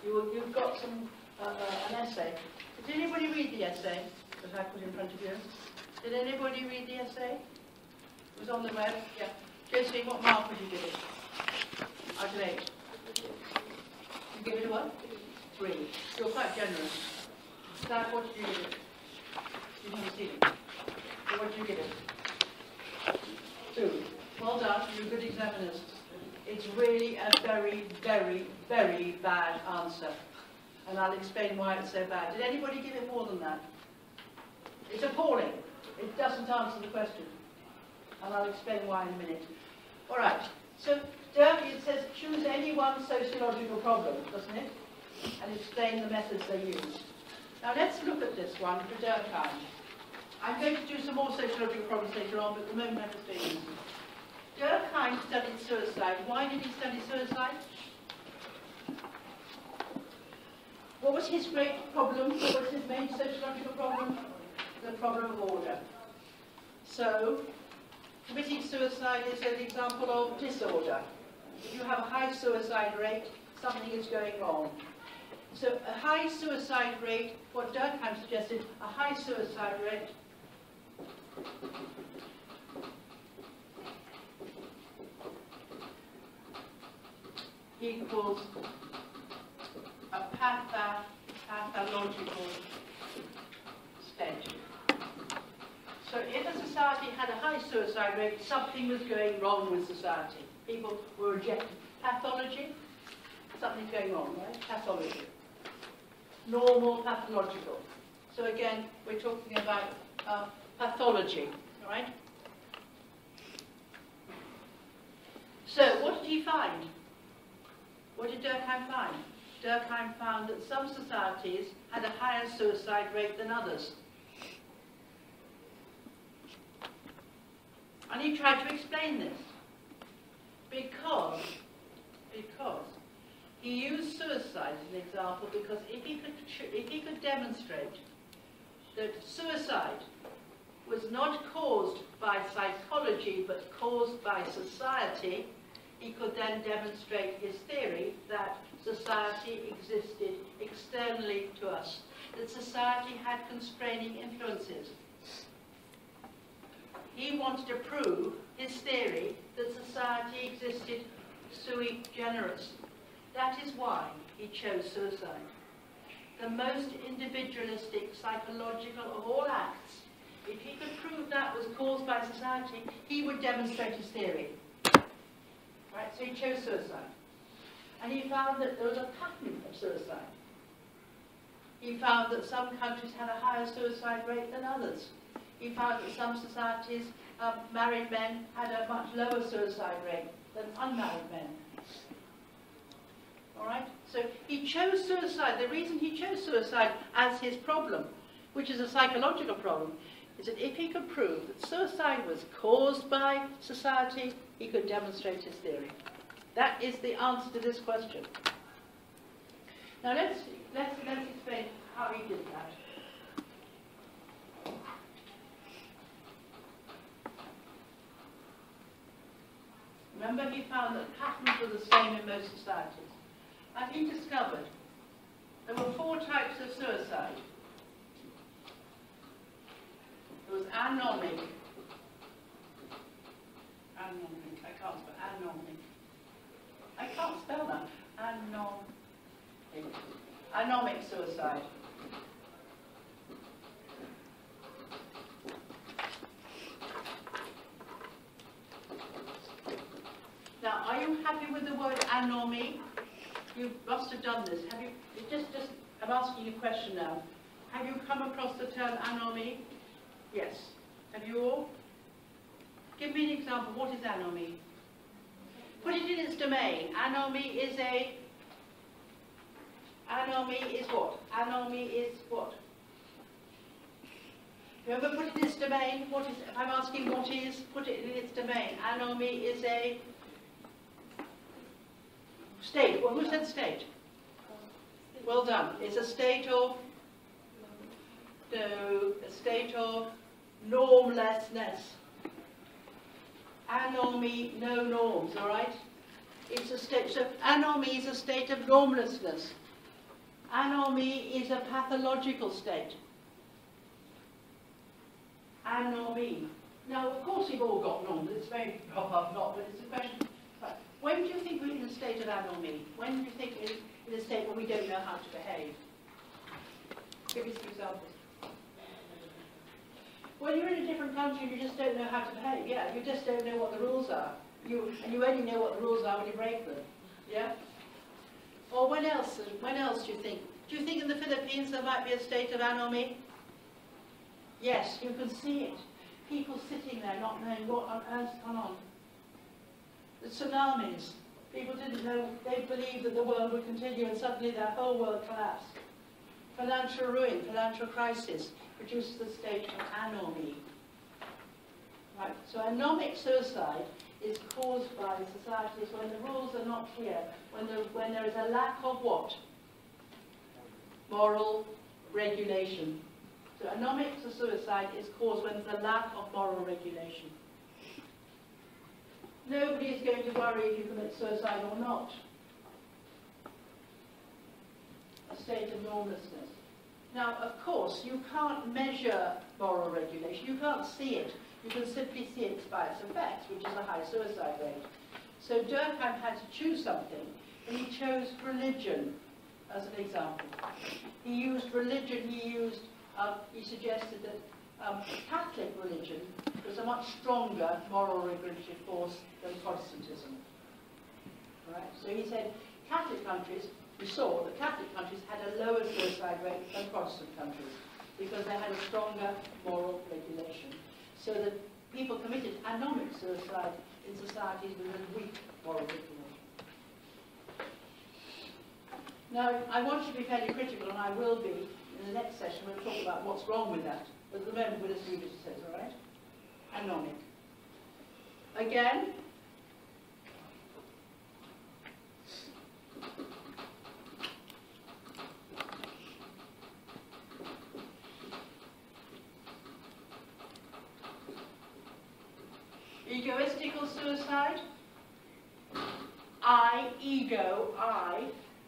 S1: You've got some an essay. Did anybody read the essay that I put in front of you? Did anybody read the essay? It was on the web? Yeah. Josephine, what mark would you give it? Out of 8. You give it a what? 3. You're quite generous. Dad, what did you give it? You didn't see it. So what did you give it? 2. Well done. You're good examiners. It's really a very, very, very bad answer. And I'll explain why it's so bad. Did anybody give it more than that? It's appalling. It doesn't answer the question. And I'll explain why in a minute. All right. So Durkheim says choose any one sociological problem, doesn't it? And explain the methods they use. Now let's look at this one for Durkheim. I'm going to do some more sociological problems later on, but at the moment I'm just doing this. Durkheim studied suicide. Why did he study suicide? What was his great problem? What was his main sociological problem? The problem of order. So, committing suicide is an example of disorder. If you have a high suicide rate, something is going wrong. So a high suicide rate, what Durkheim suggested, a high suicide rate equals a pathological state. So if a society had a high suicide rate, something was going wrong with society. People were rejected. Pathology, something's going wrong, right? Pathology. Normal, pathological. So again, we're talking about pathology, all right? So what did he find? What did Durkheim find? Durkheim found that some societies had a higher suicide rate than others. And he tried to explain this because he used suicide as an example, because if he could demonstrate that suicide was not caused by psychology but caused by society, he could then demonstrate his theory that society existed externally to us, that society had constraining influences. He wanted to prove his theory that society existed sui generis. That is why he chose suicide. The most individualistic, psychological of all acts. If he could prove that was caused by society, he would demonstrate his theory. Right, so he chose suicide. And he found that there was a pattern of suicide. He found that some countries had a higher suicide rate than others. He found that some societies, married men had a much lower suicide rate than unmarried men. All right? So he chose suicide. The reason he chose suicide as his problem, which is a psychological problem, is that if he could prove that suicide was caused by society, he could demonstrate his theory. That is the answer to this question. Now let's explain how he did that. Remember, he found that patterns were the same in most societies. And he discovered there were 4 types of suicide. There was anomic. I can't spell that. Anomic suicide. Now, are you happy with the word anomie? You must have done this. Have you? I'm asking you a question now. Have you come across the term anomie? Yes. Have you all? Give me an example. What is anomie? Put it in its domain. Anomie is what? Anomie is what? Remember, put it in its domain. What is? If I'm asking what is, put it in its domain. Anomie is a state. Well, who said state? Well done. It's a state of normlessness. Anomie, no norms, all right? It's a state. So anomie is a state of normlessness. Anomie is a pathological state. Anomie. Now, of course, we've all got norms. It's very probably not, but it's a question. Right. When do you think we're in a state of anomie? When do you think we're in a state where we don't know how to behave? Give me some examples. When you're in a different country, you just don't know how to behave. Yeah, you just don't know what the rules are. And you only know what the rules are when you break them. Yeah? Or when else do you think? Do you think in the Philippines there might be a state of anomie? Yes, you can see it. People sitting there not knowing what on earth's gone on. The tsunamis. People didn't know, they believed that the world would continue, and suddenly their whole world collapsed. Financial ruin, financial crisis produces the state of anomie. Right? So anomic suicide is caused by societies when the rules are not clear, when there is a lack of what? Moral regulation. So anomic suicide is caused when there's a lack of moral regulation. Nobody is going to worry if you commit suicide or not. A state of normlessness. Now, of course, you can't measure moral regulation. You can't see it. You can simply see it by its effects, which is a high suicide rate. So Durkheim had to choose something, and he chose religion as an example. He used religion. He suggested that Catholic religion was a much stronger moral regulatory force than Protestantism. Right? So he said Catholic countries, we saw that Catholic countries had a lower suicide rate than Protestant countries because they had a stronger moral regulation. So that people committed anomic suicide in societies with a weak moral regulation. Now, I want you to be fairly critical, and I will be. In the next session, we'll talk about what's wrong with that. But at the moment, we'll just leave it as it says, all right? Anomic. Again, egoistical suicide.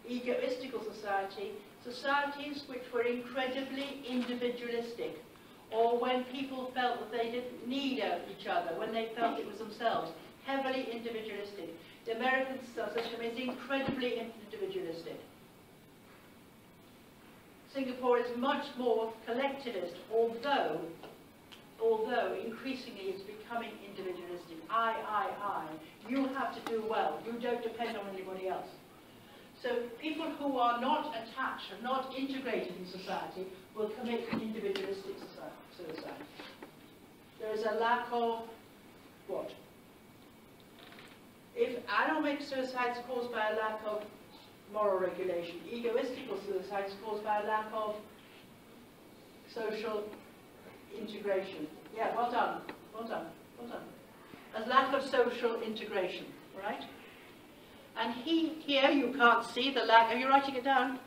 S1: Egoistical society. Societies which were incredibly individualistic, or when people felt that they didn't need each other, when they felt it was themselves, heavily individualistic. The American system is incredibly individualistic. Singapore is much more collectivist, although increasingly it's becoming individualistic. I. You have to do well. You don't depend on anybody else. So people who are not attached and not integrated in society will commit individualistic suicide. There is a lack of what? If anomic suicide is caused by a lack of moral regulation, egoistical suicide is caused by a lack of social integration. Yeah, well done, well done, well done. A lack of social integration, right? And here you can't see the lack, are you writing it down?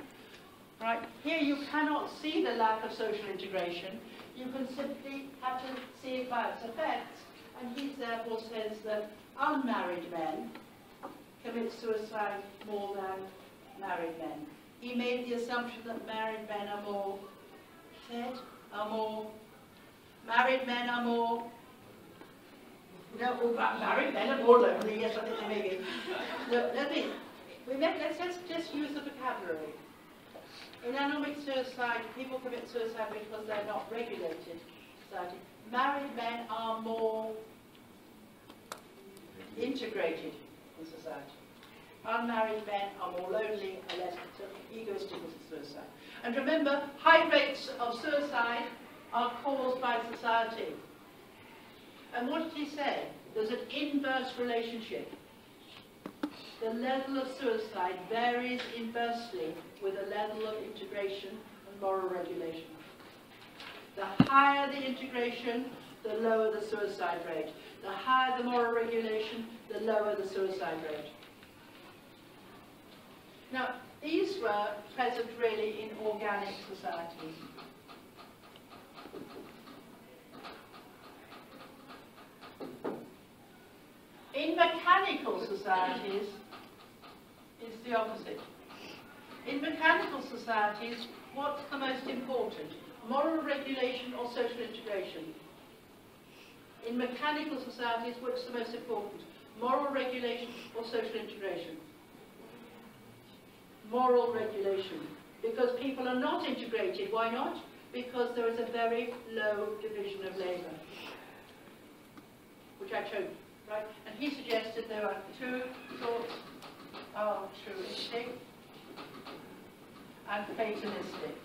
S1: Right, here you cannot see the lack of social integration. You can simply have to see it by its effects. And he therefore says that unmarried men commit suicide more than married men. He made the assumption that married men are more married men are more, married men are more lonely, yes, I think they may be. No, let's just use the vocabulary. In anomic suicide, people commit suicide because they're not regulated in society. Married men are more integrated in society. Unmarried men are more lonely and less egoistical to suicide. And remember, high rates of suicide are caused by society. And what did he say? There's an inverse relationship. The level of suicide varies inversely with the level of integration and moral regulation. The higher the integration, the lower the suicide rate. The higher the moral regulation, the lower the suicide rate. Now, these were present really in organic societies. In mechanical societies, it's the opposite. In mechanical societies, what's the most important? Moral regulation or social integration? In mechanical societies, what's the most important? Moral regulation or social integration? Moral regulation. Because people are not integrated. Why not? Because there is a very low division of labour, which I showed, right? And he suggested there are two sorts, altruistic and fatalistic.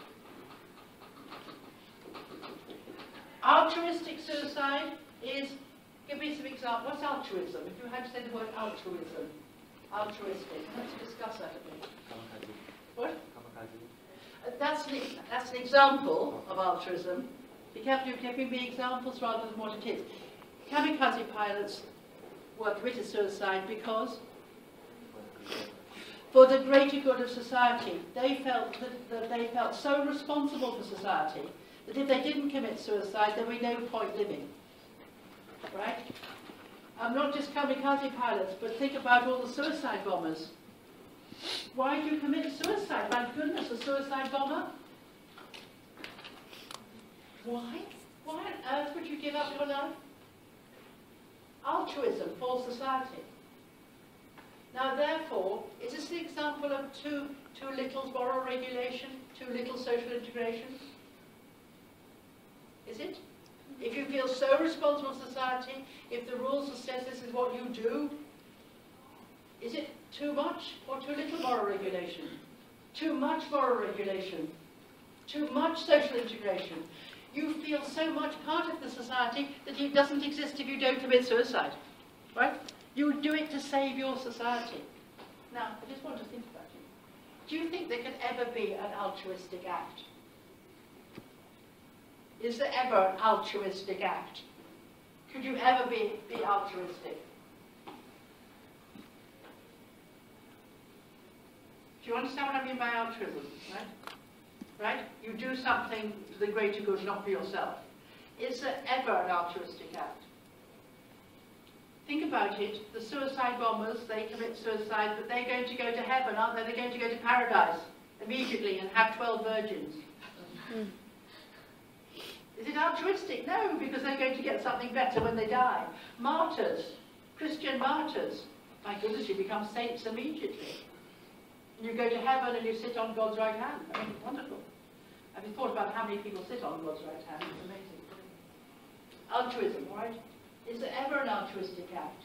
S1: Altruistic suicide is, give me some examples. What's altruism? If you had to say the word altruism, altruistic. Let's discuss that a bit. What? That's an example of altruism. Be careful, you're giving me examples rather than what it is. Kamikaze pilots were committed suicide because, for the greater good of society, they felt that they felt so responsible for society that if they didn't commit suicide, there would be no point living. Right? Not just kamikaze pilots, but think about all the suicide bombers. Why do you commit suicide? My goodness, a suicide bomber? Why? Why on earth would you give up your life? Altruism for society. Now, therefore, is this the example of too little moral regulation, too little social integration? Is it? If you feel so responsible for society, if the rules says this is what you do, is it too much or too little moral regulation? Too much moral regulation? Too much social integration? You feel so much part of the society that it doesn't exist if you don't commit suicide. right? You do it to save your society. Now, I just want to think about it. Do you think there can ever be an altruistic act? Is there ever an altruistic act? Could you ever be altruistic? Do you understand what I mean by altruism, right? Right? You do something for the greater good, not for yourself. Is there ever an altruistic act? Think about it. The suicide bombers, they commit suicide, but they're going to go to heaven, aren't they? They're going to go to paradise immediately and have 12 virgins. Is it altruistic? No, because they're going to get something better when they die. Martyrs, Christian martyrs. My goodness, you become saints immediately. You go to heaven and you sit on God's right hand. I mean, it's wonderful. Have you thought about how many people sit on God's right hand? It's amazing. Altruism, all right? Is there ever an altruistic act?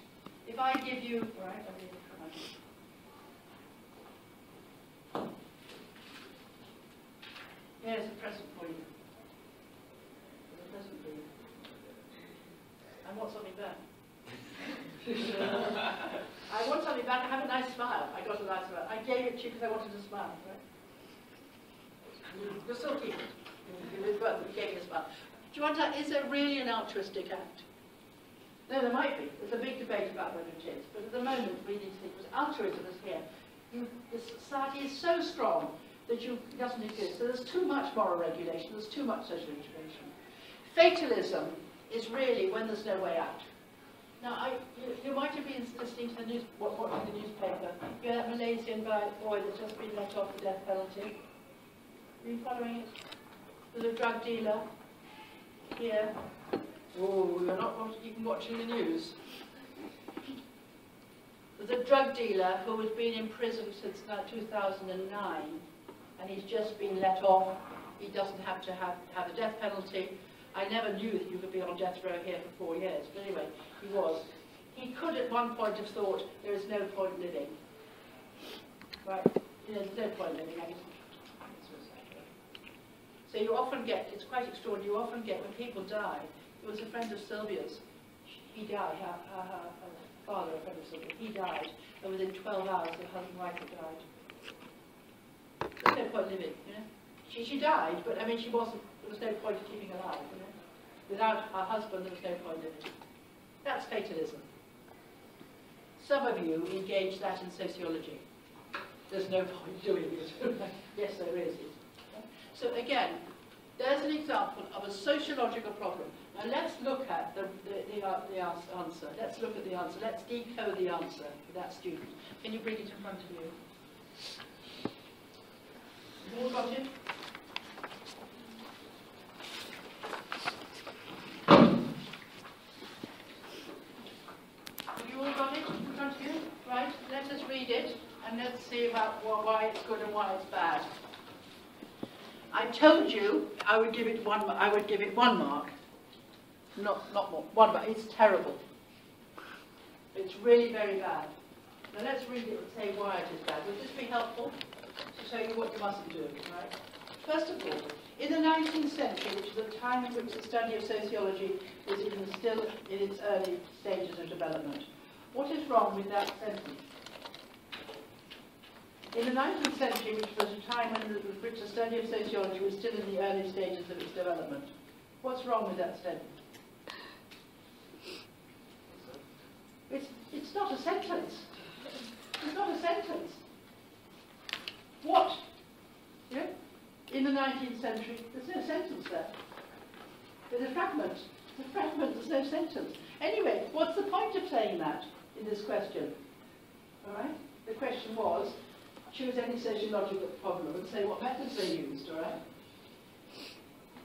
S1: If I give you, all right, here's a present for you. There's a present for you. I want something back. I want something back. I have a nice smile. I got a nice smile. I gave it to you because I wanted to smile, right? You're still keeping it. You gave me a smile. Do you want to, is there really an altruistic act? No, there might be. There's a big debate about whether it is. But at the moment, we need to think, because altruism is here. The society is so strong that it doesn't exist. So there's too much moral regulation. There's too much social integration. Fatalism is really when there's no way out. Now, you might have been listening to the news, watching the newspaper. You had that Malaysian boy that's just been let off the death penalty. Are you following it? There's a drug dealer here. Oh, you're not even watching the news. There's a drug dealer who has been in prison since 2009, and he's just been let off. He doesn't have to have a death penalty. I never knew that you could be on death row here for 4 years, but anyway, he was. He could at one point have thought, there is no point living. Right? There's no point living. So you often get, it's quite extraordinary, you often get when people die. There was a friend of Sylvia's. He died, her father, a friend of Sylvia, he died, and within 12 hours her husband and wife had died. There's no point living, you know. She died, but I mean there was no point of keeping her alive, you know. Without her husband there was no point living. That's fatalism. Some of you engage that in sociology. There's no point doing it. Yes, there is. So again, there's an example of a sociological problem. Now let's look at the answer. Let's look at the answer. Let's decode the answer for that student. Can you bring it in front of you? You all got it? Have you all got it in front of you? Right, let us read it and let's see about why it's good and why it's bad. I told you I would give it one mark. Not more. 1 mark. It's terrible. It's really very bad. Now let's read it and say why it is bad. Would this be helpful to show you what you mustn't do, right? First of all, in the 19th century, which is a time in which the study of sociology is still in its early stages of development, what is wrong with that sentence? In the 19th century, which was a time when the study of sociology was still in the early stages of its development, what's wrong with that statement? It's not a sentence. It's not a sentence. What? Yeah? In the 19th century, there's no sentence there. There's a fragment. It's a fragment, there's no sentence. Anyway, what's the point of saying that in this question? All right? The question was, choose any sociological problem and say what methods they used, all right?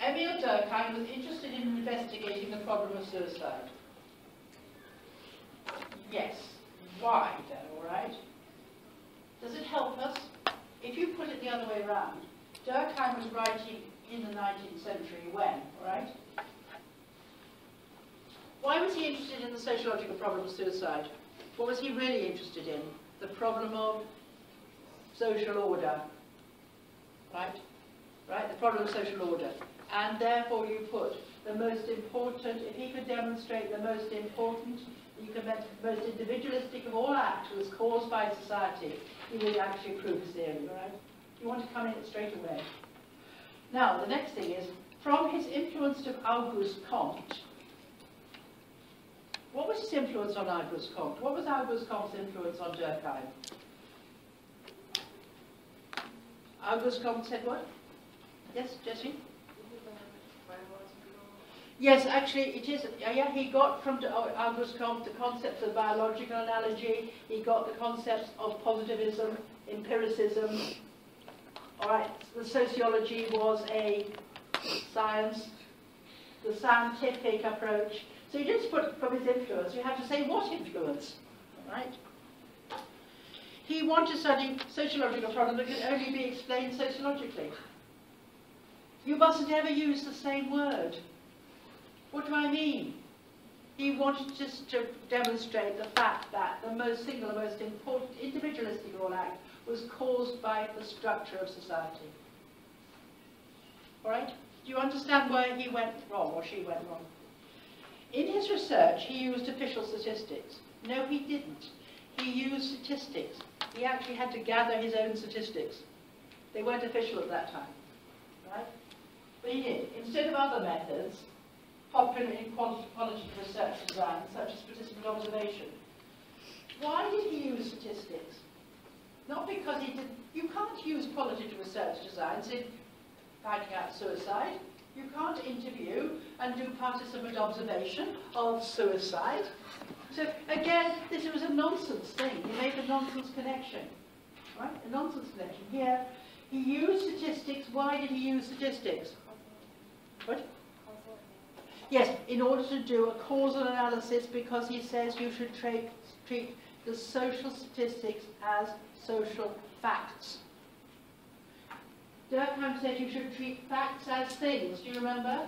S1: Emile Durkheim was interested in investigating the problem of suicide. Yes. Why, then, all right? Does it help us? If you put it the other way around, Durkheim was writing in the 19th century when, all right? Why was he interested in the sociological problem of suicide? What was he really interested in? The problem of social order, right? Right, the problem of social order. And therefore you put the most important, if he could demonstrate the most important You can make the most individualistic of all acts was caused by society. He will actually prove his theory, all right? You want to come in straight away. Now, the next thing is, from his influence of Auguste Comte, what was his influence on Auguste Comte? What was Auguste Comte's influence on Durkheim? Auguste Comte said what? Yes, Jessie? Yes, actually, it is. Yeah, he got from Auguste Comte the concepts of biological analogy. He got the concepts of positivism, empiricism. All right, the sociology was a science, the scientific approach. So you didn't put from his influence. You have to say what influence. All right. He wanted to study sociological problems that could only be explained sociologically. You mustn't ever use the same word. What do I mean? He wanted just to demonstrate the fact that the most single, the most important, individualistic of all act was caused by the structure of society. All right? Do you understand where he went wrong, or she went wrong? In his research, he used official statistics. No, he didn't. He used statistics. He actually had to gather his own statistics. They weren't official at that time. Right? But he did. Instead of other methods, popular in qualitative research design, such as statistical observation. Why did he use statistics? Not because he did. You can't use qualitative research designs in finding out suicide. You can't interview and do participant observation of suicide. So again, this was a nonsense thing. He made a nonsense connection. Right? A nonsense connection. Here, he used statistics. Why did he use statistics? What? Yes, in order to do a causal analysis, because he says you should treat the social statistics as social facts. Durkheim said you should treat facts as things. Do you remember?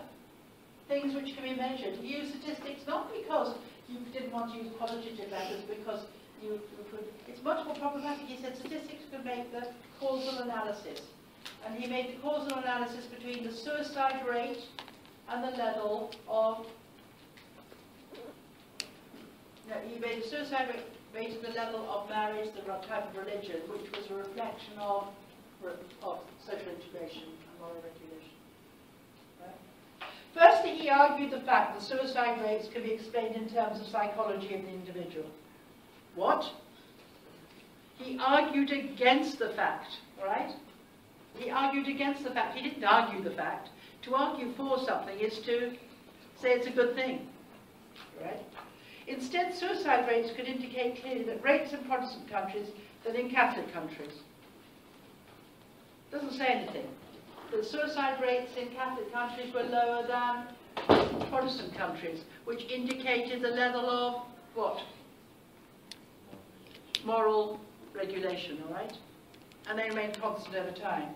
S1: Things which can be measured. He used statistics not because you didn't want to use qualitative methods, because you could. It's much more problematic. He said statistics could make the causal analysis. And he made the causal analysis between the suicide rate and the level of... No, he made the suicide rate and the level of marriage, the type of religion, which was a reflection of social integration and moral regulation. Right? Firstly, he argued the fact that suicide rates can be explained in terms of psychology of the individual. What? He argued against the fact, all right? He argued against the fact. He didn't argue the fact. To argue for something is to say it's a good thing, right? Instead, suicide rates could indicate clearly that rates in Protestant countries than in Catholic countries. Doesn't say anything. The suicide rates in Catholic countries were lower than Protestant countries, which indicated the level of what? Moral regulation, all right? And they remained constant over time.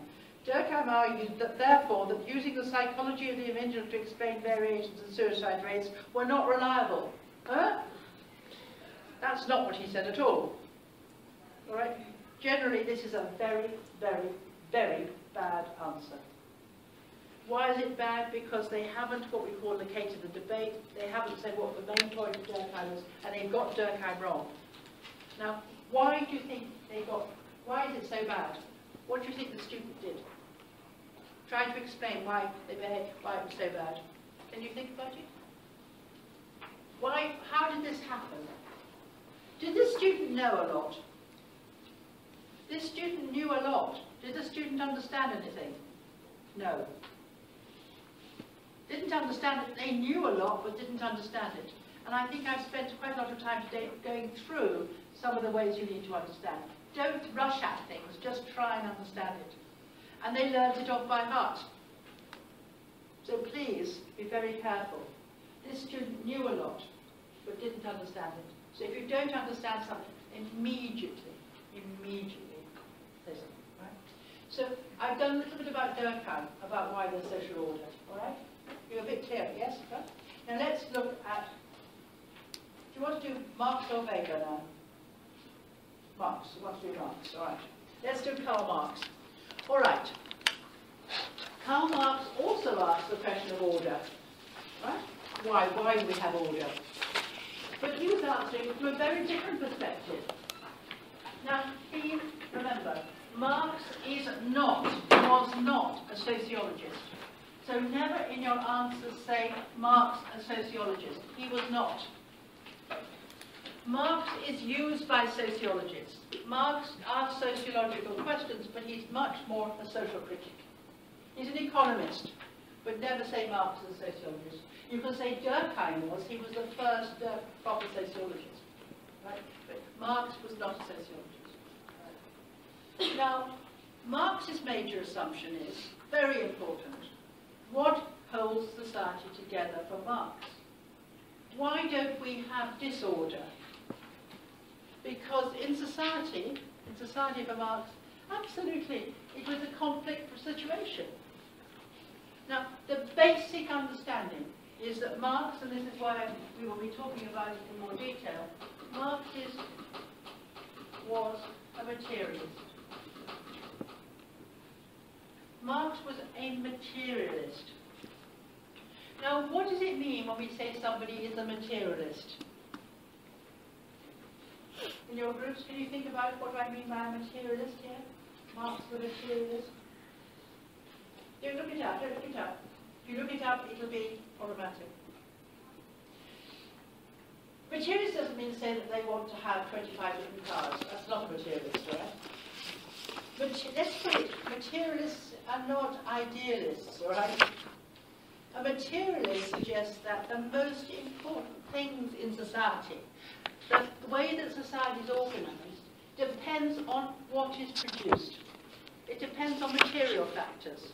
S1: Durkheim argued that, therefore, that using the psychology of the individual to explain variations in suicide rates were not reliable. Huh? That's not what he said at all. All right? Generally, this is a very, very, very bad answer. Why is it bad? Because they haven't what we call located the debate. They haven't said what the main point of Durkheim is, and they've got Durkheim wrong. Now, why do you think they got? Why is it so bad? What do you think the student did? Trying to explain why they behaved, why it was so bad. Can you think about it? Why? How did this happen? Did the student know a lot? This student knew a lot. Did the student understand anything? No. Didn't understand it. They knew a lot, but didn't understand it. And I think I've spent quite a lot of time today going through some of the ways you need to understand. Don't rush at things, just try and understand it. And they learned it off by heart. So please, be very careful. This student knew a lot, but didn't understand it. So if you don't understand something, immediately say something, right? So I've done a little bit about Durkheim, about why there's social order, all right? You're a bit clear, yes? Okay? Now let's look at, do you want to do Marx or Weber now? Marx, you want to do Marx, all right. Let's do Karl Marx. All right. Karl Marx also asks the question of order, right? Why do we have order? But he was answering from a very different perspective. Now, please remember, Marx was not a sociologist. So never in your answers say Marx a sociologist. He was not. Marx is used by sociologists. Marx asks sociological questions, but he's much more a social critic. He's an economist, but never say Marx is a sociologist. You can say Durkheim was. He was the first proper sociologist. Right? But Marx was not a sociologist. Right? Now, Marx's major assumption is, very important, what holds society together for Marx? Why don't we have disorder? Because in society for Marx, absolutely, it was a conflict situation. Now, the basic understanding is that Marx, and this is why we will be talking about it in more detail, Marx was a materialist. Marx was a materialist. Now, what does it mean when we say somebody is a materialist? In your groups, can you think about what do I mean by a materialist here? Marx was a materialist. Don't look it up, don't look it up. If you look it up, it'll be problematic. Materialist doesn't mean to say that they want to have 25 different cars. That's not a materialist, right? Let's put it, materialists are not idealists, all right? A materialist suggests that the most important things in society, the way that society is organized, depends on what is produced. It depends on material factors.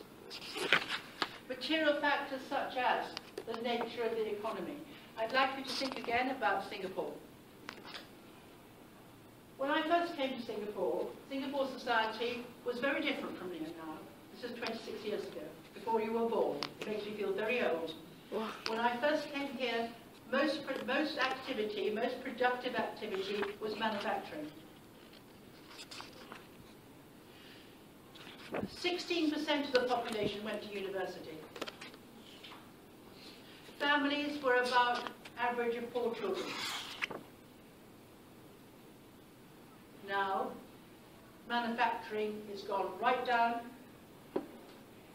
S1: Material factors such as the nature of the economy. I'd like you to think again about Singapore. When I first came to Singapore, Singapore society was very different from here now. This is 26 years ago, before you were born. It makes me feel very old. When I first came here, most activity, most productive activity was manufacturing. 16% of the population went to university. Families were about average of 4 children. Now, manufacturing has gone right down.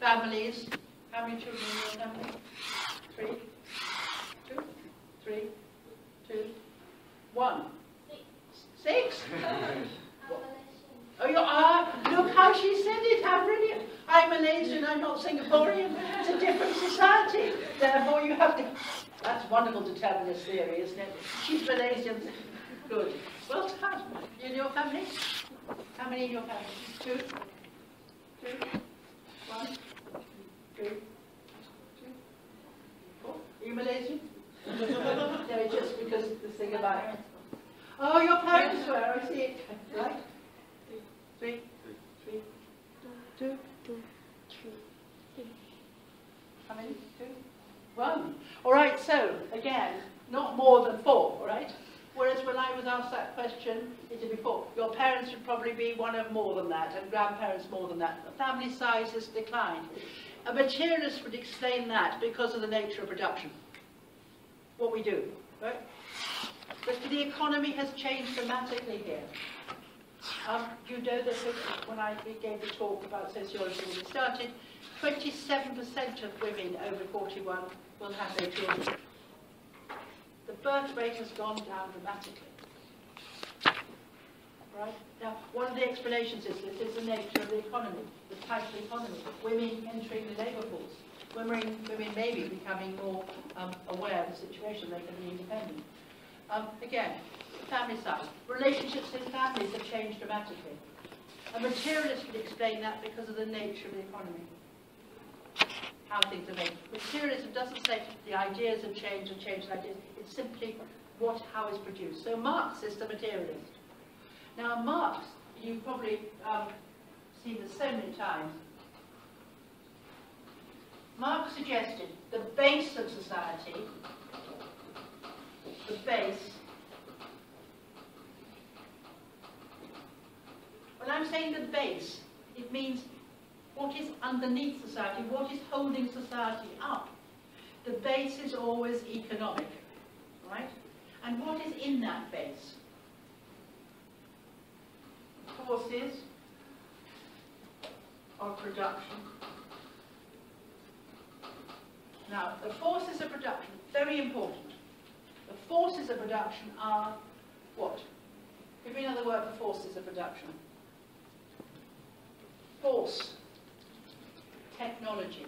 S1: Families, how many children in your family? 3? 2? 3? 2? 1? 6? Oh, you are? Look how she said it, how brilliant. I'm Malaysian, I'm not Singaporean. It's a different society. Therefore, you have to... That's wonderful determinist theory, isn't it? She's Malaysian. Good. Well done. You in your family? How many in your family? 2? 2? 1? 3? 2? 4? Are you Malaysian? No, just because the thing about it. Oh, your parents were, I see it. Right? 3? 3? 2? 3. How many? 2? 1. All right, so, again, not more than 4, all right? Whereas when I was asked that question, it would be 4. Your parents would probably be one of more than that, and grandparents more than that. The family size has declined. A materialist would explain that because of the nature of production. What we do, right? But the economy has changed dramatically here. You know that when I gave the talk about sociology when we started, 27% of women over 41 will have their children. The birth rate has gone down dramatically. Right? Now, one of the explanations is this is the nature of the economy, the type of economy. Women entering the labour force. Women may be becoming more aware of the situation, they can be independent. Again, family size. Relationships in families have changed dramatically. A materialist would explain that because of the nature of the economy. How things are made. Materialism doesn't say the ideas have changed and changed ideas. It's simply how it's produced. So Marx is the materialist. Now Marx, you've probably seen this so many times. Marx suggested the base of society, the base. When I'm saying the base, it means what is underneath society, what is holding society up. The base is always economic, right? And what is in that base? Forces of production. Now, the forces of production, very important. The forces of production are what? Give me another word for forces of production. Force. Technology.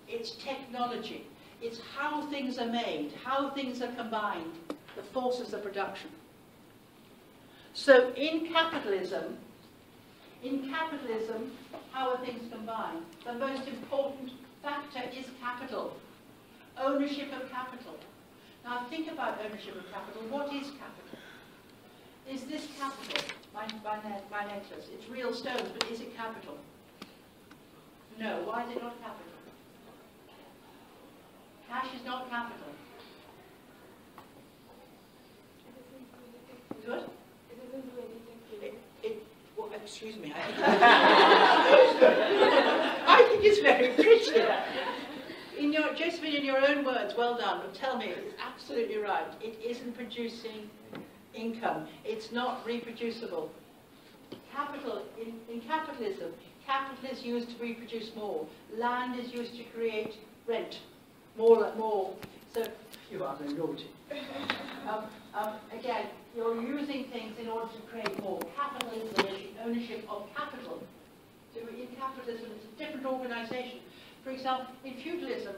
S1: It's technology. It's how things are made, how things are combined, the forces of production. So in capitalism, how are things combined? The most important factor is capital. Ownership of capital. Now think about ownership of capital. What is capital? Is this capital? My necklace. It's real stones, but is it capital? No. Why is it not capital? Cash is not capital. Good? Well, excuse me. I think it's very pretty. Josephine, in your own words, well done, but tell me, it's absolutely right. It isn't producing income. It's not reproducible. Capital, in capitalism, capital is used to reproduce more. Land is used to create rent. More. So, you are very naughty. Again, you're using things in order to create more. Capitalism is the ownership of capital. So in capitalism, it's a different organisation. For example, in feudalism,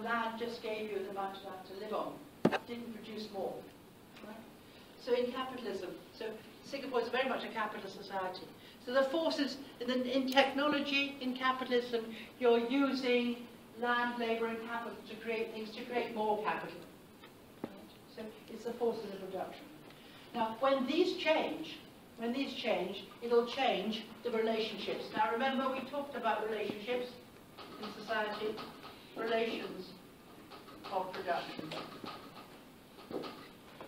S1: land just gave you the amount of land to live on. It didn't produce more. Right? So in capitalism, Singapore is very much a capitalist society. So the forces in technology, in capitalism, you're using land, labour and capital to create things, to create more capital. Right? So it's the forces of production. Now, when these change, it'll change the relationships. Now remember, we talked about relationships in society, relations of production.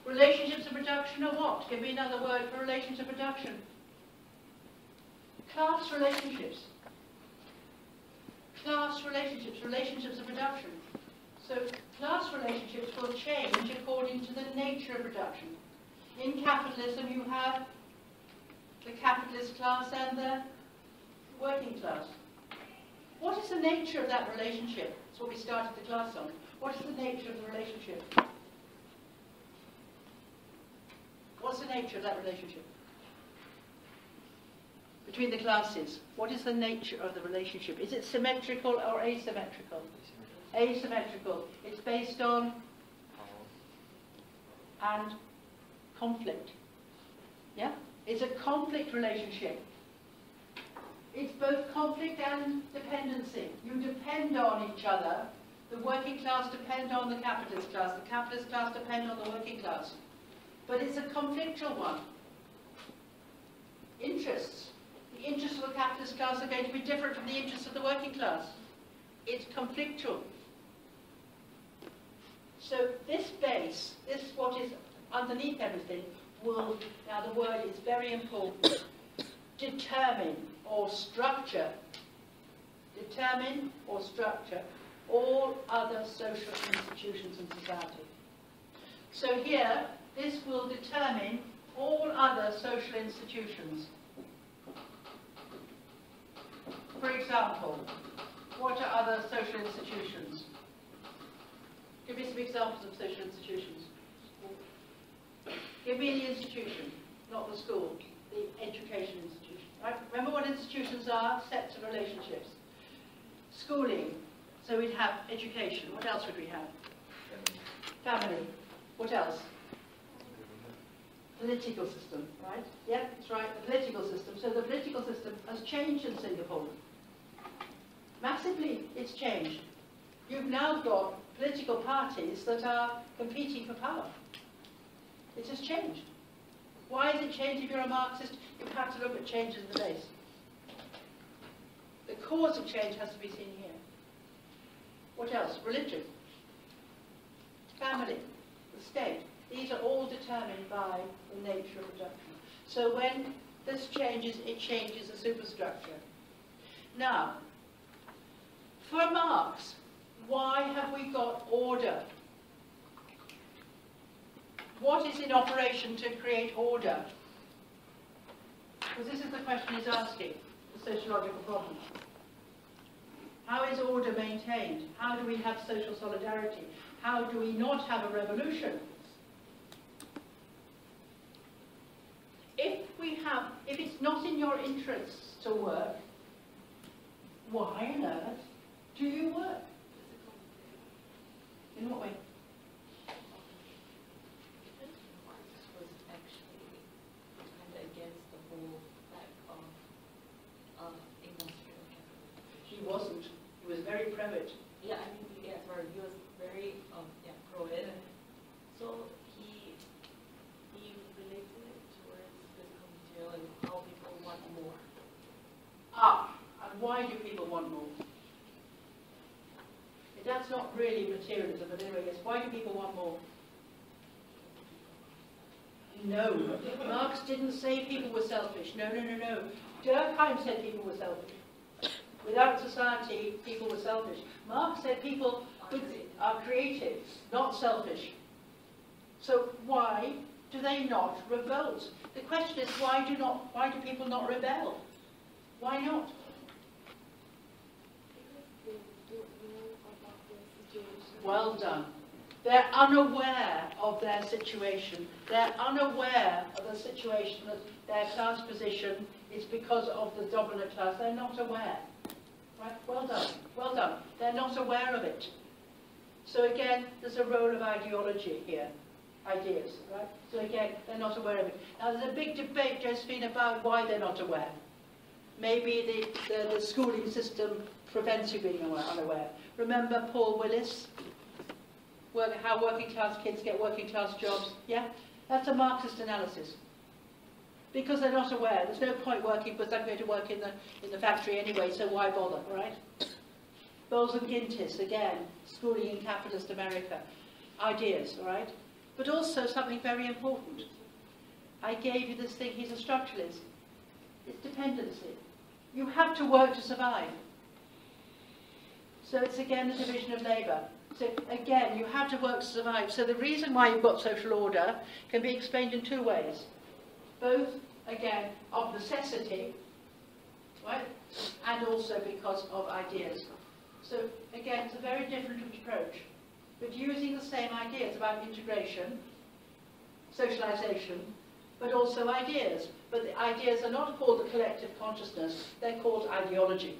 S1: Relationships of production are what? Give me another word for relations of production. Class relationships. Class relationships, relationships of production. So class relationships will change according to the nature of production. In capitalism you have the capitalist class and the working class. What is the nature of that relationship? That's what we started the class on. What is the nature of the relationship? What's the nature of that relationship? Between the classes, what is the nature of the relationship? Is it symmetrical or asymmetrical? Asymmetrical. It's based on and conflict. Yeah? It's a conflict relationship. It's both conflict and dependency. You depend on each other. The working class depend on the capitalist class. The capitalist class depend on the working class. But it's a conflictual one. Interests. The interests of the capitalist class are going to be different from the interests of the working class. It's conflictual. So this base, this what is underneath everything, will, now the word is very important, determine or structure all other social institutions in society. So here, this will determine all other social institutions. For example, what are other social institutions? Give me some examples of social institutions. Give me the institution, not the school, the education institution. Right? Remember what institutions are? Sets of relationships. Schooling. So we'd have education. What else would we have? Family. What else? Political system, right? Yeah, that's right, the political system. So the political system has changed in Singapore. Massively, it's changed. You've now got political parties that are competing for power. It has changed. Why has it changed? If you're a Marxist, you have to look at changes in the base. The cause of change has to be seen here. What else? Religion. Family. The state. These are all determined by the nature of production. So when this changes, it changes the superstructure. Now, for Marx, why have we got order? what is in operation to create order? Because this is the question he's asking, the sociological problem. How is order maintained? How do we have social solidarity? How do we not have a revolution? If it's not in your interests to work, why on earth do you work? In what way?
S7: Marx was actually kind of against the whole industrial capitalism.
S1: He wasn't. He was very pro-it.
S7: Yeah, I mean, yeah, sorry, he was very pro-it. So he related it towards physical material and how people want more.
S1: And why do people want more? That's not really materialism, but anyway, yes. Why do people want more? No. Marx didn't say people were selfish. No. Durkheim said people were selfish. Without society, people were selfish. Marx said people are creative, not selfish. So why do they not revolt? The question is, why do people not rebel? Why not? Well done. They're unaware of their situation. They're unaware of the situation that their class position is because of the dominant class. They're not aware. Right? Well done. Well done. They're not aware of it. So again, there's a role of ideology here. Ideas, right? So again, they're not aware of it. Now there's a big debate, Josephine, about why they're not aware. Maybe the schooling system prevents you being unaware. Remember Paul Willis? How working class kids get working class jobs? Yeah? That's a Marxist analysis. Because they're not aware. There's no point working because I'm going to work in the factory anyway, so why bother, right? Bowles and Gintis, again, schooling in capitalist America. Ideas, right? But also something very important. I gave you this thing, he's a structuralist. It's dependency. You have to work to survive. So it's again the division of labour. So again, you have to work to survive. So the reason why you've got social order can be explained in two ways. Both, again, of necessity, right? And also because of ideas. So again, it's a very different approach, but using the same ideas about integration, socialization, but also ideas. But the ideas are not called the collective consciousness, they're called ideology.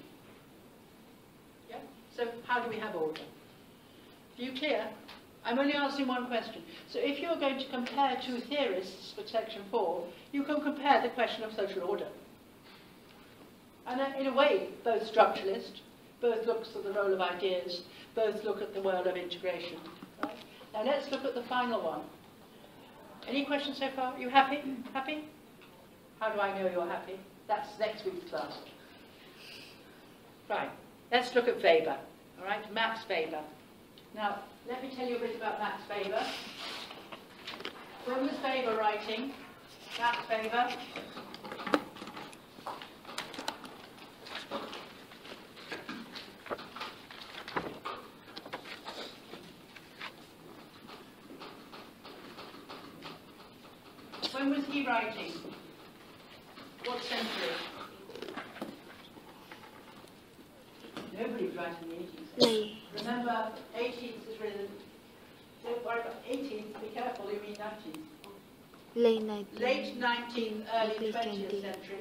S1: Yeah? So how do we have order? Are you clear? I'm only answering one question. So if you're going to compare two theorists for section 4, you can compare the question of social order. And in a way, both structuralist, both looks at the role of ideas, both look at the world of integration. Right? Now let's look at the final one. Any questions so far? You happy? Happy? How do I know you're happy? That's next week's class. Right, let's look at Weber. All right, Max Weber. Now, let me tell you a bit about Max Weber. When was Weber writing? Max Weber. When was he writing? What century? Nobody's writing in the 18th century. Remember, 18th is really, don't worry about 18th, be careful, you mean 19th. Late 19th, early 20th century,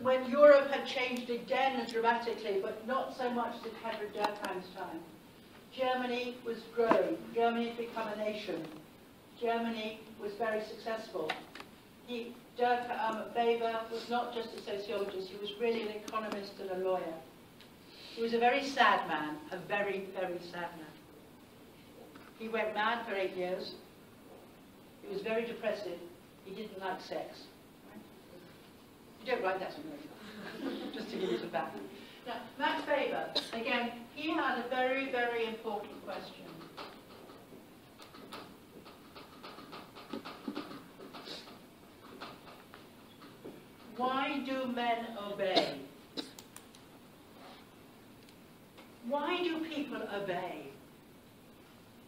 S1: when Europe had changed again dramatically, but not so much as it had in Durkheim's time. Germany was growing. Germany had become a nation. Germany was very successful. Weber was not just a sociologist, he was really an economist and a lawyer. He was a very sad man, a very, very sad man. He went mad for 8 years. He was very depressive. He didn't like sex. Right? You don't write that in America, just to give you some background. Now, Max Weber, again, he had a very, very important question. Why do men obey? Why do people obey?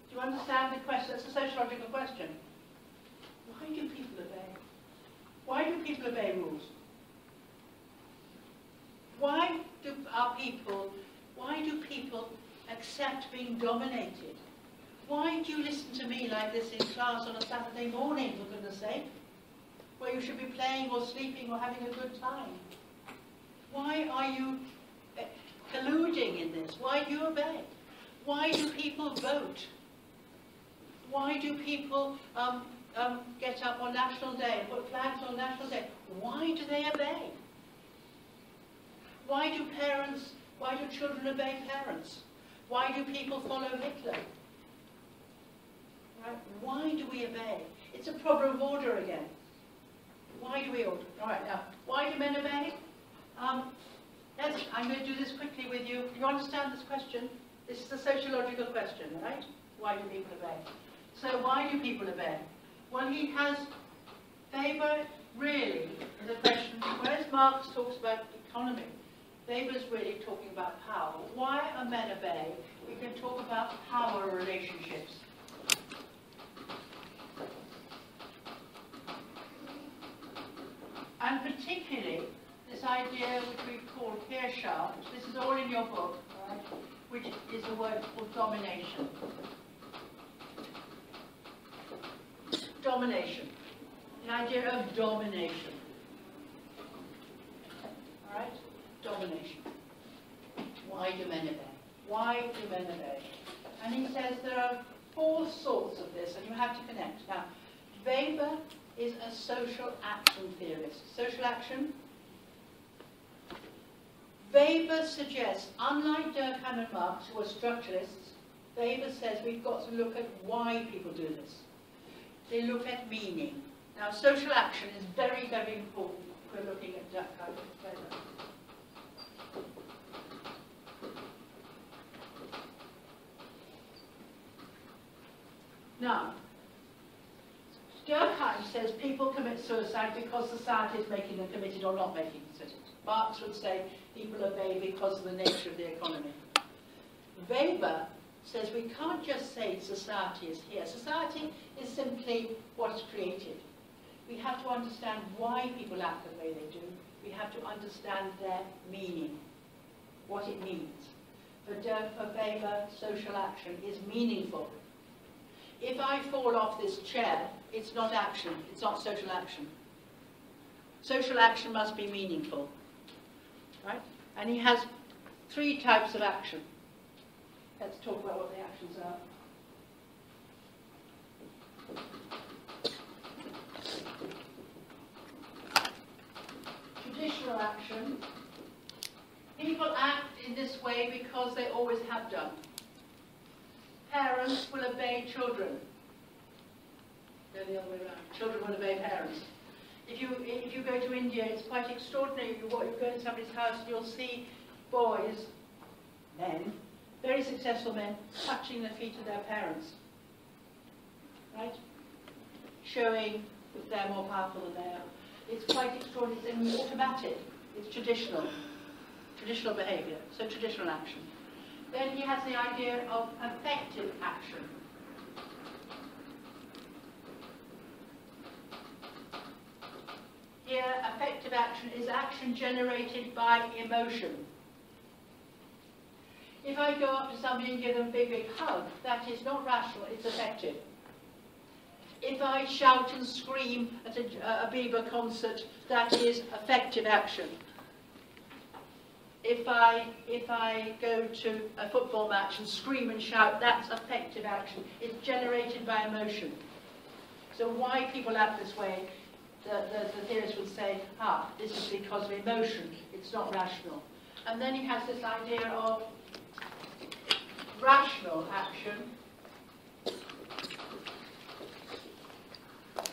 S1: Do you understand the question? It's a sociological question. Why do people obey? Why do people obey rules? Why do people accept being dominated? Why do you listen to me like this in class on a Saturday morning, for goodness sake, where you should be playing or sleeping or having a good time? Why are you colluding in this? Why do you obey? Why do people vote? Why do people get up on National Day and put flags on National Day? Why do they obey? Why do children obey parents? Why do people follow Hitler? Right? Why do we obey? It's a problem of order again. Why do we order? All right, now, why do men obey? I'm going to do this quickly with you. You understand this question? This is a sociological question, right? Why do people obey? So why do people obey? Well, Weber really is a question, whereas Marx talks about economy, Weber's really talking about power. Why are men obey? We can talk about power relationships. And particularly, this idea which we call Herrschaft, this is all in your book, right? Which is a word called domination. Domination. The idea of domination. All right? Domination. Why do men obey? Why do men obey? And he says there are 4 sorts of this, and you have to connect. Now, Weber is a social action theorist. Social action? Weber suggests, unlike Durkheim and Marx, who are structuralists, Weber says we've got to look at why people do this. They look at meaning. Now, social action is very, very important if we're looking at Durkheim and Weber. Now, Durkheim says people commit suicide because society is making them commit it or not making them commit it. Marx would say people obey because of the nature of the economy. Weber says we can't just say society is here. Society is simply what's created. We have to understand why people act the way they do. We have to understand their meaning, what it means. For Weber, social action is meaningful. If I fall off this chair, it's not action, it's not social action. Social action must be meaningful, right? And he has 3 types of action. Let's talk about what the actions are. Traditional action. People act in this way because they always have done. Parents will obey children. Go the other way around. Children will obey parents. If you go to India, it's quite extraordinary. You go in somebody's house and you'll see boys, men, very successful men, touching the feet of their parents. Right? Showing that they're more powerful than they are. It's quite extraordinary. It's automatic. It's traditional. Traditional behaviour. So traditional action. Then he has the idea of affective action. Here, affective action is action generated by emotion. If I go up to somebody and give them a big, big hug, that is not rational, it's affective. If I shout and scream at a Bieber concert, that is affective action. If I go to a football match and scream and shout, that's affective action. It's generated by emotion. So why people act this way, the theorist would say, this is because of emotion. It's not rational. And then he has this idea of rational action.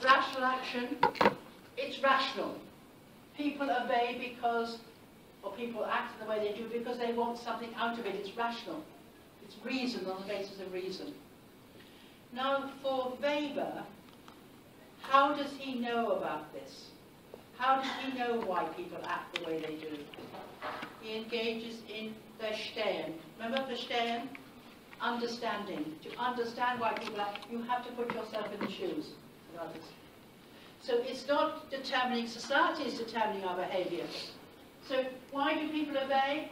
S1: Rational action, it's rational. People obey because, or people act the way they do because they want something out of it. It's rational. It's reason on the basis of reason. Now, for Weber, how does he know about this? How does he know why people act the way they do? He engages in Verstehen. Remember Verstehen? Understanding. To understand why people act, you have to put yourself in the shoes of others. So it's not determining society, it's determining our behaviour. So why do people obey?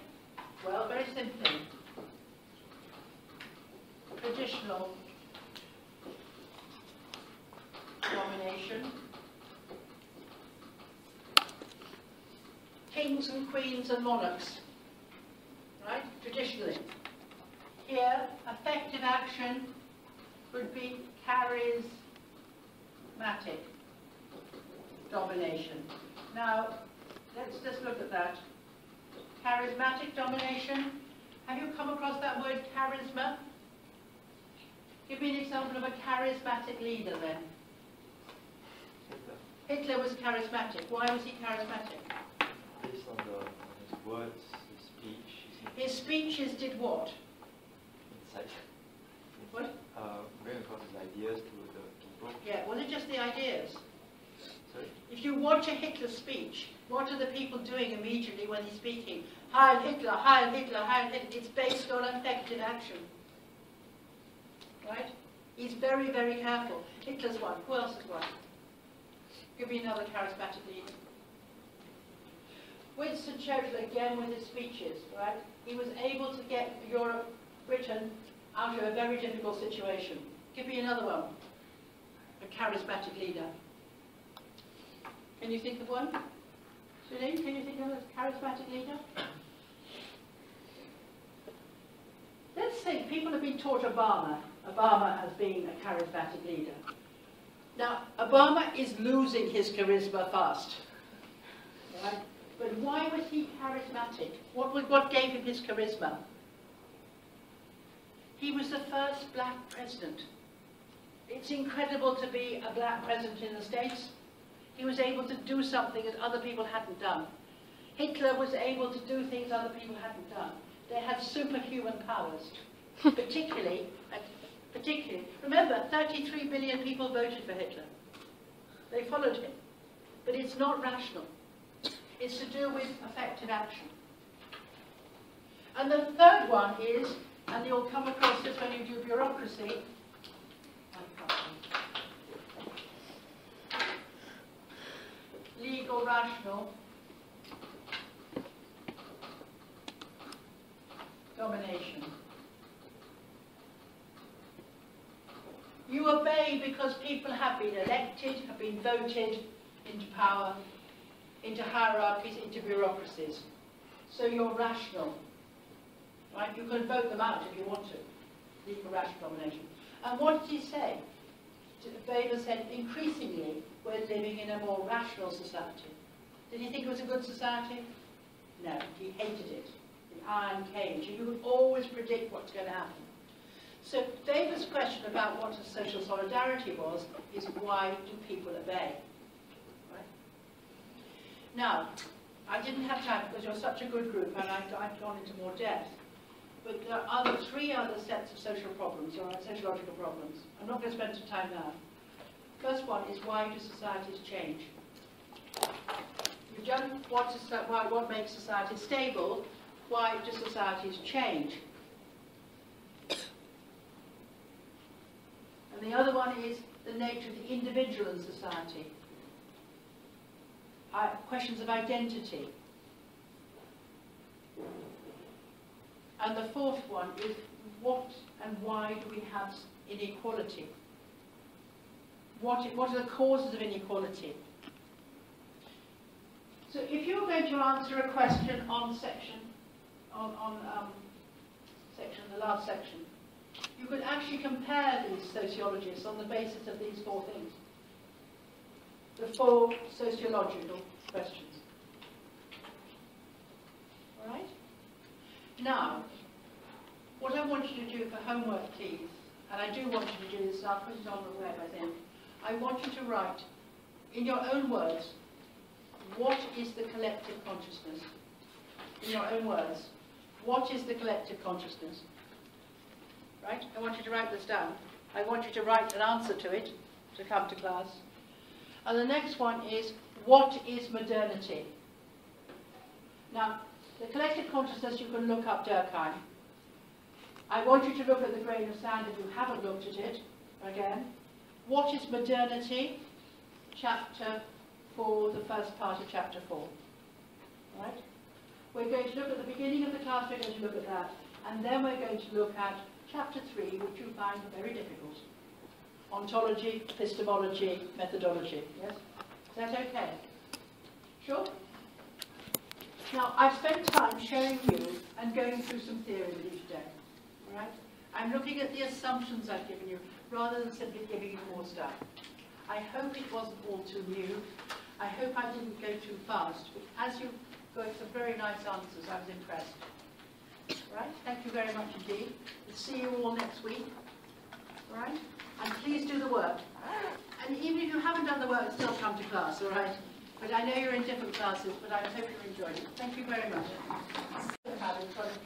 S1: Well, very simply. Traditional domination. Kings and queens and monarchs. Right? Traditionally. Here, effective action would be charismatic domination. Now, let's just look at that. Charismatic domination. Have you come across that word charisma? Give me an example of a charismatic leader then. Hitler was charismatic. Why was he charismatic?
S8: Based on his words, his speech.
S1: His speeches did what?
S8: Insight.
S1: What?
S8: Bring across his ideas to the people.
S1: Yeah, was it just the ideas?
S8: Sorry?
S1: If you watch a Hitler speech, what are the people doing immediately when he's speaking? Heil Hitler, Heil Hitler, Heil Hitler. It's based on effective action. Right? He's very, very careful. Hitler's one. Who else is one? Give me another charismatic leader. Winston Churchill, again with his speeches, right? He was able to get Europe, Britain, out of a very difficult situation. Give me another one. A charismatic leader. Can you think of one? Janine, can you think of a charismatic leader? Let's think, people have been taught Obama. Obama has been a charismatic leader. Now, Obama is losing his charisma fast. Right? But why was he charismatic? What gave him his charisma? He was the first black president. It's incredible to be a black president in the States. He was able to do something that other people hadn't done. Hitler was able to do things other people hadn't done. They had superhuman powers, particularly, remember, 33 billion people voted for Hitler. They followed him. But it's not rational. It's to do with effective action. And the third one is, and you'll come across this when you do bureaucracy, legal, rational domination. You obey because people have been elected, have been voted into power, into hierarchies, into bureaucracies. So you're rational. Right? You can vote them out if you want to. Legal rational domination. And what did he say? Weber said, increasingly, we're living in a more rational society. Did he think it was a good society? No, he hated it. The iron cage. You could always predict what's going to happen. So Weber's question about what a social solidarity was is why do people obey? Right? Now, I didn't have time because you're such a good group and I've gone into more depth. But there are three other sets of social problems, or sociological problems. I'm not going to spend some time now. First one is why do societies change? You've done what makes societies stable. Why do societies change? And the other one is the nature of the individual in society. Questions of identity. And the fourth one is what and why do we have inequality? What are the causes of inequality? So if you're going to answer a question on the last section, you could actually compare these sociologists on the basis of these four things. The four sociological questions. All right? Now, what I want you to do for homework, please, and I do want you to do this, and I'll put it on the web, I think. I want you to write, in your own words, what is the collective consciousness? In your own words, what is the collective consciousness? Right? I want you to write this down. I want you to write an answer to it to come to class. And the next one is, what is modernity? Now, the collective consciousness, you can look up Durkheim. I want you to look at the grain of sand if you haven't looked at it, again. What is modernity? chapter 4, the first part of chapter 4. Right? We're going to look at the beginning of the class, we're going to look at that, and then we're going to look at chapter 3, which you find very difficult. Ontology, epistemology, methodology. Yes? Is that okay? Sure? Now, I've spent time showing you and going through some theory with you today. All right? I'm looking at the assumptions I've given you, rather than simply giving you more stuff. I hope it wasn't all too new. I hope I didn't go too fast. But as you got some very nice answers, I was impressed. All right? Thank you very much indeed. We'll see you all next week. All right? And please do the work. And even if you haven't done the work, still come to class, all right? But I know you're in different classes, but I hope you're enjoying it. Thank you very much. You have in front of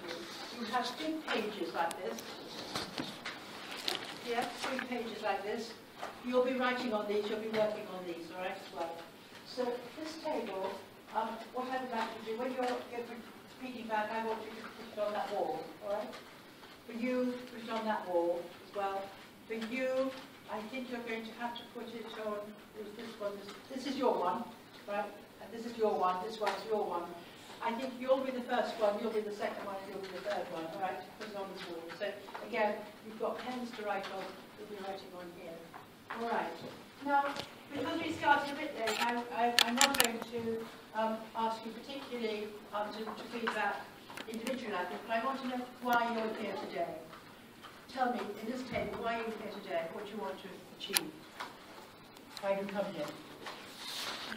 S1: you have 3 pages like this. Yeah, 3 pages like this. You'll be writing on these, you'll be working on these, all right, as well. So this table, what I would like to do, when you're reading back, I want you to put it on that wall, all right? For you, put it on that wall as well. For you, I think you're going to have to put it on, this one, this is your one, right? And this is your one, this one's your one. I think you'll be the first one, you'll be the second one, you'll be the third one, all right? Put it on this wall. So again, you've got pens to write on, you'll be writing on here. All right. Now, because we started a bit late, I'm not going to ask you particularly to feedback individually, but I want to know why you're here today. Tell me, in this table, why you're here today, what you want to achieve, why you come here.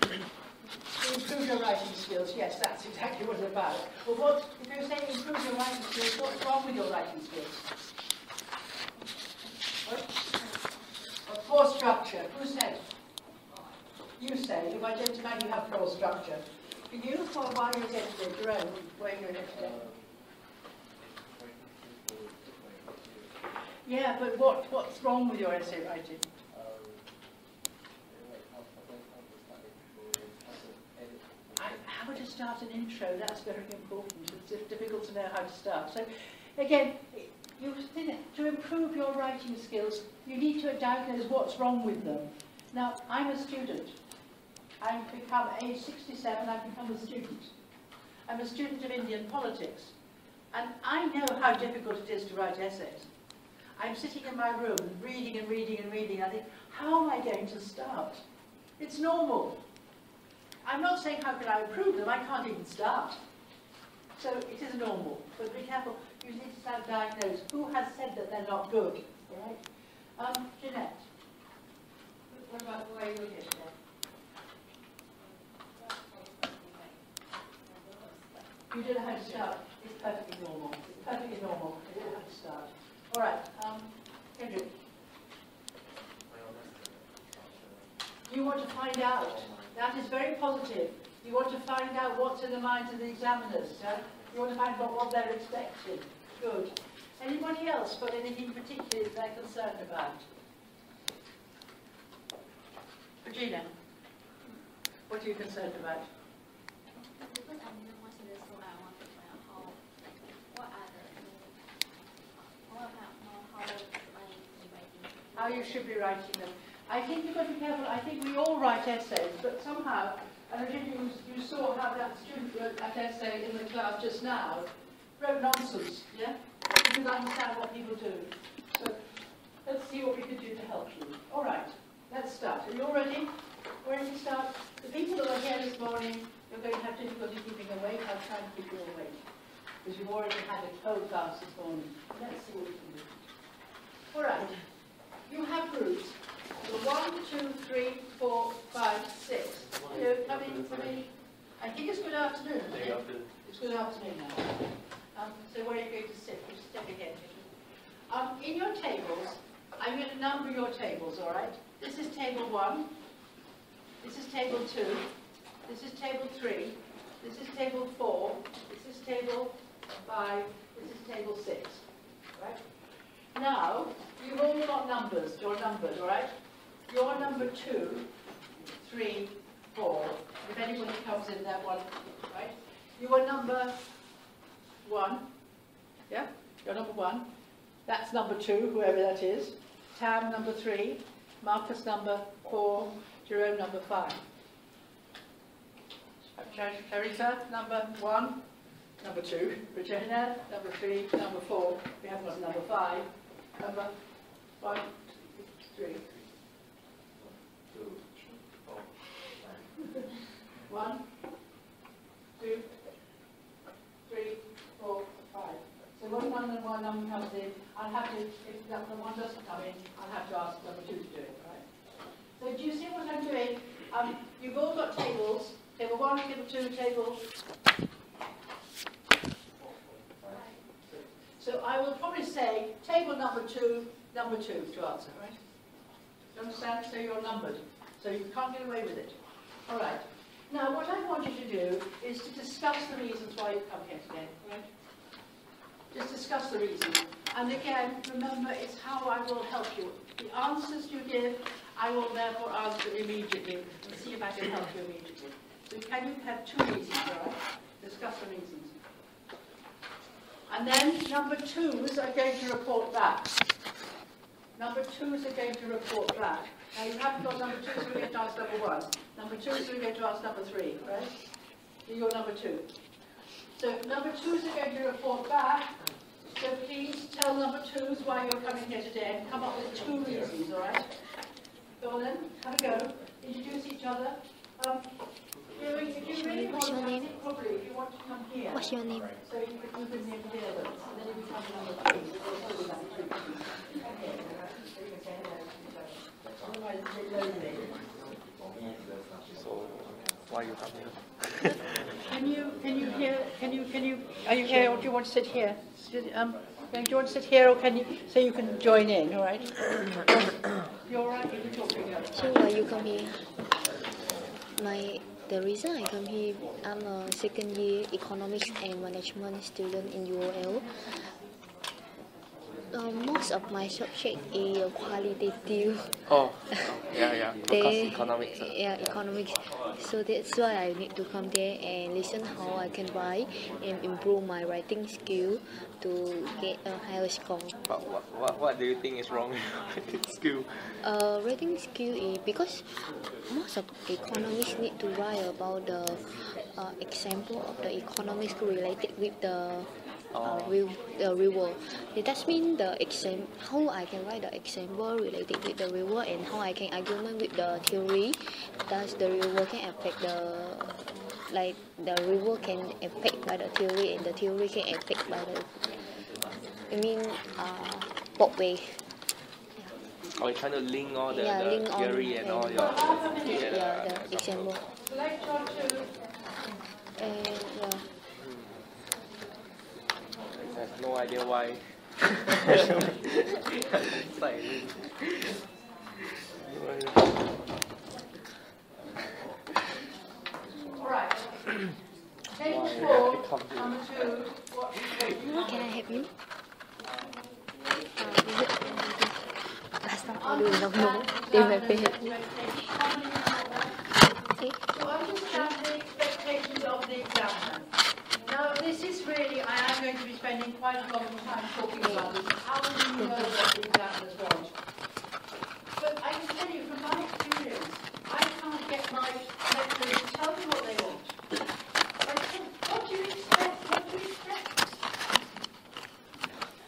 S1: To improve your writing skills, yes, that's exactly what it's about. Well, what, if you're saying improve your writing skills, what's wrong with your writing skills? What? Poor structure. Who said? You say. You've identified you have poor structure. For you, why are you here today? Jerome, why are you here today? Yeah, but what's wrong with your essay writing? How to start an intro, that's very important. It's difficult to know how to start. So, again, to improve your writing skills, you need to diagnose what's wrong with them. Now, I'm a student. I've become age 67, I've become a student. I'm a student of Indian politics. And I know how difficult it is to write essays. I'm sitting in my room, reading and reading and reading. I think, how am I going to start? It's normal. I'm not saying how can I improve them, I can't even start. So it is normal, but be careful. You need to start diagnose who has said that they're not good, all right? Jeanette, what about the way you're here today? You didn't know how to start. It's perfectly normal. It's perfectly normal. You didn't have to start. All right, Kendrick. You want to find out. That is very positive. You want to find out what's in the minds of the examiners. You want to find out what they're expecting. Good. Anybody else got anything particular that they're concerned about? Regina, what are you concerned about?
S6: Because I'm in one semester, so I want to find out what are the,
S1: how you should be writing them. I think you've got to be careful. I think we all write essays, but somehow, and you saw how that student wrote that essay in the class just now, wrote nonsense, yeah? You can understand what people do. So let's see what we can do to help you. All right, let's start. Are you all ready? Ready to start? The people that are here this morning, you're going to have difficulty keeping awake. I'll try and keep you awake, because you've already had a cold class this morning. Let's see what we can do. All right, you have groups. 1, 2, 3, 4, 5, 6. Come in. I think it's good afternoon. It's good afternoon now. So where are you going to sit? You step ahead. In your tables, I'm going to number your tables, all right? This is table 1. This is table 2. This is table 3. This is table 4. This is table 5. This is table 6. Right? Now, you've all got numbers. You're numbered, all right? You're number 2, 3, 4. If anybody comes in that one, right? You are number 1. Yeah? You're number 1. That's number 2, whoever that is. Tam number 3. Marcus number 4. Jerome, number 5. Teresa, number 1. Number 2. Regina, number 3. Number 4. We haven't got number 5. Number 1, 2, 3. 1, 2, 3, 4, 5. So when one number comes in, I'll have to, if number 1 doesn't come in, I'll have to ask number 2 to do it, right? So do you see what I'm doing? You've all got tables. Table 1, table 2, table. So I will probably say table number 2 to answer, right? Do you understand? So you're numbered. So you can't get away with it. All right. Now, what I want you to do is to discuss the reasons why you've come here today, right? Just discuss the reasons. And again, remember, it's how I will help you. The answers you give, I will therefore answer immediately and see if I can help you immediately. So can you have 2 reasons, all right? Discuss the reasons. And then number 2s are going to report back. Number 2s are going to report back. Now you haven't got number 2, so we're going to ask number 1. Number 2, so we're going to ask number 3, right? You're number 2. So number 2s are going to report back. So please tell number 2s why you're coming here today and come up with 2 reasons, all right? Go on then, have a go. Introduce each other. If you really want to think properly, if you want to come here.
S3: What's your name?
S1: So you can hear them, and then you become number 3. So there's always number 2. Okay. Otherwise, it's a bit lonely.
S2: So, why you come here?
S1: Can you hear? Are you here, or do you want to sit here? Do you want to sit here, or can you? So you can join in, all right? You're all right. You can talk to each other.
S3: So why you come here? The reason I come here, I'm a second year economics and management student in UOL. Most of my subject is qualitative.
S2: Oh, yeah. Because economics.
S3: Yeah, economics. So that's why I need to come there and listen how I can write and improve my writing skill to get a higher score.
S2: But what do you think is wrong with writing skill?
S3: Writing skill is because most of economists need to write about the example of the economics related with the real world. That means the how I can write the example related with the real world and how I can argument with the theory. Thus, the real world can affect the real world can affect by the theory, and the theory can affect by the. Both way.
S2: Are you trying to link all the
S3: link
S2: theory and all your
S3: the example. And
S2: I have no idea why. Silent.
S1: All right. Table 4, number 2.
S3: can I help you? Last time I do not know. They might pay.
S1: To understand the expectations of the examiner. Now, this is really, I am going to be spending quite a long time talking about this. How do you know what the examiners want? But I can tell you from my experience, I can't get my lecturers to tell me what they want. I said, what do you expect? What do you expect?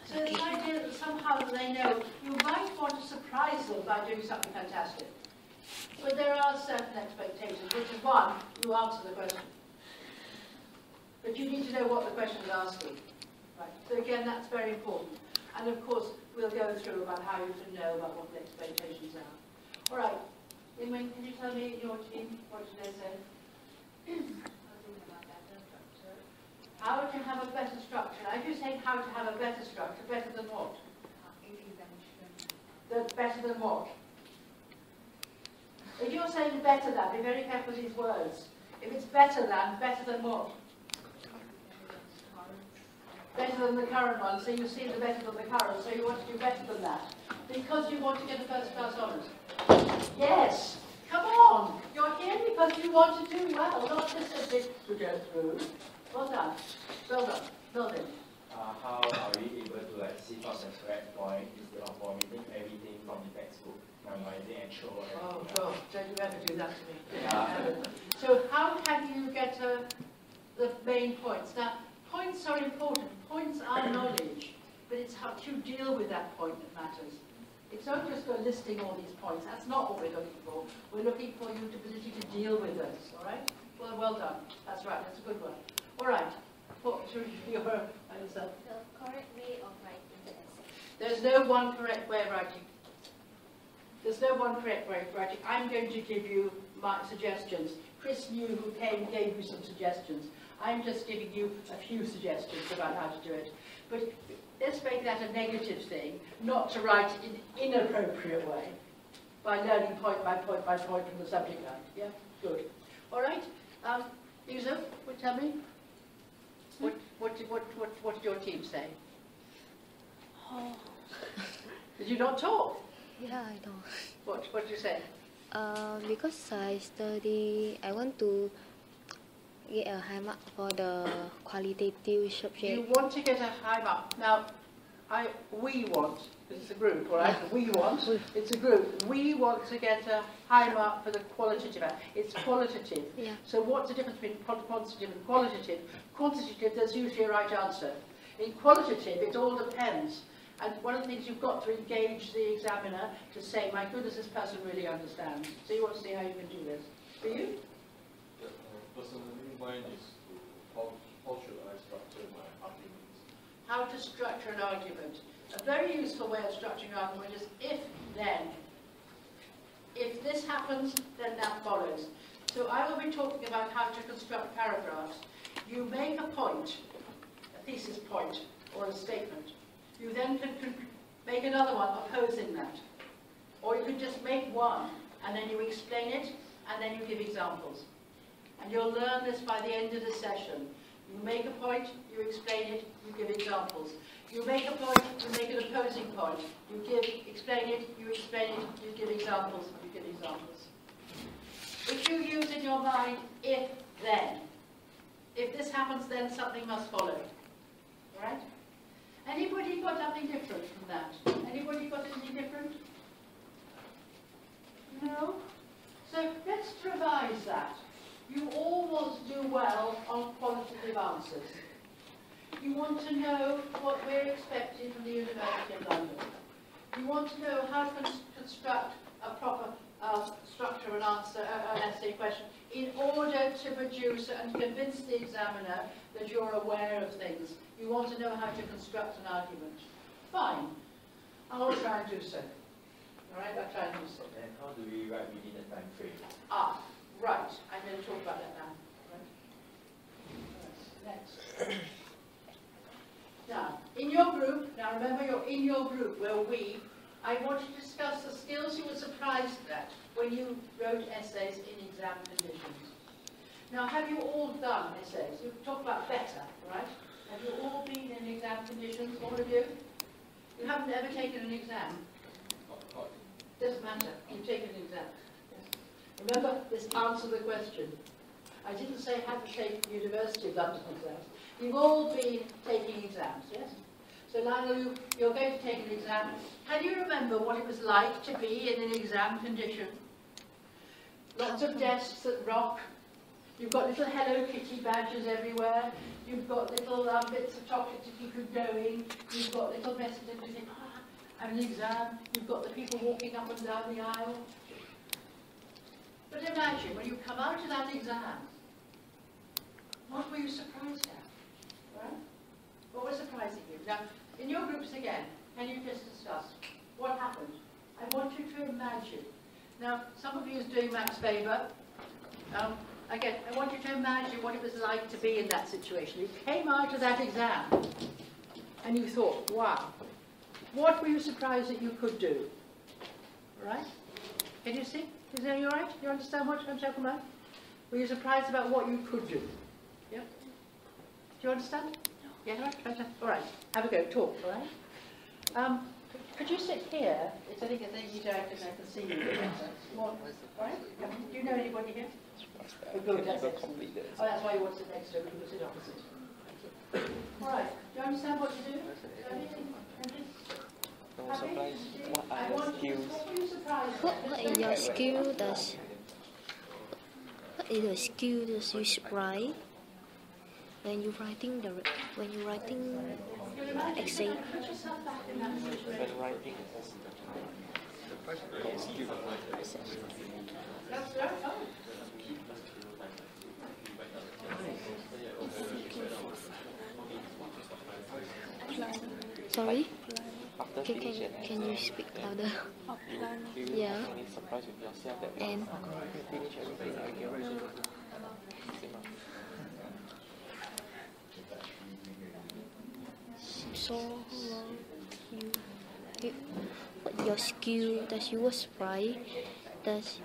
S1: So the idea that somehow they know, you might want to surprise them by doing something fantastic. But there are certain expectations, which is one, you answer the question. But you need to know what the question is asking. Right. So again, that's very important. And of course, we'll go through about how you can know about what the expectations are. All right. Yingwen, can you tell me your team, what did they say? How to have a better structure. Now, if you're saying how to have a better structure, better than what? Better than what? If you're saying better than, be very careful with these words. If it's better than what? Better than the current one, so you see the better than the current, so you want to do better than that. Because you want to get a first class honours. Yes, come on. You're here because you want to do well, not just a bit to go through. Well done. Well done. Well done.
S9: How are we able to see from the correct point instead of omitting everything from the textbook? memorizing and throw everything
S1: Oh,
S9: out.
S1: God, don't you ever do that to me.
S9: Yeah.
S1: So how can you get the main points? Now, points are important. Points are knowledge, but it's how you deal with that point that matters. It's not just go listing all these points. That's not what we're looking for. We're looking for your ability to deal with those, all right? Well done. That's right. That's a good one. All right. What should your answer?
S6: The correct way of writing the essay.
S1: There's no one correct way of writing. There's no one correct way of writing. I'm going to give you my suggestions. Chris New, who came, gave you some suggestions. I'm just giving you a few suggestions about how to do it. But let's make that a negative thing, not to write in an inappropriate way, by learning point by point by point from the subject line. Yeah, good. All right. Yusuf, would tell me. What did your team say?
S3: Oh.
S1: Did you not talk?
S3: Yeah, I know.
S1: What did you say?
S3: Because I want to get a high mark for the qualitative subject.
S1: You want to get a high mark. Now, we want, it's a group, all right?
S3: Yeah.
S1: We want, it's a group. We want to get a high mark for the qualitative. It's qualitative.
S3: Yeah.
S1: So what's the difference between quantitative and qualitative? Quantitative, there's usually a right answer. In qualitative, it all depends. And one of the things you've got to engage the examiner to say, my goodness, this person really understands. So you want to see how you can do this. For you?
S10: Yeah, personally, mine is how should I structure my arguments?
S1: How to structure an argument. A very useful way of structuring an argument is if, then. If this happens, then that follows. So I will be talking about how to construct paragraphs. You make a point, a thesis point, or a statement. You then can make another one opposing that. Or you can just make one, and then you explain it, and then you give examples. And you'll learn this by the end of the session. You make a point, you explain it, you give examples. You make a point, you make an opposing point. You explain it, you give examples, you give examples. If you use in your mind, if, then. If this happens, then something must follow. All right? Anybody got something different from that? Anybody got anything different? No? So let's revise that. You all want to do well on qualitative answers. You want to know what we're expecting from the University of London. You want to know how to construct a proper structure of an answer, an essay question, in order to produce and convince the examiner that you're aware of things. You want to know how to construct an argument. Fine. I'll try and do so. All right, I'll try and do so.
S9: And how do we write within the time frame?
S1: Ah, right. I'm going to talk about that now. Right. Next. Now, in your group, now remember you're in your group where I want to discuss the skills you were surprised at when you wrote essays in exam conditions. Now, have you all done essays? You've talked about better, right? Have you all been in exam conditions, all of you? You haven't ever taken an exam? Doesn't matter, you've taken an exam. Yes. Remember, this answer the question. I didn't say have to take University of London exams. You've all been taking exams, yes? So Lionel, you're going to take an exam. Can you remember what it was like to be in an exam condition? Lots of desks that rock. You've got little Hello Kitty badges everywhere. You've got little bits of chocolate to keep you going. You've got little messages to say, I'm an exam. You've got the people walking up and down the aisle. But imagine, when you come out of that exam, what were you surprised at? Right? What was surprising you? Now, in your groups again, can you just discuss what happened? I want you to imagine. Now, some of you is doing Max Weber. Again, I want you to imagine what it was like to be in that situation. You came out of that exam and you thought, wow, what were you surprised that you could do? All right? Can you see? Is that all right? You understand what I'm talking about? Were you surprised about what you could do? Yeah? Do you understand? No. Yeah, right? All right. Have a go. Talk, all right? Could you sit here? I think you don't, because I can see you. All right? Do you know anybody here? Oh, good, that's excellent. Oh, that's why you want to sit next to me, you sit opposite. All right. Do you understand what to do? Anything? Have
S11: surprised, what are your skills?
S3: What is your skill does? What is the skill does you surprise when you writing essay?
S11: When writing
S3: Sorry?
S11: after
S3: Can,
S11: finishing
S3: can you speak louder?
S11: do you
S3: Yeah.
S11: have any surprise with yourself that
S3: And
S11: you finish everything again?
S3: so what your skill does you was surprise does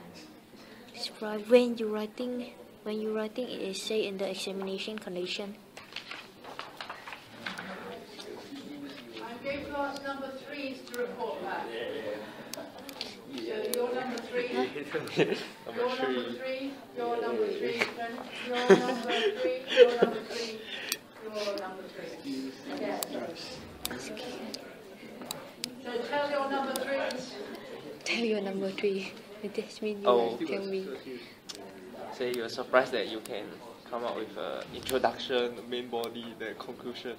S3: surprise when you writing an essay in the examination condition.
S1: I'm going to ask number 3s to report back. So you're number 3. You're number 3. You're number 3. You're number 3. You're number 3. You're number 3. Yeah. So tell your number 3s.
S3: Tell your number 3. That means you
S11: Oh.
S3: tell me.
S11: Say you're surprised that you can come up with an introduction, the main body, the conclusion.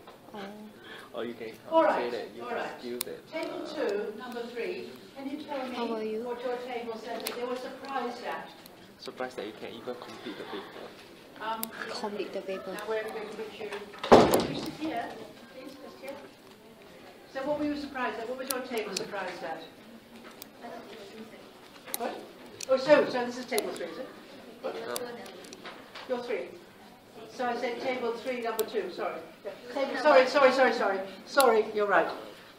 S11: Or you can
S1: All
S11: say
S1: right.
S11: that you
S1: All
S11: have
S1: right.
S11: skills that
S1: Table 2, number 3. Can you tell me
S3: How about you?
S1: what your table said that they were surprised at?
S11: surprised that you can even complete the paper.
S3: Complete the paper.
S1: Now we're going to put you. You sit here, please, just here. So what were you surprised at? What was your table surprised at? What? Oh, so this is table 3, is it? What? You're 3. So I said table 3, number 2. Sorry. Yeah. Sorry. You're right.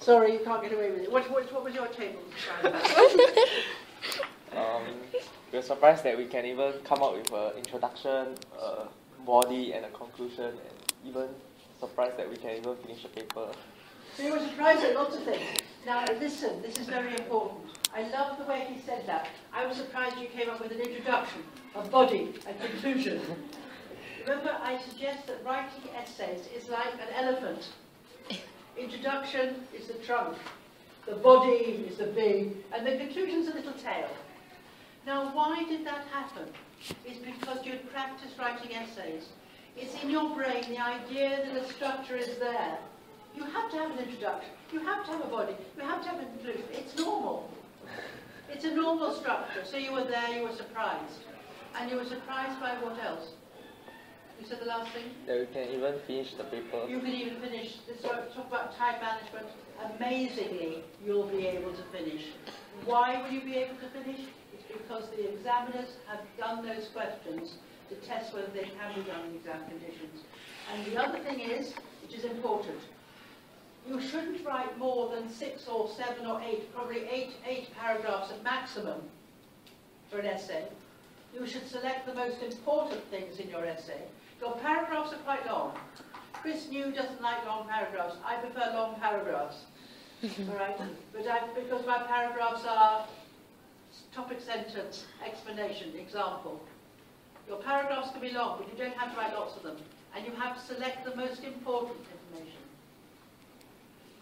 S1: Sorry, you can't get away with it. What was your table surprised at?
S11: We're surprised that we can even come up with an introduction, a body, and a conclusion, and even surprised that we can even finish the paper.
S1: So you were surprised at lots of things. Now listen, this is very important. I love the way he said that. I was surprised you came up with an introduction, a body, a conclusion. Remember, I suggest that writing essays is like an elephant. Introduction is the trunk, the body is the big, and the conclusion's a little tail. Now, why did that happen? It's because you'd practiced writing essays. It's in your brain, the idea that a structure is there. You have to have an introduction, you have to have a body, you have to have a conclusion. It's normal. It's a normal structure. So you were there, you were surprised. And you were surprised by what else? You said the last thing?
S11: That we can even finish the paper.
S1: You can even finish. This talk about time management. Amazingly, you'll be able to finish. Why will you be able to finish? It's because the examiners have done those questions to test whether they can be done in exam conditions. And the other thing is, which is important, you shouldn't write more than 6 or 7 or 8, probably 8 paragraphs at maximum for an essay. You should select the most important things in your essay. Your paragraphs are quite long. Chris New doesn't like long paragraphs. I prefer long paragraphs. All right? But because my paragraphs are topic sentence, explanation, example. Your paragraphs can be long, but you don't have to write lots of them. And you have to select the most important information.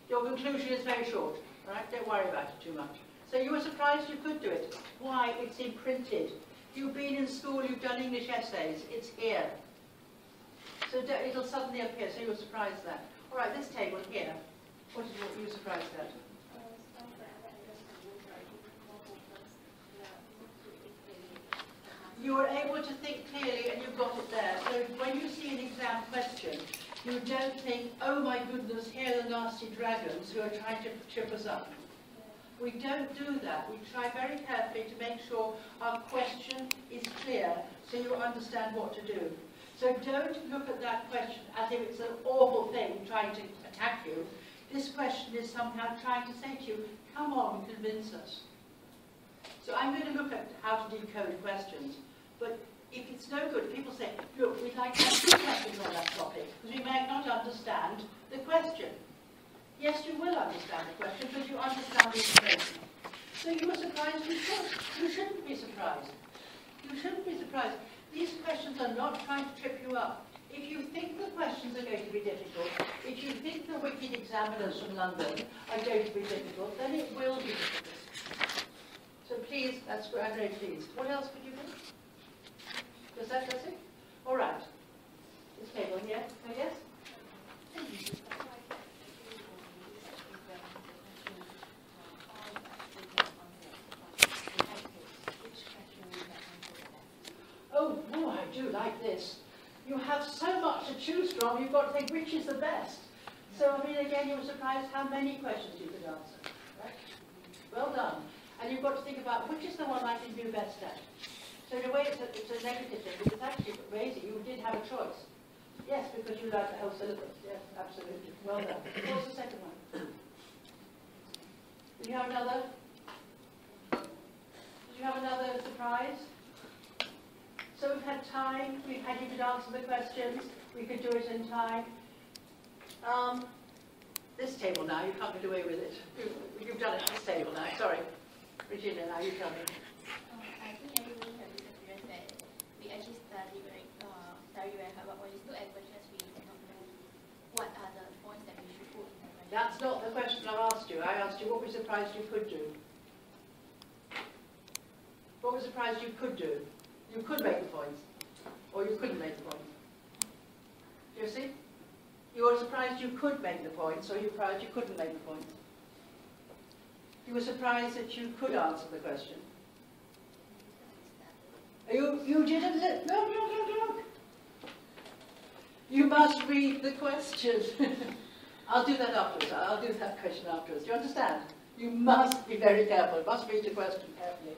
S1: Your conclusion is very short. All right? Don't worry about it too much. So you were surprised you could do it. Why? It's imprinted. You've been in school, you've done English essays. It's here. So it'll suddenly appear, so you were surprised at that. All right, this table here, what you were surprised at? You were able to think clearly and you got it there. So when you see an exam question, you don't think, oh my goodness, here are the nasty dragons who are trying to trip us up. We don't do that. We try very carefully to make sure our question is clear so you understand what to do. So don't look at that question as if it's an awful thing trying to attack you. This question is somehow trying to say to you, come on, convince us. So I'm going to look at how to decode questions. But if it's no good, people say, look, we'd like to have 2 questions on that topic, because we might not understand the question. Yes, you will understand the question, but you understand the information. So you were surprised you should. You shouldn't be surprised. You shouldn't be surprised. These questions are not trying to trip you up. If you think the questions are going to be difficult, if you think the wicked examiners from London are going to be difficult, then it will be difficult. So please, I'm very pleased. What else could you do? Does it? All right. This table here, I guess. Oh, I do like this. You have so much to choose from, you've got to think which is the best. So, I mean, again, you were surprised how many questions you could answer. Right? Well done. And you've got to think about which is the one I can do best at. So in a way, it's a negative thing, but it's actually amazing. You did have a choice. Yes, because you like the whole syllabus. Yes, absolutely. Well done. What's the second one? Did you have another? Did you have another surprise? So we've had time. We've had you could answer the questions. We could do it in time. This table now, you can't get away with it. You've done it this table now. Sorry. Regina, now you tell me.
S6: I think everybody has this experience that we actually study very hard, but when we look at questions, we do not know what are the points that we should put in the question.
S1: That's not the question I asked you. I asked you what was surprised you could do. What was surprised you could do? You could make the points, or you couldn't make the points. Do you see? You were surprised you could make the points, or you were surprised you couldn't make the points. You were surprised that you could answer the question. You didn't look. You must read the question. I'll do that afterwards. I'll do that question afterwards. Do you understand? You must be very careful. You must read the question carefully.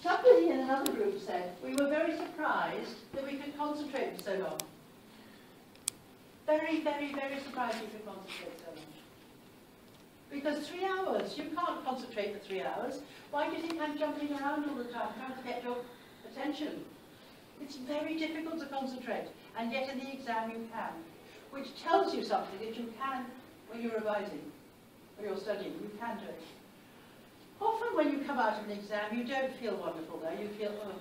S1: Somebody in another group said, we were very surprised that we could concentrate for so long. Very, very, very surprised you could concentrate so long. Because 3 hours, you can't concentrate for 3 hours. Why do you think I'm jumping around all the time, trying to get your attention? It's very difficult to concentrate, and yet in the exam you can, which tells you something that you can when you're revising, when you're studying, you can do it. Often when you come out of an exam, you don't feel wonderful though, you feel, oh.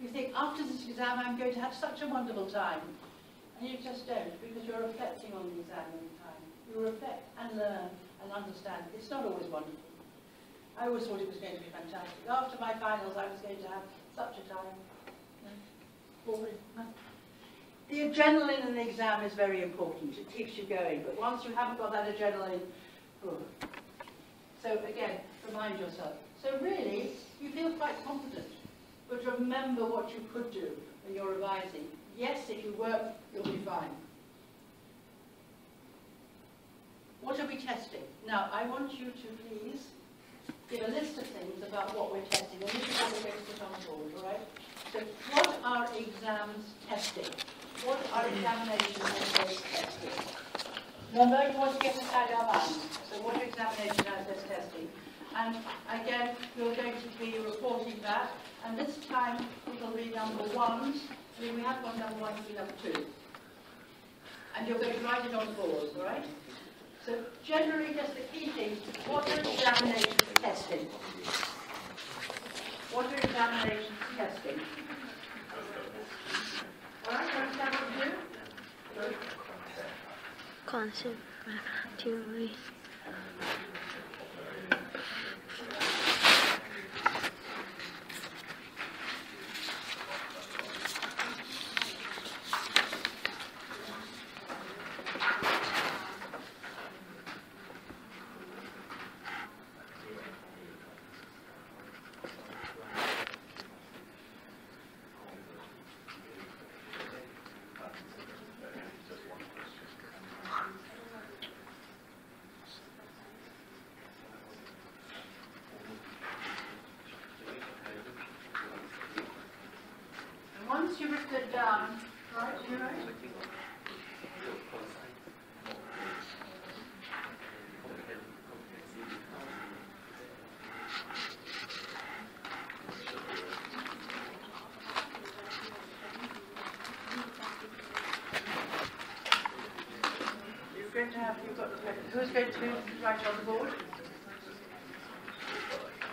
S1: You think, after this exam I'm going to have such a wonderful time. And you just don't, because you're reflecting on the exam every time. You reflect and learn and understand. It's not always wonderful. I always thought it was going to be fantastic. After my finals, I was going to have such a time. The adrenaline in the exam is very important. It keeps you going. But once you haven't got that adrenaline, oh. So again, remind yourself. So really, you feel quite confident. But remember what you could do when you're revising. Yes, if you work, you'll be fine. What are we testing? Now, I want you to please give a list of things about what we're testing. And this is what we're going to put on board, all right? So what are exams testing? What are examination methods testing? Remember, you want to get inside our minds. So what are examination methods testing? And again, you're going to be reporting that. And this time, it'll be number ones. I mean, we have one number one, it'll be number two. And you're going to write it on boards, all right? So generally, just the key things, what are examinations testing? What are examinations testing? All right, understand what to do? Good.
S3: Concept theory.
S1: Once you've written it down, right, you right? Who's going to write on the board?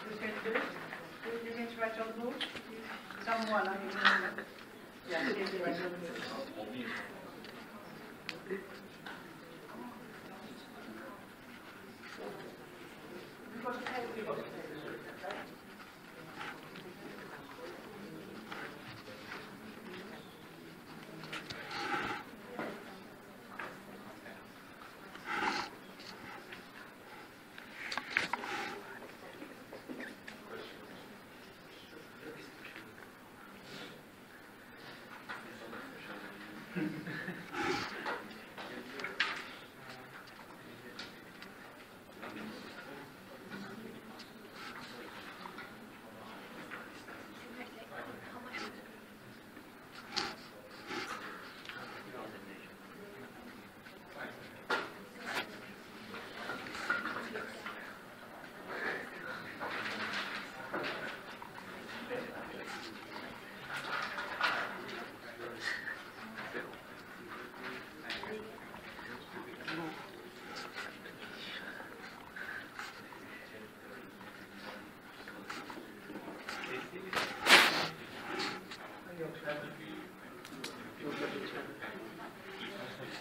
S1: Who's going to do it? Who's going to write on the board? Someone, I mean. Yeah, it is the right one. You've got to pay, you've got to pay. Okay?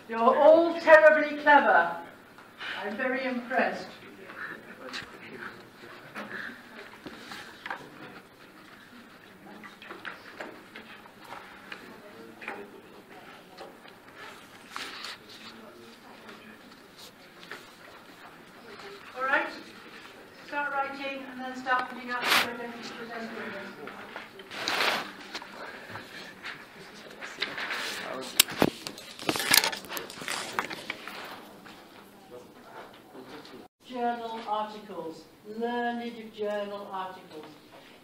S1: You're all terribly clever. I'm very impressed. All right, start writing and then start putting up the identity presenting. Journal articles, learned journal articles.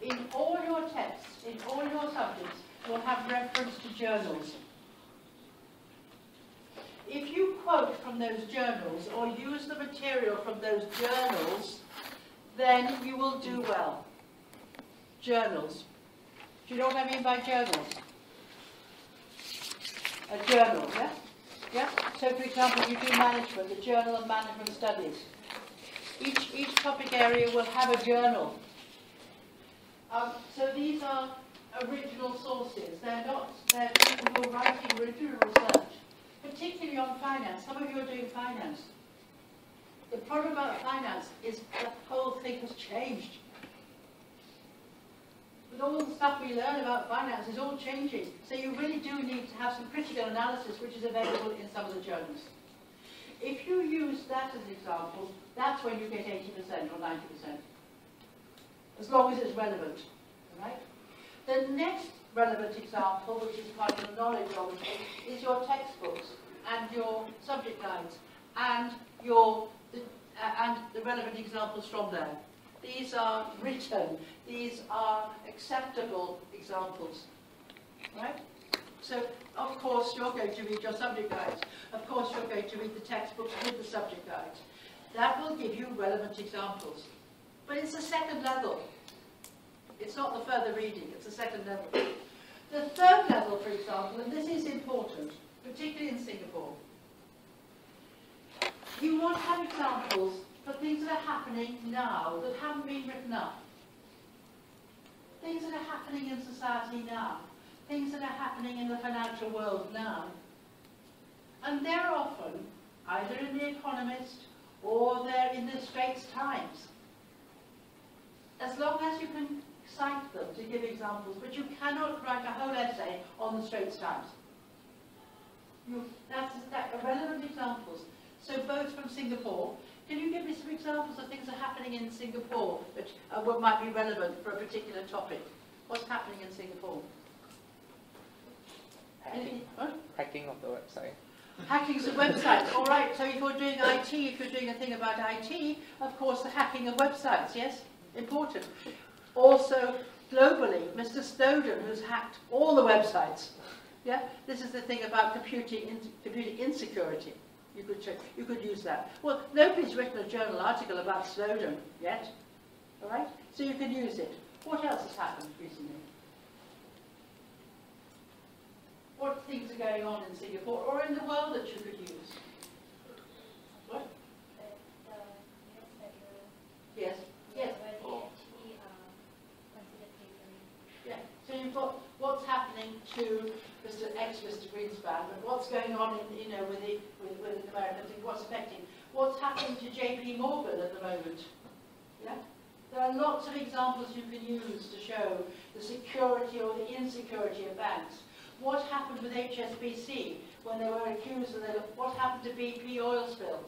S1: In all your texts, in all your subjects, you'll have reference to journals. If you quote from those journals or use the material from those journals, then you will do well. Journals. Do you know what I mean by journals? A journal, yeah? Yeah? So for example, you do management, the Journal of Management Studies. Each topic area will have a journal. So these are original sources. They're people who are writing original research, particularly on finance. Some of you are doing finance. The problem about finance is the whole thing has changed. With all the stuff we learn about finance, it's all changing. So you really do need to have some critical analysis, which is available in some of the journals. If you use that as an example, that's when you get 80% or 90%. As long as it's relevant. Right? The next relevant example, which is part of the knowledge of it, is your textbooks and your subject guides and the relevant examples from there. These are written. These are acceptable examples. Right? So, of course, you're going to read your subject guides. Of course, you're going to read the textbooks with the subject guides. That will give you relevant examples. But it's a second level. It's not the further reading, it's a second level. The third level, for example, and this is important, particularly in Singapore, you want to have examples for things that are happening now that haven't been written up. Things that are happening in society now. Things that are happening in the financial world now. And they're often either in The Economist or they're in the Straits Times. As long as you can cite them to give examples, but you cannot write a whole essay on the Straits Times. That's relevant examples. So both from Singapore. Can you give me some examples of things that are happening in Singapore that what might be relevant for a particular topic? What's happening in Singapore?
S11: Hacking of the website.
S1: Hacking of websites, all right. So if you're doing IT, if you're doing a thing about IT, of course the hacking of websites, yes? Important. Also, globally, Mr. Snowden, who's hacked all the websites. Yeah? This is the thing about computer insecurity. You could use that. Well, nobody's written a journal article about Snowden yet. All right? So you can use it. What else has happened recently? What things are going on in Singapore or in the world that you could use? What? Yes. Yes. Yeah. So you've got what's happening to ex-Mr. Greenspan, but what's going on in, you know, with Americans and what's affecting. What's happening to JP Morgan at the moment? Yeah? There are lots of examples you can use to show the security or the insecurity of banks. What happened with HSBC when they were accused of what happened to BP oil spill?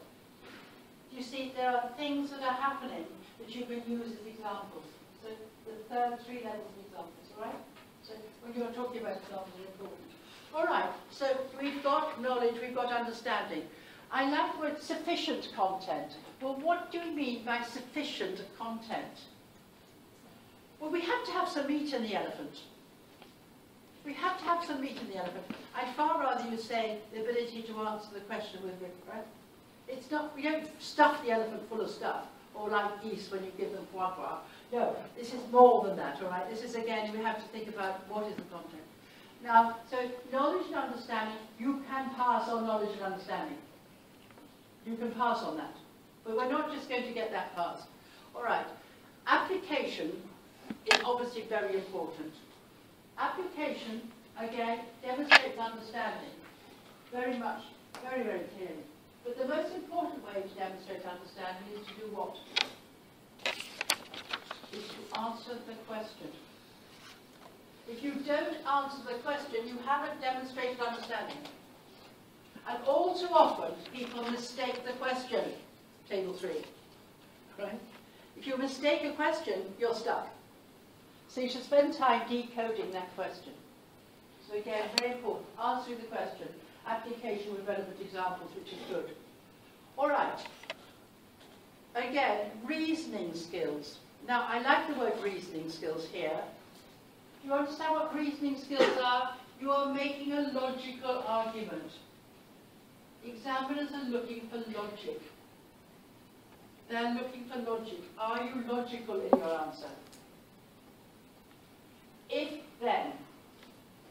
S1: You see, there are things that are happening that you can use as examples. So the three levels of examples, all right? So when you're talking about examples, are important. All right, so we've got knowledge, we've got understanding. I like the word sufficient content. Well, what do we mean by sufficient content? Well, we have to have some meat in the elephant. We have to have some meat in the elephant. I'd far rather you say the ability to answer the question with right? It's not, we don't stuff the elephant full of stuff, or like geese when you give them foie gras. No, this is more than that, all right? This is, again, we have to think about what is the content. Now, so knowledge and understanding, you can pass on knowledge and understanding. You can pass on that. But we're not just going to get that passed. All right. Application is obviously very important. Application, again, demonstrates understanding. Very much, very, very clearly. But the most important way to demonstrate understanding is to do what? Is to answer the question. If you don't answer the question, you haven't demonstrated understanding. And all too often, people mistake the question. Table 3. Right? If you mistake a question, you're stuck. So you should spend time decoding that question. So again, very important. Answering the question. Application with relevant examples, which is good. All right. Again, reasoning skills. Now, I like the word reasoning skills here. Do you understand what reasoning skills are? You are making a logical argument. Examiners are looking for logic. They're looking for logic. Are you logical in your answer? If then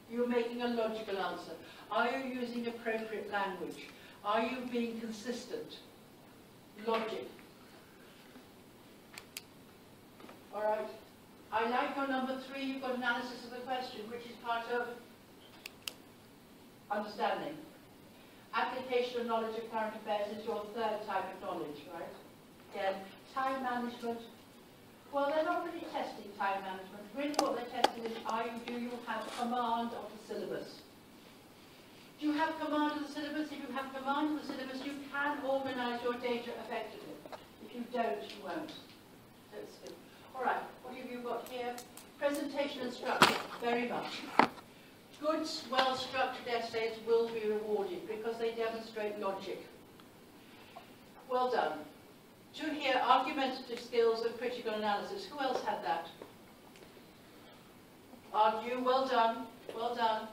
S1: you're making a logical answer, are you using appropriate language? Are you being consistent? Logic. All right. I like your number 3, you've got analysis of the question, which is part of understanding. Application of knowledge of current affairs is your 3rd type of knowledge, right? Again, time management. Well, they're not really testing time management. Really what they're testing is, do you have command of the syllabus? Do you have command of the syllabus? If you have command of the syllabus, you can organise your data effectively. If you don't, you won't. That's good. All right, what have you got here? Presentation and structure, very much. Good, well-structured essays will be rewarded because they demonstrate logic. Well done. 2 here, argumentative skills and critical analysis. Who else had that? Argue, well done, well done.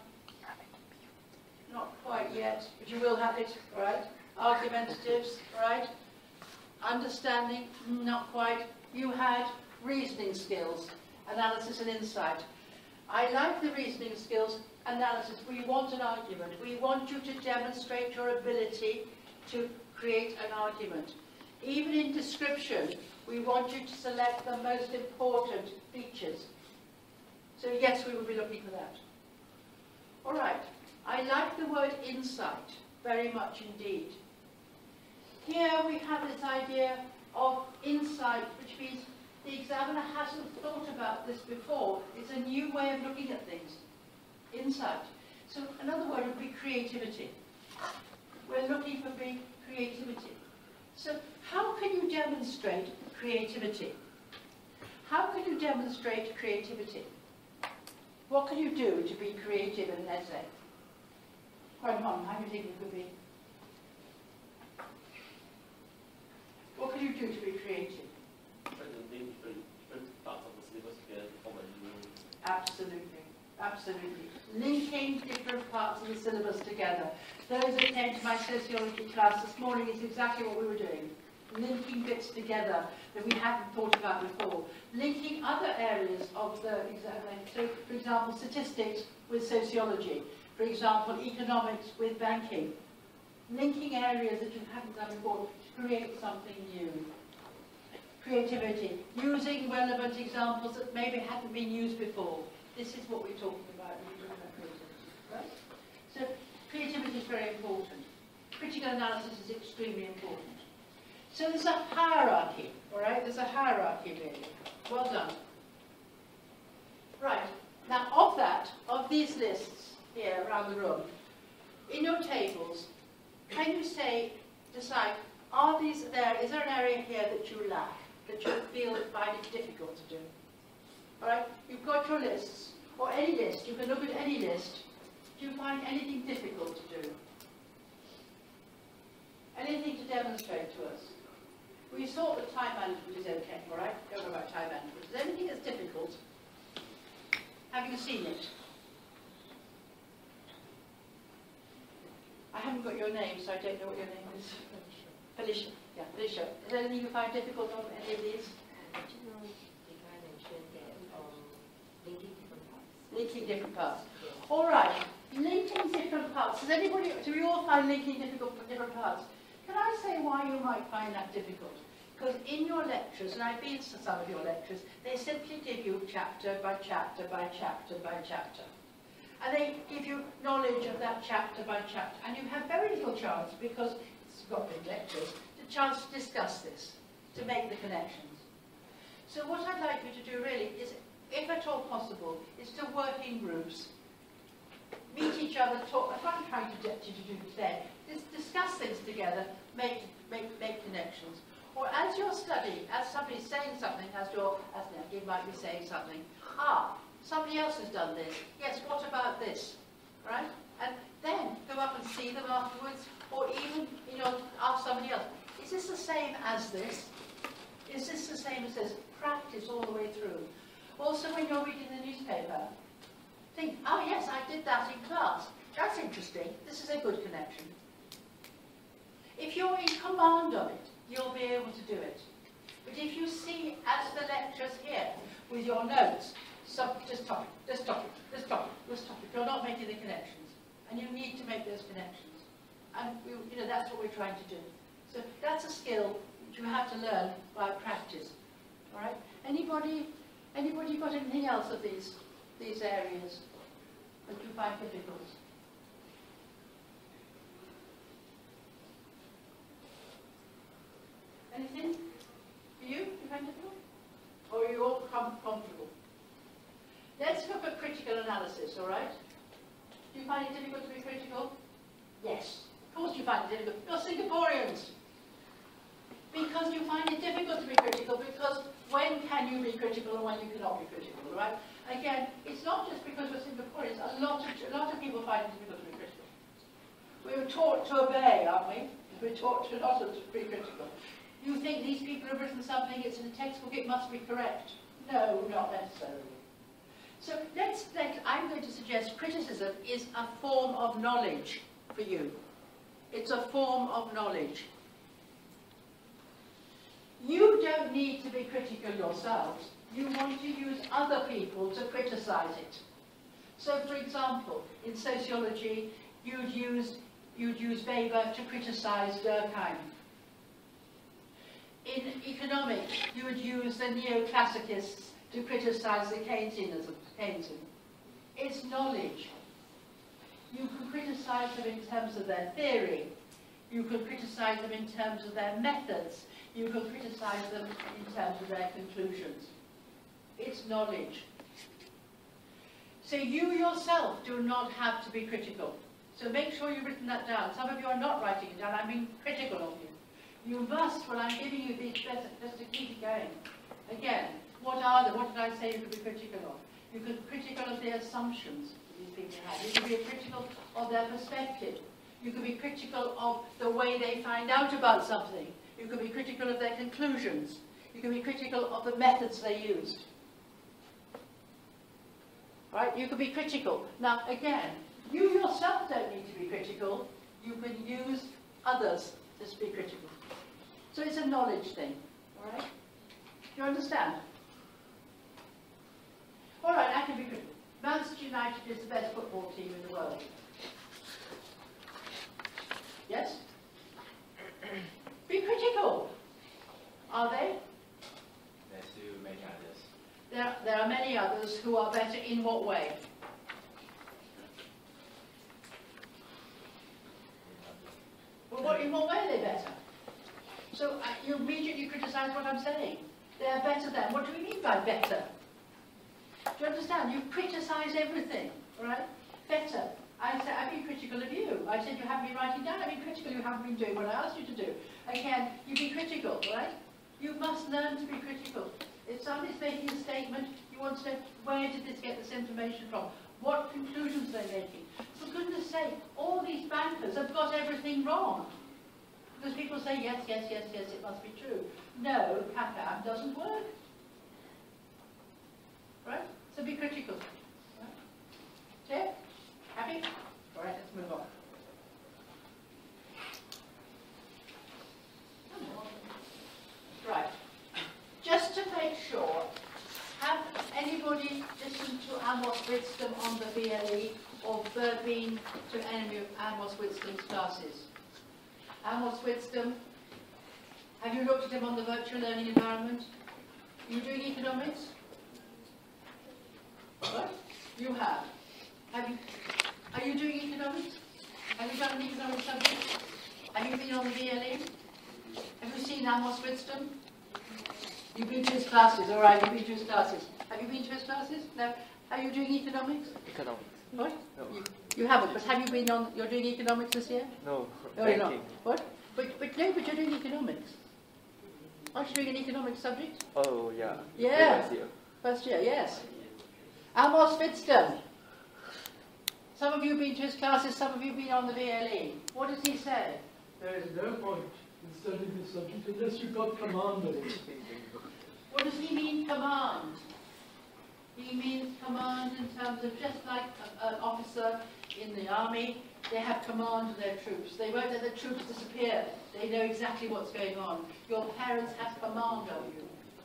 S1: Not quite yet, but you will have it, right? Argumentatives, right? Understanding, not quite. You had reasoning skills, analysis and insight. I like the reasoning skills, analysis. We want an argument. We want you to demonstrate your ability to create an argument. Even in description, we want you to select the most important features. So yes, we will be looking for that. All right. I like the word insight very much indeed. Here we have this idea of insight, which means the examiner hasn't thought about this before. It's a new way of looking at things. Insight. So another word would be creativity. We're looking for creativity. So how can you demonstrate creativity? How can you demonstrate creativity? What can you do to be creative in an essay? Quite on, how do you think it could be? What can you do to be creative? Absolutely, absolutely. Linking different parts of the syllabus together. Those that came to my sociology class this morning is exactly what we were doing. Linking bits together that we hadn't thought about before. Linking other areas of the exam. So, for example, statistics with sociology. For example, economics with banking. Linking areas that you haven't done before to create something new. Creativity. Using relevant examples that maybe hadn't been used before. This is what we're talking about. Right? creativity is very important. Critical analysis is extremely important. So there's a hierarchy, all right? There's a hierarchy, really. Well done. Right. Now, of these lists here around the room, in your tables, can you decide, is there an area here that you lack, that you find it difficult to do? All right? You've got your lists, or any list. You can look at any list. Do you find anything difficult to do? Anything to demonstrate to us? We saw that time management is okay, all right? Don't worry about time management. Is there anything that's difficult? Have you seen it? I haven't got your name, so I don't know what your name is. Felicia. Yeah, Felicia. Is there anything you find difficult on any of these? Linking different parts. All right. Linking different parts. Do we all find linking difficult for different parts? Can I say why you might find that difficult? Because in your lectures, and I've been to some of your lectures, they simply give you chapter by chapter by chapter by chapter. And they give you knowledge of that chapter by chapter. And you have very little chance, because it's got big lectures, the chance to discuss this, to make the connections. So what I'd like you to do really is, if at all possible, is to work in groups, meet each other, talk. That's what I'm trying to get you to do today. Discuss things together, make connections. Or as you're studying, as somebody's saying something, as Nagin might be saying something, somebody else has done this. Yes, what about this? Right? And then go up and see them afterwards, or even, ask somebody else, is this the same as this? Is this the same as this? Practice all the way through. Also, when you're reading the newspaper, think, oh yes, I did that in class. That's interesting. This is a good connection. If you're in command of it, you'll be able to do it. But if you see, as the lectures here, with your notes, this topic, you're not making the connections. And you need to make those connections. And that's what we're trying to do. So that's a skill which you have to learn by practice. All right? Anybody got anything else of these areas that you find difficult? Anything for you find difficult? Or are you all comfortable? Let's look at critical analysis, all right? Do you find it difficult to be critical? Yes. Of course you find it difficult. You're Singaporeans. Because you find it difficult to be critical, because when can you be critical and when you cannot be critical, right? Again, it's not just because we're Singaporeans. A lot of people find it difficult to be critical. We were taught to obey, aren't we? We're taught to not to be critical. You think these people have written something, it's in a textbook, it must be correct. No, not necessarily. So I'm going to suggest criticism is a form of knowledge for you. It's a form of knowledge. You don't need to be critical yourselves. You want to use other people to criticize it. So, for example, in sociology, you'd use Weber to criticize Durkheim. In economics, you would use the neoclassicists to criticize the Keynesianism. It's knowledge. You can criticize them in terms of their theory. You can criticize them in terms of their methods. You can criticize them in terms of their conclusions. It's knowledge. So you yourself do not have to be critical. So make sure you've written that down. Some of you are not writing it down. I'm being critical of you. You must, when I'm giving you these, just to keep it going. Again, what did I say you could be critical of? You could be critical of the assumptions these people have. You could be critical of their perspective. You could be critical of the way they find out about something. You could be critical of their conclusions. You could be critical of the methods they used. Right? You could be critical. Now, again, you yourself don't need to be critical. You can use others to be critical. So it's a knowledge thing. All right? Do you understand? All right, I can be critical. Manchester United is the best football team in the world. Yes? Be critical. Are they?
S9: There's still many others.
S1: There are many others who are better in what way? But in what way are they better? So you immediately criticise what I'm saying. They are better than. What do we mean by better? Do you understand? You criticise everything, all right? Better. I said, I've been critical of you. I said you haven't been writing down. I've been critical. You haven't been doing what I asked you to do. Again, you've been critical, all right? You must learn to be critical. If somebody's making a statement, you want to say, where did this get this information from? What conclusions are they making? For goodness sake, all these bankers have got everything wrong. Because people say, yes, yes, yes, yes, it must be true. No, CACAM doesn't work. Right? So be critical. Right? Okay? Happy? All right, let's move on. Right. Just to make sure, have anybody listened to Amos Wisdom on the BLE or been to any of Amos Wisdom's classes? Amos Wisdom, have you looked at him on the virtual learning environment? Are you doing economics? What? You have. Are you doing economics? Have you done an economics subject? Have you been on the BLE? Have you seen Amos Wisdom? You've been to his classes, all right, you've been to his classes. Have you been to his classes? No. Are you doing economics?
S11: Economics.
S1: What?
S11: No.
S1: You haven't, but have you been on, you're doing economics this year?
S11: No.
S1: No, you're not. What? But no, but you're doing economics. Aren't you doing an economics subject?
S11: Oh, yeah.
S1: Yeah.
S11: First year.
S1: First year, yes. Amos Wisdom. Some of you have been to his classes, some of you have been on the VLE. What does he say?
S12: There is no point in studying this subject unless you've got command of it.
S1: What does he mean, command? He means command in terms of just like an officer in the army, they have command of their troops. They won't let the troops disappear. They know exactly what's going on. Your parents have command of you.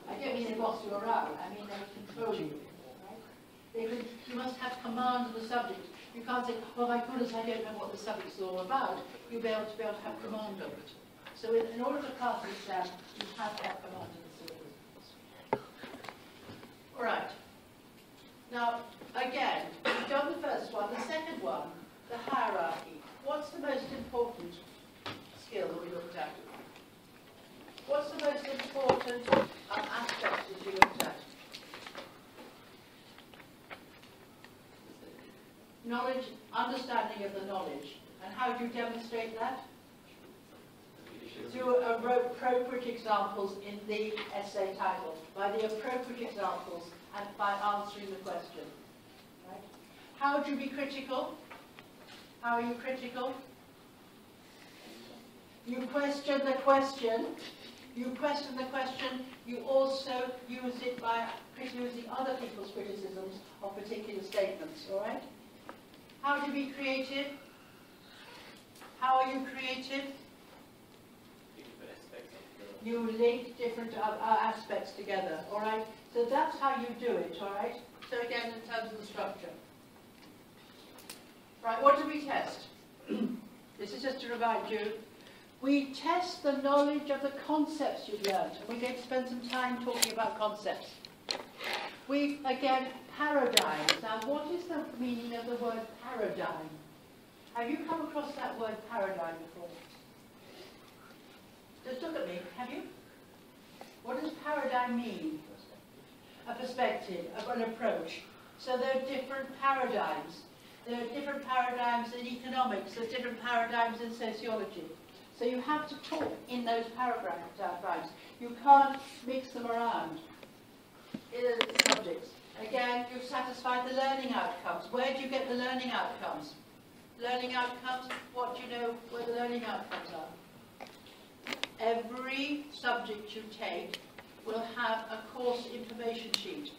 S1: I don't mean they boss you around, I mean they control you. Right? You must have command of the subject. You can't say, oh my goodness, I don't know what the subject's all about. You'll be able to have command of it. So in order to pass the exam, you have to have command of the syllabus. All right. Now, again, we've done the first one. The second one, the hierarchy. What's the most important skill that we looked at? What's the most important aspect that you looked at? Knowledge, understanding of the knowledge. And how do you demonstrate that? Through appropriate examples in the essay title. By the appropriate examples and by answering the question. Right? How do you be critical? How are you critical? You question the question. You question the question. You also use it by using other people's criticisms of particular statements. All right? How do you be creative? How are you creative? You link different aspects together, all right? So that's how you do it, all right? So again, in terms of the structure. Right, what do we test? This is just to remind you. We test the knowledge of the concepts you've learned. And we're going to spend some time talking about concepts. We, again, paradigms. Now, what is the meaning of the word paradigm? Have you come across that word paradigm before? Just look at me, have you? What does paradigm mean? A perspective, an approach. So there are different paradigms. There are different paradigms in economics, there are different paradigms in sociology. So you have to talk in those paradigms. You can't mix them around in the subjects. Again, you've satisfied the learning outcomes. Where do you get the learning outcomes? Learning outcomes, what do you know where the learning outcomes are? Every subject you take will have a course information sheet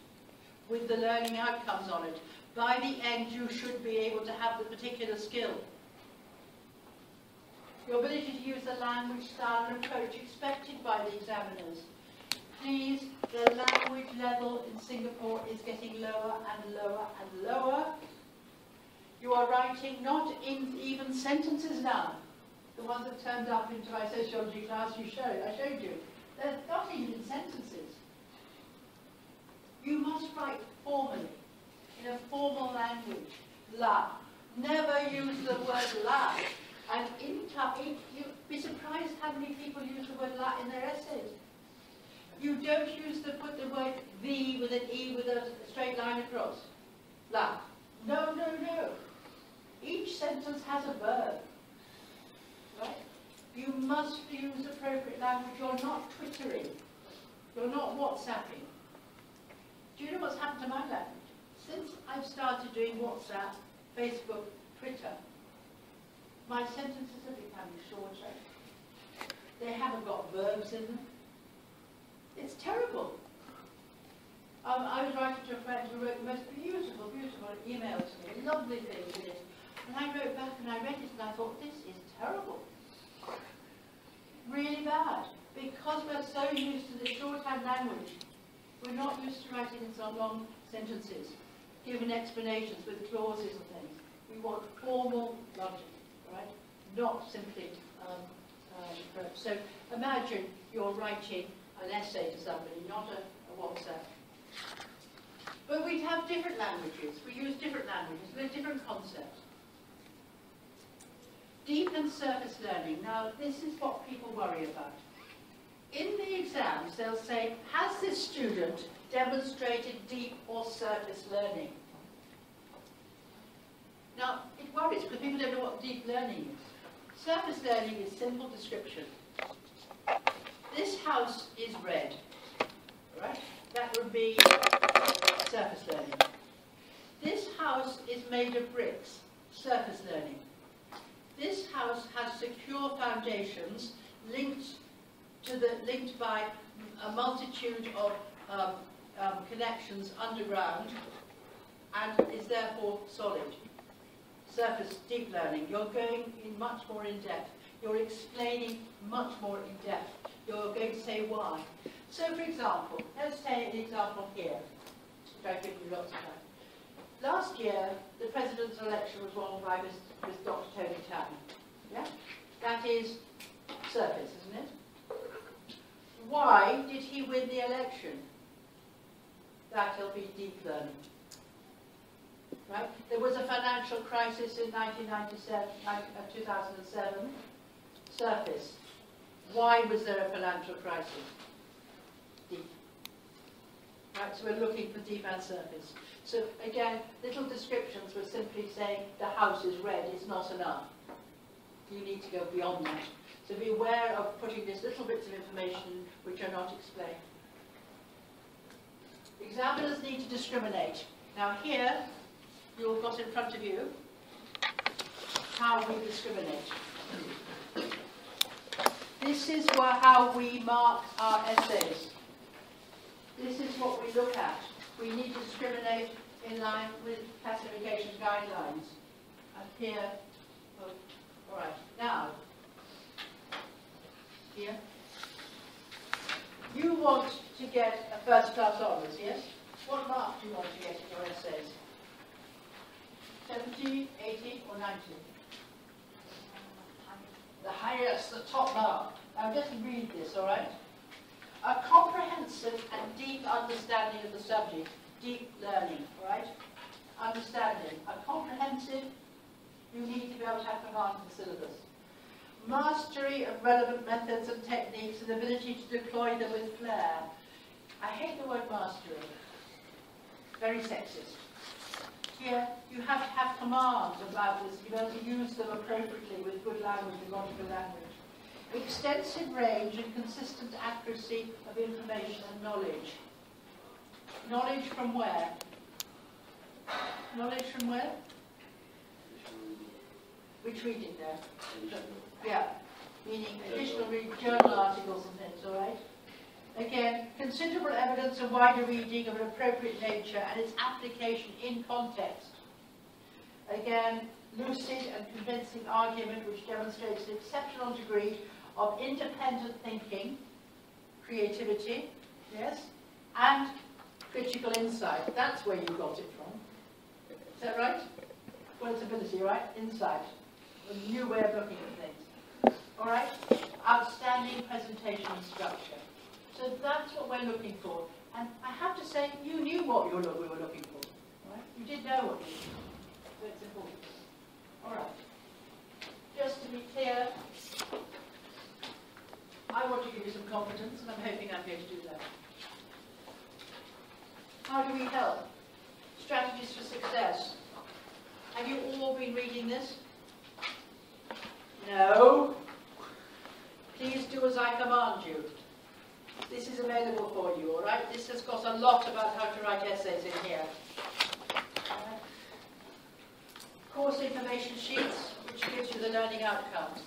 S1: with the learning outcomes on it. By the end, you should be able to have the particular skill. Your ability to use the language, style and approach expected by the examiners. Please, the language level in Singapore is getting lower and lower and lower. You are writing not in even sentences now. The ones that turned up into my sociology class I showed you. They're not even in sentences. You must write formally, in a formal language. La. Never use the word la. And Be surprised how many people use the word "la" in their essays. You don't put the word "the" with an "e" with a straight line across. La. No, no, no. Each sentence has a verb. Right? You must use appropriate language. You're not twittering. You're not WhatsApping. Do you know what's happened to my language? Since I've started doing WhatsApp, Facebook, Twitter, my sentences are becoming shorter. They haven't got verbs in them. It's terrible. I was writing to a friend who wrote the most beautiful, beautiful email to me, lovely things in it. And I wrote back and I read it and I thought, this is terrible. Really bad. Because we're so used to the shorthand language, we're not used to writing in some long sentences, giving explanations with clauses and things. We want formal logic, right? Not simply verbs. So imagine you're writing an essay to somebody, not a WhatsApp. But we have different languages. We use different languages with different concepts. Deep and surface learning. Now, this is what people worry about. In the exams, they'll say, has this student demonstrated deep or surface learning? Now, it worries because people don't know what deep learning is. Surface learning is simple description. This house is red, right? That would be surface learning. This house is made of bricks, surface learning. This house has secure foundations linked by a multitude of connections underground and is therefore solid. Surface deep learning. You're going in much more in depth. You're explaining much more in depth. You're going to say why. So, for example, let's take an example here, which I've given you lots of time. Last year, the president's election was won by Miss Dr. Tony Tan. Yeah? That is surface, isn't it? Why did he win the election? That'll be deep learning. Right? There was a financial crisis in 2007. Surface. Why was there a financial crisis? Deep. Right, so we're looking for deep and surface. So again, little descriptions were simply saying the house is red is not enough. You need to go beyond that. So be aware of putting these little bits of information which are not explained. Examiners need to discriminate. Now here, you've got in front of you how we discriminate. This is how we mark our essays. This is what we look at. We need to discriminate in line with classification guidelines. And here, oh, all right, now, here, you want to get a first class honours, yes? What mark do you want to get in your essays? 70, 80 or 90? The highest, the top mark. Now just read this, all right? A comprehensive and deep understanding of the subject, deep learning, all right? Understanding. A comprehensive, you need to be able to have command of the syllabus. Mastery of relevant methods and techniques and ability to deploy them with flair. I hate the word mastery. Very sexist. Here, you have to have command about this. You have to use them appropriately with good language and logical language. Extensive range and consistent accuracy of information and knowledge. Knowledge from where? Knowledge from where? Which reading there? Yeah, meaning additional journal articles and things, all right? Again, considerable evidence of wider reading of an appropriate nature and its application in context. Again, lucid and convincing argument which demonstrates an exceptional degree of independent thinking, creativity, yes, and critical insight. That's where you got it from. Is that right? Well, it's ability, right? Insight. A new way of looking at things. All right? Outstanding presentation structure. So that's what we're looking for. And I have to say, you knew what we were looking for. Right? You did know what we were looking for. So it's important. All right. Just to be clear, I want to give you some confidence, and I'm hoping I'm going to do that. How do we help? Strategies for success. Have you all been reading this? No? Please do as I command you. This is available for you, all right? This has got a lot about how to write essays in here. Course information sheets, which gives you the learning outcomes.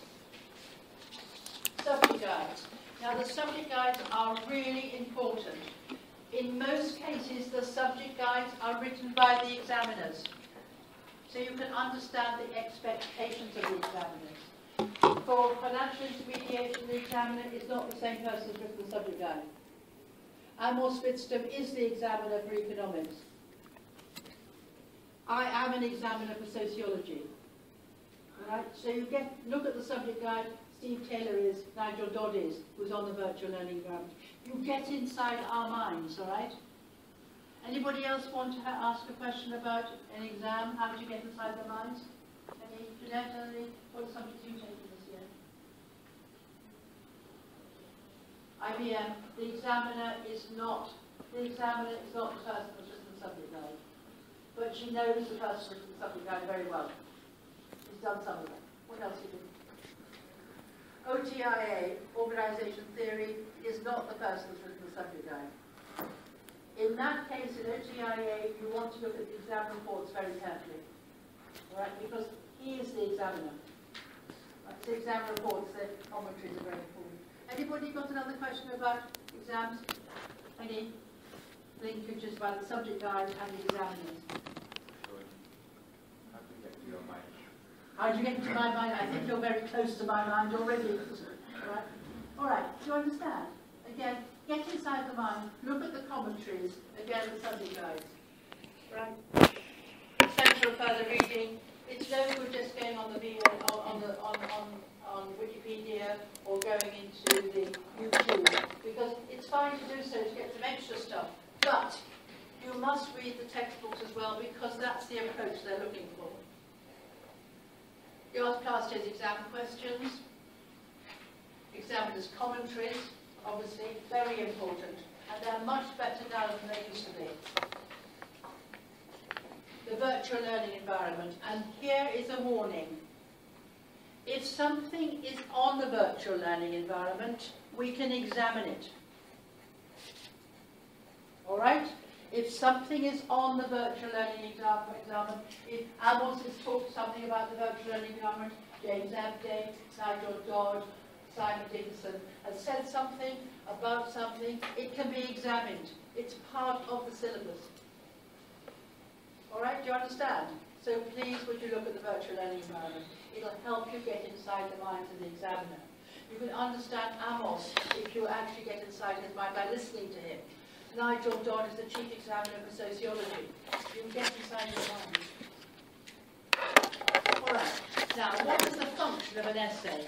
S1: Subject guides. Now, the subject guides are really important. In most cases, the subject guides are written by the examiners, so you can understand the expectations of the examiners. For financial intermediation, the examiner is not the same person who's written the subject guide. Amos Fitztum is the examiner for economics. I am an examiner for sociology. Right? So you look at the subject guide. Steve Taylor is, Nigel Dodd is, who's on the virtual learning environment. You get inside our minds, all right? Anybody else want to ask a question about an exam? How do you get inside their minds? Any, Jeanette, what subjects you taken this year? IBM, the examiner is not the person who's written the subject guide. But she knows the person who's written the subject guide very well. She's done some of that. What else you do? OTIA, Organisation Theory, is not the person who's written the subject guide. In that case, in OTIA, you want to look at the exam reports very carefully, right? Because he is the examiner. Right? So exam reports, the commentaries are very important. Anybody got another question about exams? Any linkages by the subject guide and the examiners?
S9: How to get to your mind?
S1: How do you get into my mind? I think you're very close to my mind already. Right? All right, do you understand? Again, get inside the mind, look at the commentaries, again, the subject guides. Right? Central further reading. It's no good just going on the on Wikipedia or going into the YouTube, because it's fine to do so to get some extra stuff, but you must read the textbooks as well, because that's the approach they're looking for. You ask past year's exam questions, examiners' commentaries, obviously, very important, and they're much better now than they used to be. The virtual learning environment, and here is a warning. If something is on the virtual learning environment, we can examine it. All right? If something is on the virtual learning environment, if Amos has talked something about the virtual learning environment, James Abday, Nigel Dodd, Simon Dickinson has said something about something, it can be examined. It's part of the syllabus. All right, do you understand? So please, would you look at the virtual learning environment? It'll help you get inside the minds of the examiner. You can understand Amos if you actually get inside his mind by listening to him. Nigel Dodd is the chief examiner for sociology. You can get inside his mind. All right. Now, what is the function of an essay?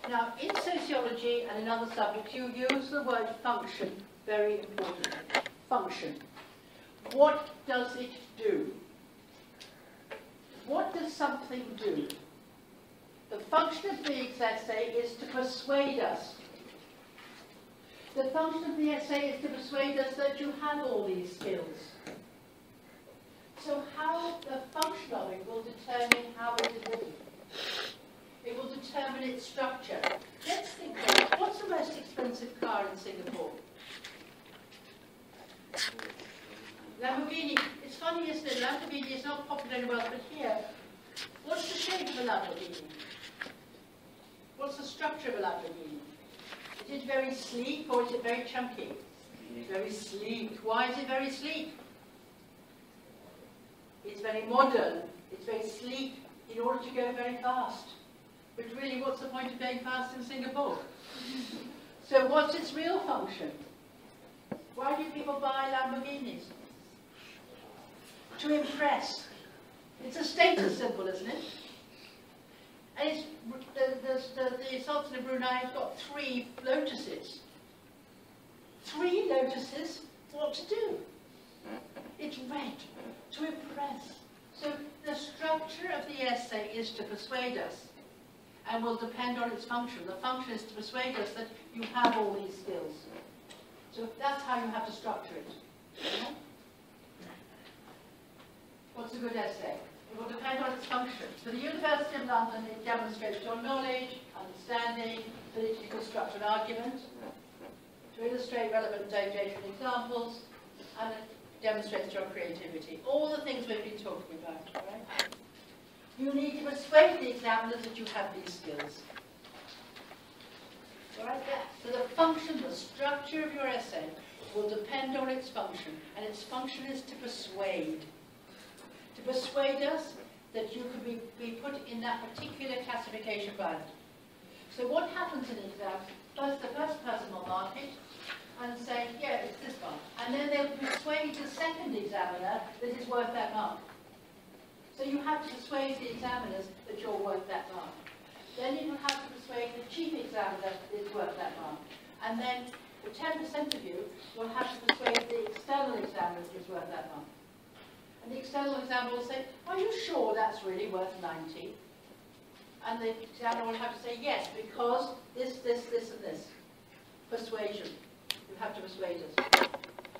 S1: Now, in sociology and in other subjects, you use the word function very importantly. Function. What does it do? What does something do? The function of the essay is to persuade us. The function of the essay is to persuade us that you have all these skills. So how the function of it will determine how it is written. It will determine its structure. Let's think about it. What's the most expensive car in Singapore? Lamborghini. It's funny, isn't it? Lamborghini is not popular anywhere else, but here, what's the shape of a Lamborghini? What's the structure of a Lamborghini? Is it very sleek or is it very chunky? It's very sleek. Why is it very sleek? It's very modern. It's very sleek in order to go very fast. But really, what's the point of going fast in Singapore? So what's its real function? Why do people buy Lamborghinis? To impress. It's a status symbol, isn't it? And it's, the Sultan of Brunei has got 3 lotuses. 3 lotuses? What to do? It's red, to impress. So the structure of the essay is to persuade us. and will depend on its function. The function is to persuade us that you have all these skills. So that's how you have to structure it. Okay? What's a good essay? It will depend on its function. For the University of London, it demonstrates your knowledge, understanding, ability to construct an argument, to illustrate relevant data and examples, and it demonstrates your creativity. All the things we've been talking about, right? You need to persuade the examiners that you have these skills. All right, so the function, the structure of your essay will depend on its function, and its function is to persuade. To persuade us that you could be put in that particular classification band. So what happens in an exam? First, the first person will mark it and say, yeah, it's this one. And then they'll persuade the second examiner that it's worth that mark. So you have to persuade the examiners that you're worth that mark. Then you have to persuade the chief examiner that it's worth that mark. And then the 10% of you will have to persuade the external examiner that it's worth that mark. And the external examiner will say, are you sure that's really worth 90? And the examiner will have to say, yes, because this, and this. Persuasion. You have to persuade us.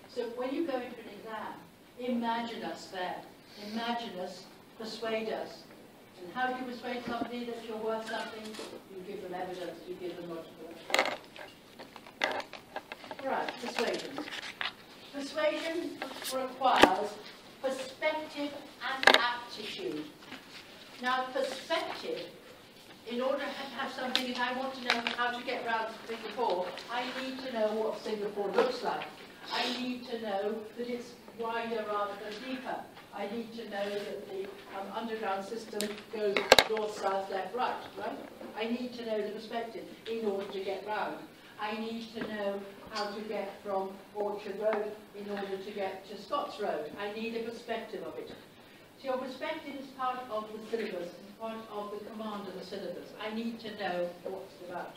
S1: So when you go into an exam, imagine us there. Imagine us, persuade us. And how do you persuade somebody that you're worth something? You give them evidence, you give them logical. Right, persuasion. Persuasion requires perspective and aptitude. Now, perspective, in order to have something, if I want to know how to get round to Singapore, I need to know what Singapore looks like. I need to know that it's wider rather than deeper. I need to know that the underground system goes north, south, left, right, right? I need to know the perspective in order to get round. I need to know how to get from Orchard Road in order to get to Scots Road. I need a perspective of it. So your perspective is part of the syllabus, and part of the command of the syllabus. I need to know what's about.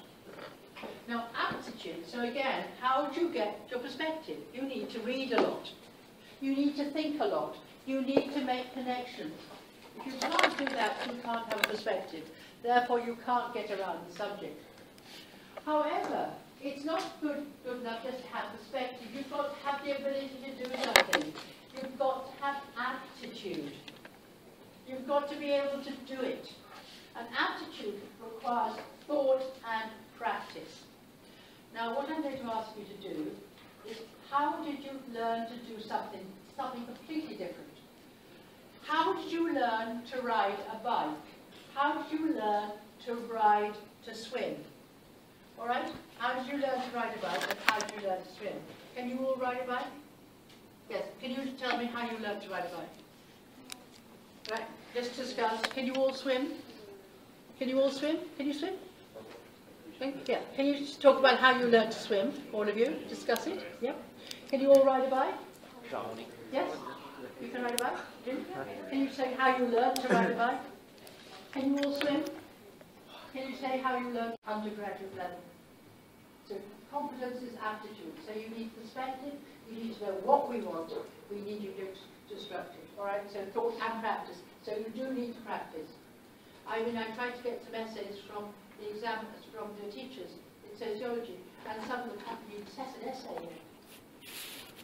S1: Now, aptitude. So again, how do you get your perspective? You need to read a lot. You need to think a lot. You need to make connections. If you can't do that, you can't have a perspective. Therefore, you can't get around the subject. However, it's not good enough just to have perspective. You've got to have the ability to do something. You've got to have aptitude. You've got to be able to do it. And aptitude requires thought and practice. Now, what I'm going to ask you to do is, how did you learn to do something completely different? How did you learn to ride a bike? How did you learn to swim? All right? How did you learn to ride a bike, and how did you learn to swim? Can you all ride a bike? Yes. Can you tell me how you learned to ride a bike? Right? Let's discuss. Can you all swim? Can you all swim? Can you swim? Yeah. Can you just talk about how you learned to swim? All of you, discuss it. Yeah. Can you all ride a bike?
S11: Drowning.
S1: Yes. You can ride a bike. Can you say how you learned to ride a bike? Can you all swim? Can you say how you learned undergraduate level? So competence is aptitude. So you need perspective. You need to know what we want. We need you to structure it. All right. So thought and practice. So you do need to practice. I mean, I tried to get some essays from the examiners, from the teachers in sociology, and some of them haven't even set an essay yet.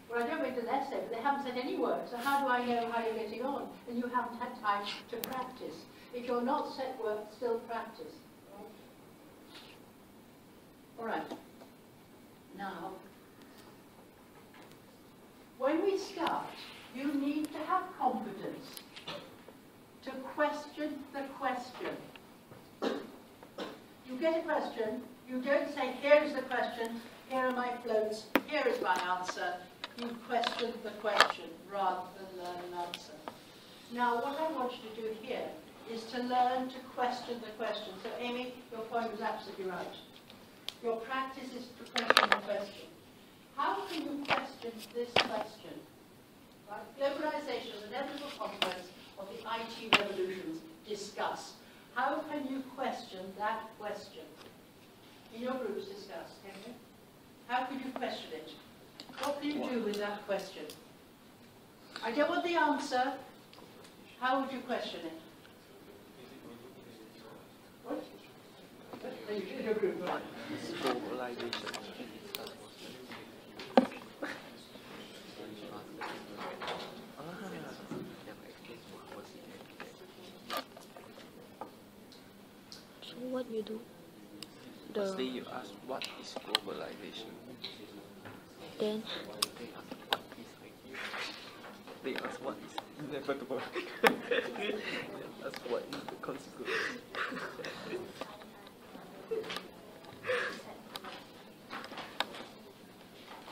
S1: Well, I don't make an essay, but they haven't said any work, so how do I know how you're getting on? And you haven't had time to practice. If you're not set work, still practice. All right. Now, when we start, you need to have confidence to question the question. You get a question, you don't say, here is the question, here are my floats, here is my answer. You question the question rather than learn an answer. Now, what I want you to do here is to learn to question the question. So, Amy, your point was absolutely right. Your practice is to question the question. How can you question this question? Right? Globalization is an inevitable consequence of the IT revolutions. Discuss. How can you question that question? In your groups, discuss, can you? How can you question it? What can you do with that question? I don't want the answer. How would you question it? What? In your group, right?
S11: Globalization.
S3: So what you do?
S11: Firstly, you ask what is globalization.
S3: Then
S11: They ask what is inevitable. That's what is the consequence.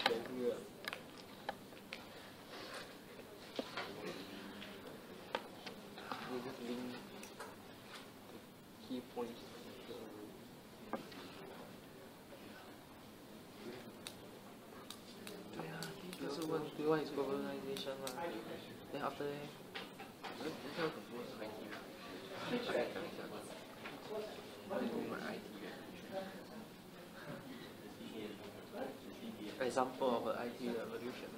S11: Then you just link the key points. What is globalization? Then after that, example of an IT revolution.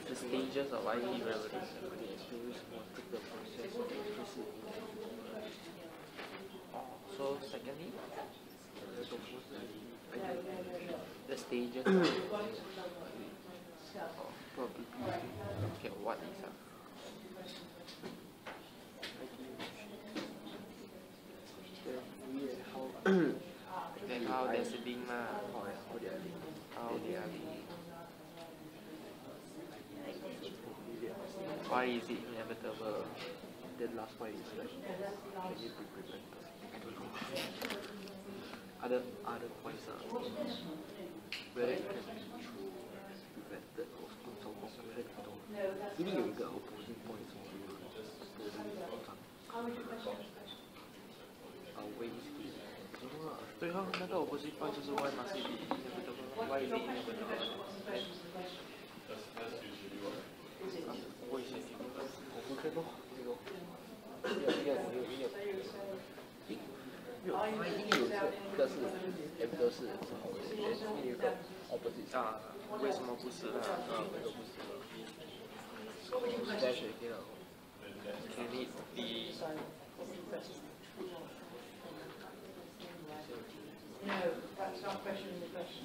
S11: The stages of IT revolution. So secondly, the stages probably okay, what is then how there's a link how they are linked. Why is it inevitable? The last point is like, can you be prevented? Other points are whether it can be prevented or whether 一定有一个 opposing point 什么的 ways to 对啊，那个 opposing point 就是 why must it be inevitable? Why is it inevitable? 我以前我不看到这个，一个是 F 都是好的，另一个 opposite 啊，为什么不是呢？为什么不是？Dash again. Can it be?
S1: No, that's not questioning the question.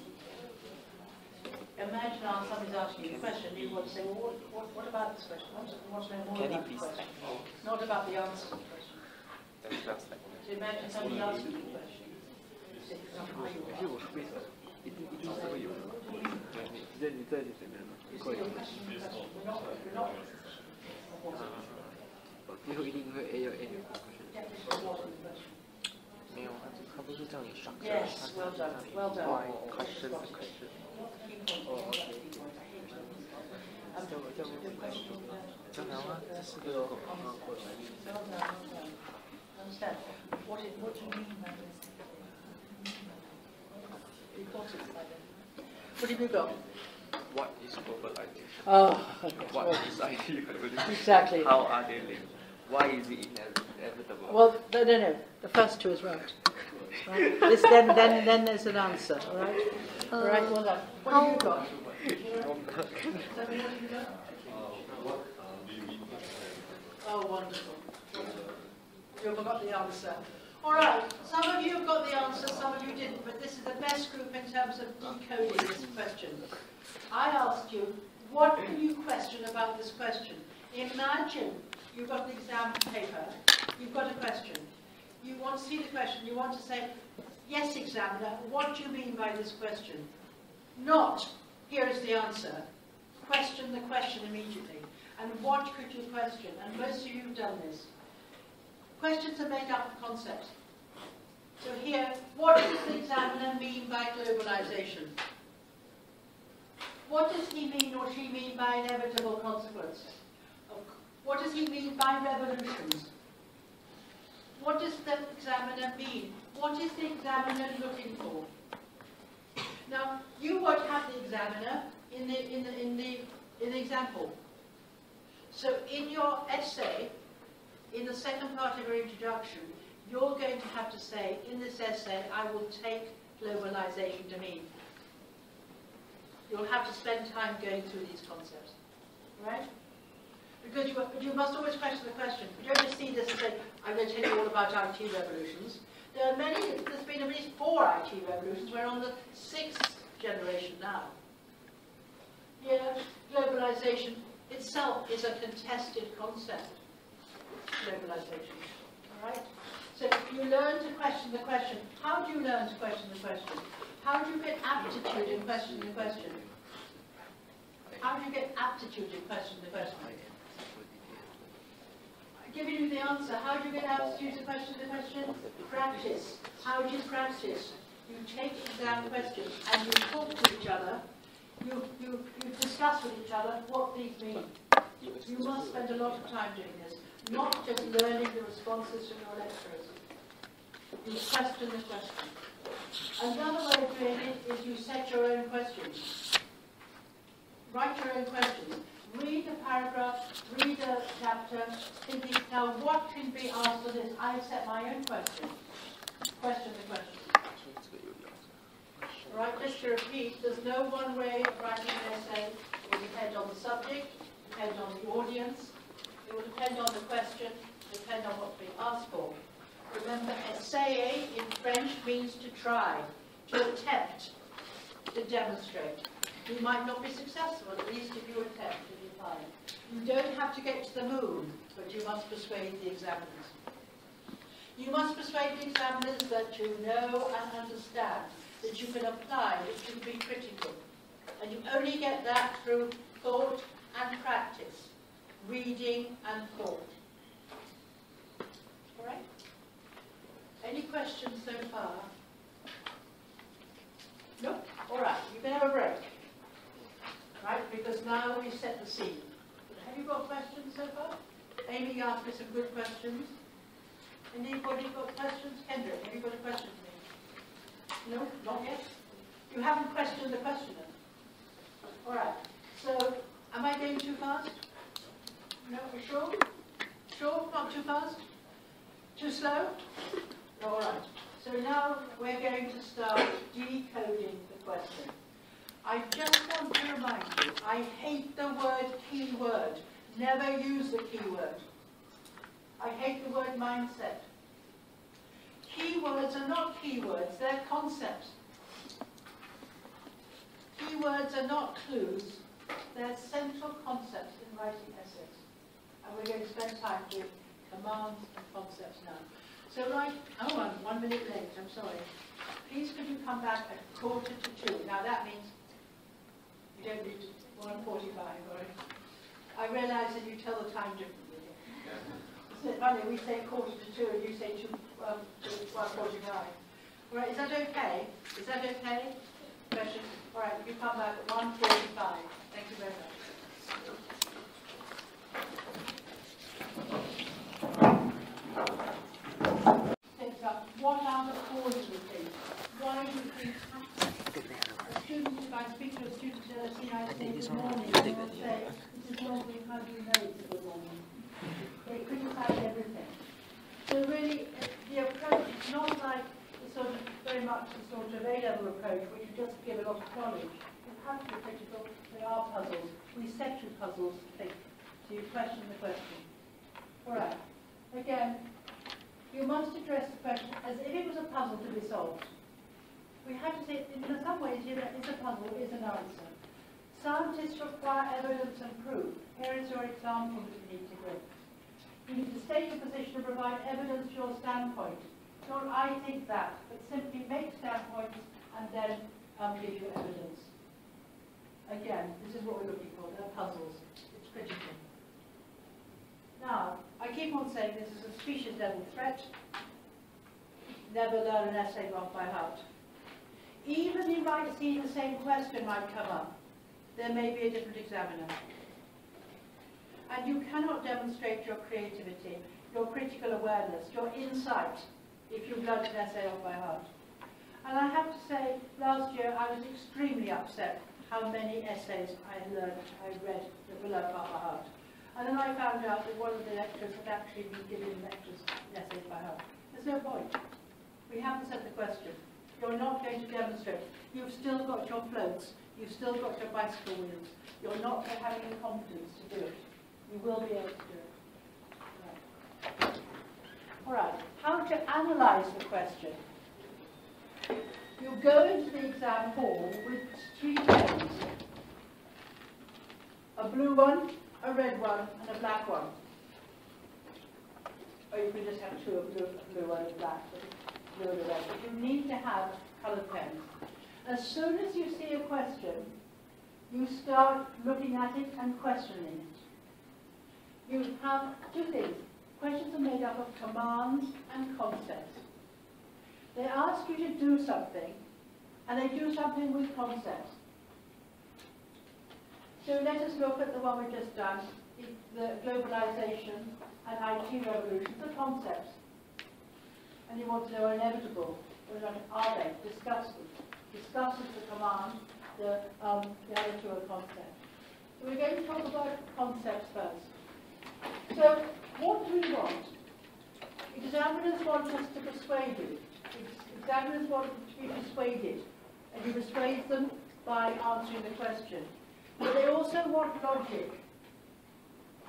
S1: Imagine somebody's asking you a question, you want to say, well, what about this question? What's no more
S11: Can
S1: about
S11: it be
S1: the question?
S11: technical?
S1: Not about the answer to the question.
S11: That's like.
S1: So imagine somebody asking you a question. You say, for example, how you are.
S11: 我是为什么？一定是会有的。你在里面呢？会有。最后一定会 A 有 A 没有，他不是叫你上课，
S1: Yes, well done, well done.
S11: question the question. 这样啊，这是个
S1: Understand? What do you mean by this? What have you got?
S11: What is globalization?
S1: Oh,
S11: What is IT revolution?
S1: Exactly.
S11: How are they linked? Why is it inevitable?
S1: Well, no. The first two is right. Right? Then there's an answer. All right. All right. Well done. What have you got? Oh, wonderful. You forgot the answer. All right. Some of you have got the answer. Some of you didn't. But this is the best group in terms of decoding this question. I asked you, what can you question about this question? Imagine you've got the exam paper, you've got a question. You want to see the question, you want to say, yes, examiner, what do you mean by this question? Not, here is the answer. Question the question immediately. And what could you question? And most of you have done this. Questions are made up of concepts. So here, what does the examiner mean by globalization? What does he mean or she mean by inevitable consequence? What does he mean by revolutions? What does the examiner mean? What is the examiner looking for? Now, you won't have the examiner in the example. So in your essay, in the second part of your introduction, you're going to have to say, in this essay, I will take globalization to mean? You'll have to spend time going through these concepts, right? Because you must always question the question. You don't just see this and say, I'm going to tell you all about IT revolutions. There are many, there's been at least 4 IT revolutions. We're on the 6th generation now. Yeah, globalization itself is a contested concept, globalization, all right? So you learn to question the question. How do you learn to question the question? How do you get aptitude in questioning the question? How do you get aptitude in questioning the question? Giving you the answer. How do you get aptitude to question the question? Practice. How do you practice? You take exam questions and you talk to each other. You discuss with each other what these mean. You must spend a lot of time doing this, not just learning the responses from your lecturers. You question the question. Another way of doing it is you set your own questions. Write your own questions. Read the paragraph, read the chapter, thinking, now what can be asked for this? I've set my own question. Question the question. Right, just to repeat, there's no one way of writing an essay. It will depend on the subject, depend on the audience, it will depend on the question, depend on what's being asked for. Remember, essayer in French means to try, to attempt, to demonstrate. You might not be successful, at least if you attempt, if you find. You don't have to get to the moon, but you must persuade the examiners. You must persuade the examiners that you know and understand, that you can apply, that you can be critical. And you only get that through thought and practice, reading and thought. All right? Any questions so far? No? All right, you can have a break. Right, because now we set the scene. Have you got questions so far? Amy asked me some good questions. Anybody got questions? Kendrick, have you got a question for me? No, not yet? You haven't questioned the questioner. All right, so am I going too fast? No, you sure? Sure, not too fast? Too slow? All right, so now we're going to start decoding the question. I just want to remind you, I hate the word keyword. Never use the keyword. I hate the word mindset. Keywords are not keywords, they're concepts. Keywords are not clues, they're central concepts in writing essays. And we're going to spend time with commands and concepts now. So right, oh, I'm 1 minute late, I'm sorry. Please could you come back at 1:45. Now that means you don't need 1:45, right? I realise that you tell the time differently. Isn't it funny? We say 1:45 and you say 1:45. Right, is that okay? Is that okay? Question? All right, you come back at 1:45. Thank you very much. What are the causes of things? Why do things happen? A student, if I speak to a student at a senior, I say good morning, they will say, this is normally, how do you know it's a good morning? They criticize everything. So really, the approach is not like the sort of, very much the sort of A-level approach, where you just give a lot of knowledge. You have to be critical. They are puzzles. We set you puzzles to think. So you question the question. All right. Again, you must address the question as if it was a puzzle to be solved. We have to say, in some ways, is a puzzle, is an answer. Scientists require evidence and proof. Here is your example that you need to give. You need to state your position and provide evidence to your standpoint. Not I think that, but simply make standpoints and then give you evidence. Again, this is what we're looking for. They're puzzles. It's critical. Now, I keep on saying this is a species level threat. Never learn an essay off by heart. Even you might see the same question might come up. There may be a different examiner. And you cannot demonstrate your creativity, your critical awareness, your insight, if you've learned an essay off by heart. And I have to say, last year I was extremely upset how many essays I read that were learned off by heart. And then I found out that one of the lecturers had actually been giving lectures essays by heart. There's no point. We haven't said the question. You're not going to demonstrate. You've still got your floats. You've still got your bicycle wheels. You're not having the confidence to do it. You will be able to do it. Right. All right. How to analyse the question? You go into the exam hall with 3 pens. A blue one, a red one, and a black one. Or you can just have 2, a blue and a black. Blue and red. But you need to have coloured pens. As soon as you see a question, you start looking at it and questioning it. You have 2 things. Questions are made up of commands and concepts. They ask you to do something, and they do something with concepts. So let us look at the one we've just done, the globalization and IT revolution, the concepts. And you want to know are inevitable, or are they? Discuss them. Discuss is the command, the other 2 are concepts. So we're going to talk about concepts first. So what do we want? Examiners want us to persuade you. Examiners want to be persuaded, and you persuade them by answering the question. But they also want logic.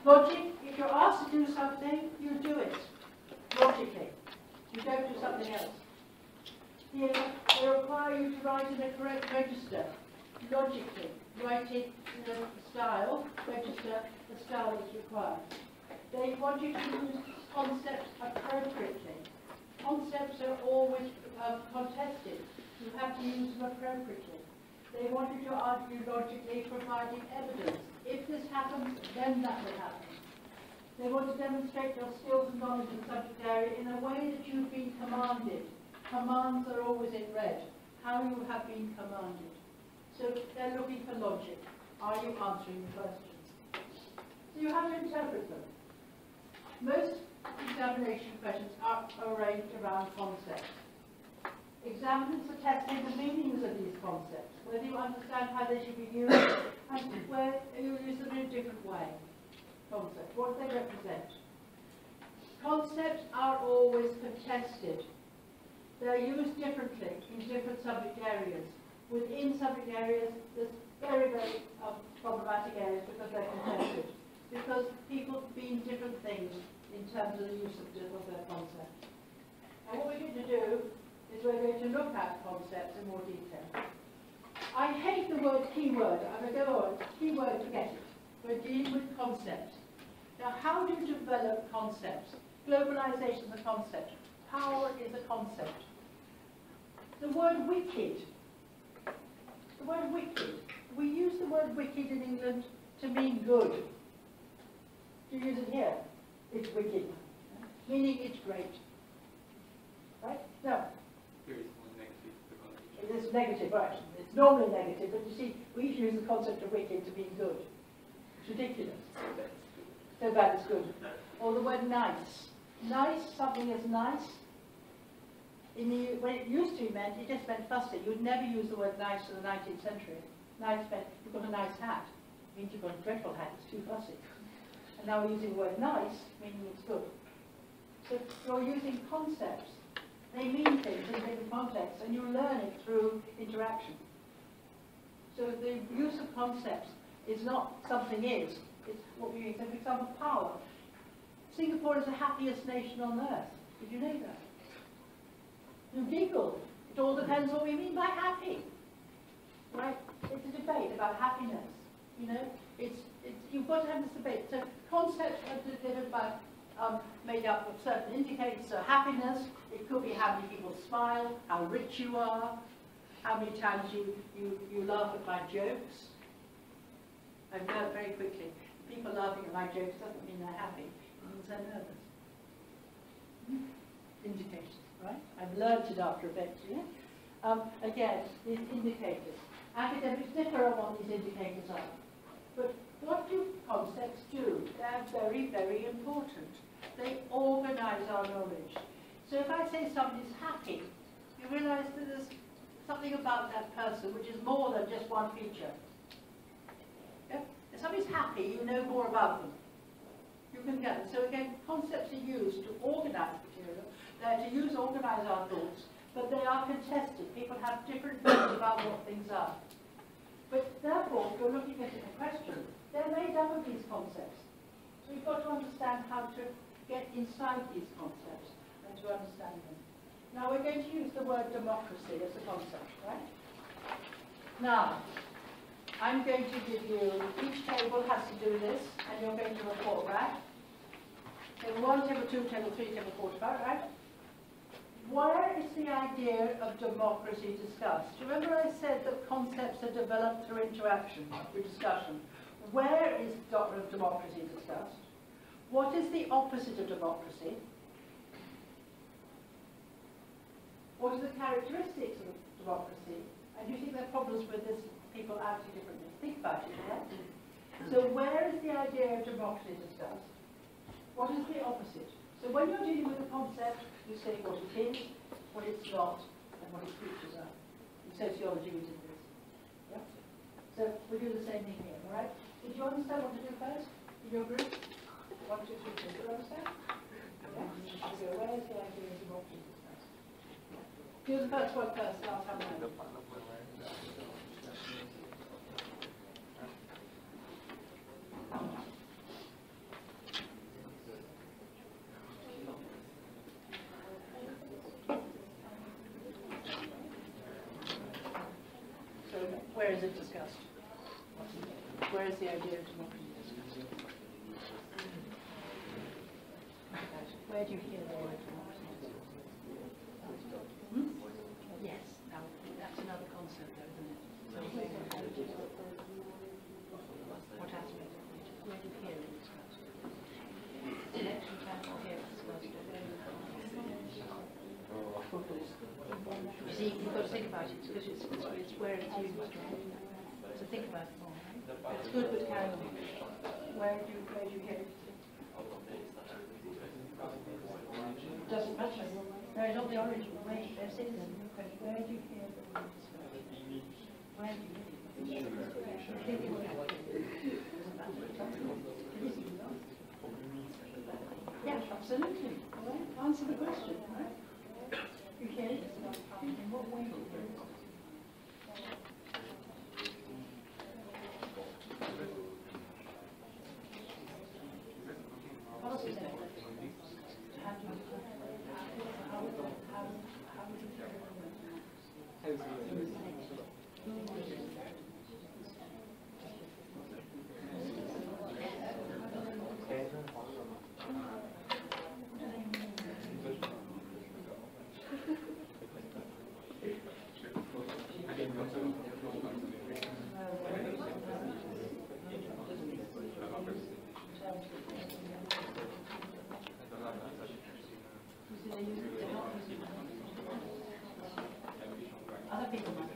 S1: Logic, if you're asked to do something, you do it logically. You don't do something else. They require you to write in a correct register, logically. Write it in a style, register the style that's required. They want you to use concepts appropriately. Concepts are always contested. You have to use them appropriately. They want you to argue logically, providing evidence. If this happens, then that will happen. They want to demonstrate your skills and knowledge in the subject area in a way that you've been commanded. Commands are always in red. How you have been commanded. So they're looking for logic. Are you answering the questions? So you have to interpret them. Most examination questions are arranged around concepts. Examiners are testing the meanings of these concepts, whether you understand how they should be used, and where you use them in a different way. Concepts, what do they represent? Concepts are always contested. They're used differently in different subject areas. Within subject areas, there's very, very problematic areas because they're contested. Because people mean different things in terms of the use of their concepts. And what we're going to do is we're going to look at concepts in more detail. I hate the word keyword. I'm going to go on. Keyword, forget it. We're dealing with concepts. Now, how do you develop concepts? Globalization is a concept. Power is a concept. The word wicked. The word wicked. We use the word wicked in England to mean good. Do you use it here? It's wicked. Meaning it's great. Right? No.
S2: Here is more negative.
S1: It is negative, right. It's normally negative, but you see, we use the concept of wicked to mean good. It's ridiculous. So bad it's good. Or the word nice. Nice, something is nice. When it used to be meant, it just meant fussy. You would never use the word nice in the 19th century. Nice meant you've got a nice hat. It means you've got a dreadful hat, it's too fussy. And now we're using the word nice, meaning it's good. So you're using concepts. They mean things in different contexts, and you learn it through interaction. So the use of concepts is not something is, it's what we use. So for example, power. Singapore is the happiest nation on earth. Did you know that? You giggle. It all depends what we mean by happy. Right? It's a debate about happiness. You know, you've got to have this debate. So concepts are delivered by, made up of certain indicators. So happiness, it could be how many people smile, how rich you are, how many times you laugh at my jokes. I've learned very quickly, people laughing at my jokes doesn't mean they're happy. It means they're nervous. Indicators, right? I've learned it after a bit, yeah? Again, these indicators. Academics differ on what these indicators are. But what do concepts do? They're very, very important. They organize our knowledge. So if I say somebody's happy, you realize that there's something about that person which is more than just one feature. Yeah? If somebody's happy, you know more about them. You can get it. So again, concepts are used to organize material. They're to organize our thoughts, but they are contested. People have different views about what things are. But therefore, if you're looking at it in question, they're made up of these concepts. So you've got to understand how to get inside these concepts and to understand them. Now we're going to use the word democracy as a concept, right? Now, I'm going to give you, each table has to do this, and you're going to report back. Table 1, table 2, table 3, table 4, right? Where is the idea of democracy discussed? Remember I said that concepts are developed through interaction, through discussion. Where is democracy discussed? What is the opposite of democracy? What are the characteristics of democracy? And do you think there are problems with this, people acting differently? Think about it, yeah? So where is the idea of democracy discussed? What is the opposite? So when you're dealing with a concept, you say what it is, what it's not, and what its features are. In sociology, we did this. Yeah? So we do the same thing here, all right? Did you understand what to do first in your group? 1, 2, 3, 4. Did you understand? Yeah? So where is the idea of democracy discussed? Do the first one first, and I'll come around. Where is it discussed? Where is the idea of democracy discussed? Where do you hear the word democracy discussed? Yes, now that's another concept though, isn't it? So what aspect of it? Where do you hear it discussed? Election channel here discussed. You see, you've got to think about it because it's where it's used. So think about it more. Right? It's good, but carry on. Where do you hear it? Doesn't matter. No, not the origin. Where there's citizen. Where do you hear the word discussed? Where do you hear it? Think about it. Yeah, absolutely. All right. Answer the question. All right. You hear it? In what way do you hear it? Other people might.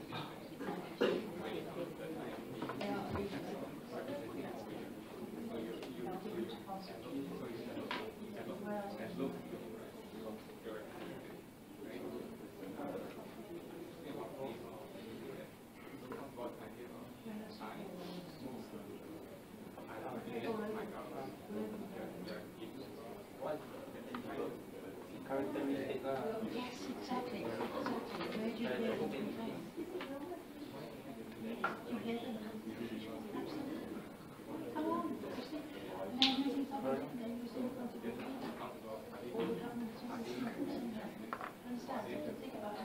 S1: Yes, exactly. Where do you hear them? Do you hear them? Come on. They're using something. They're using something. Understand? Think about it.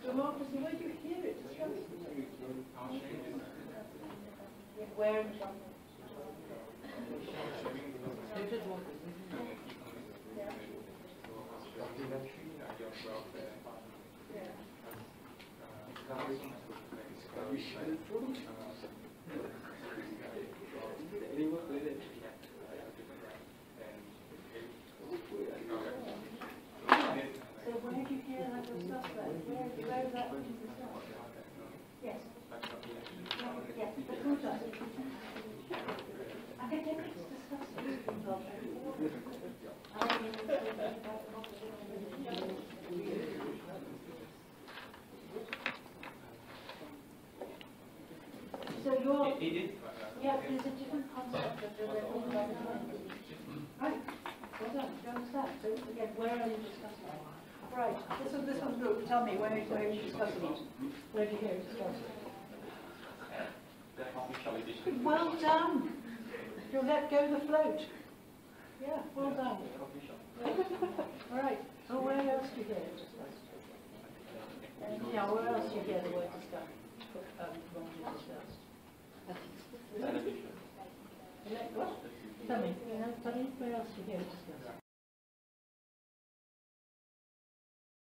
S1: Democracy, where do you hear it discussed? Where? So where do you hear that discussed then? Where is that discussed? Yes. Yes, but who does it? Academics discuss So you're, yeah, there's a different concept of the level of right. Well done, you understand. So again, where are you discussing it? Right, this one, look, tell me, where are you discussing it? Where do you hear it discussed? Well done. You'll let go the float. Yeah, well done. All right, so where else do you hear it discussed? Yeah, where else do you hear the word discussed? Television. What? Tell me, where else do you hear it discussed?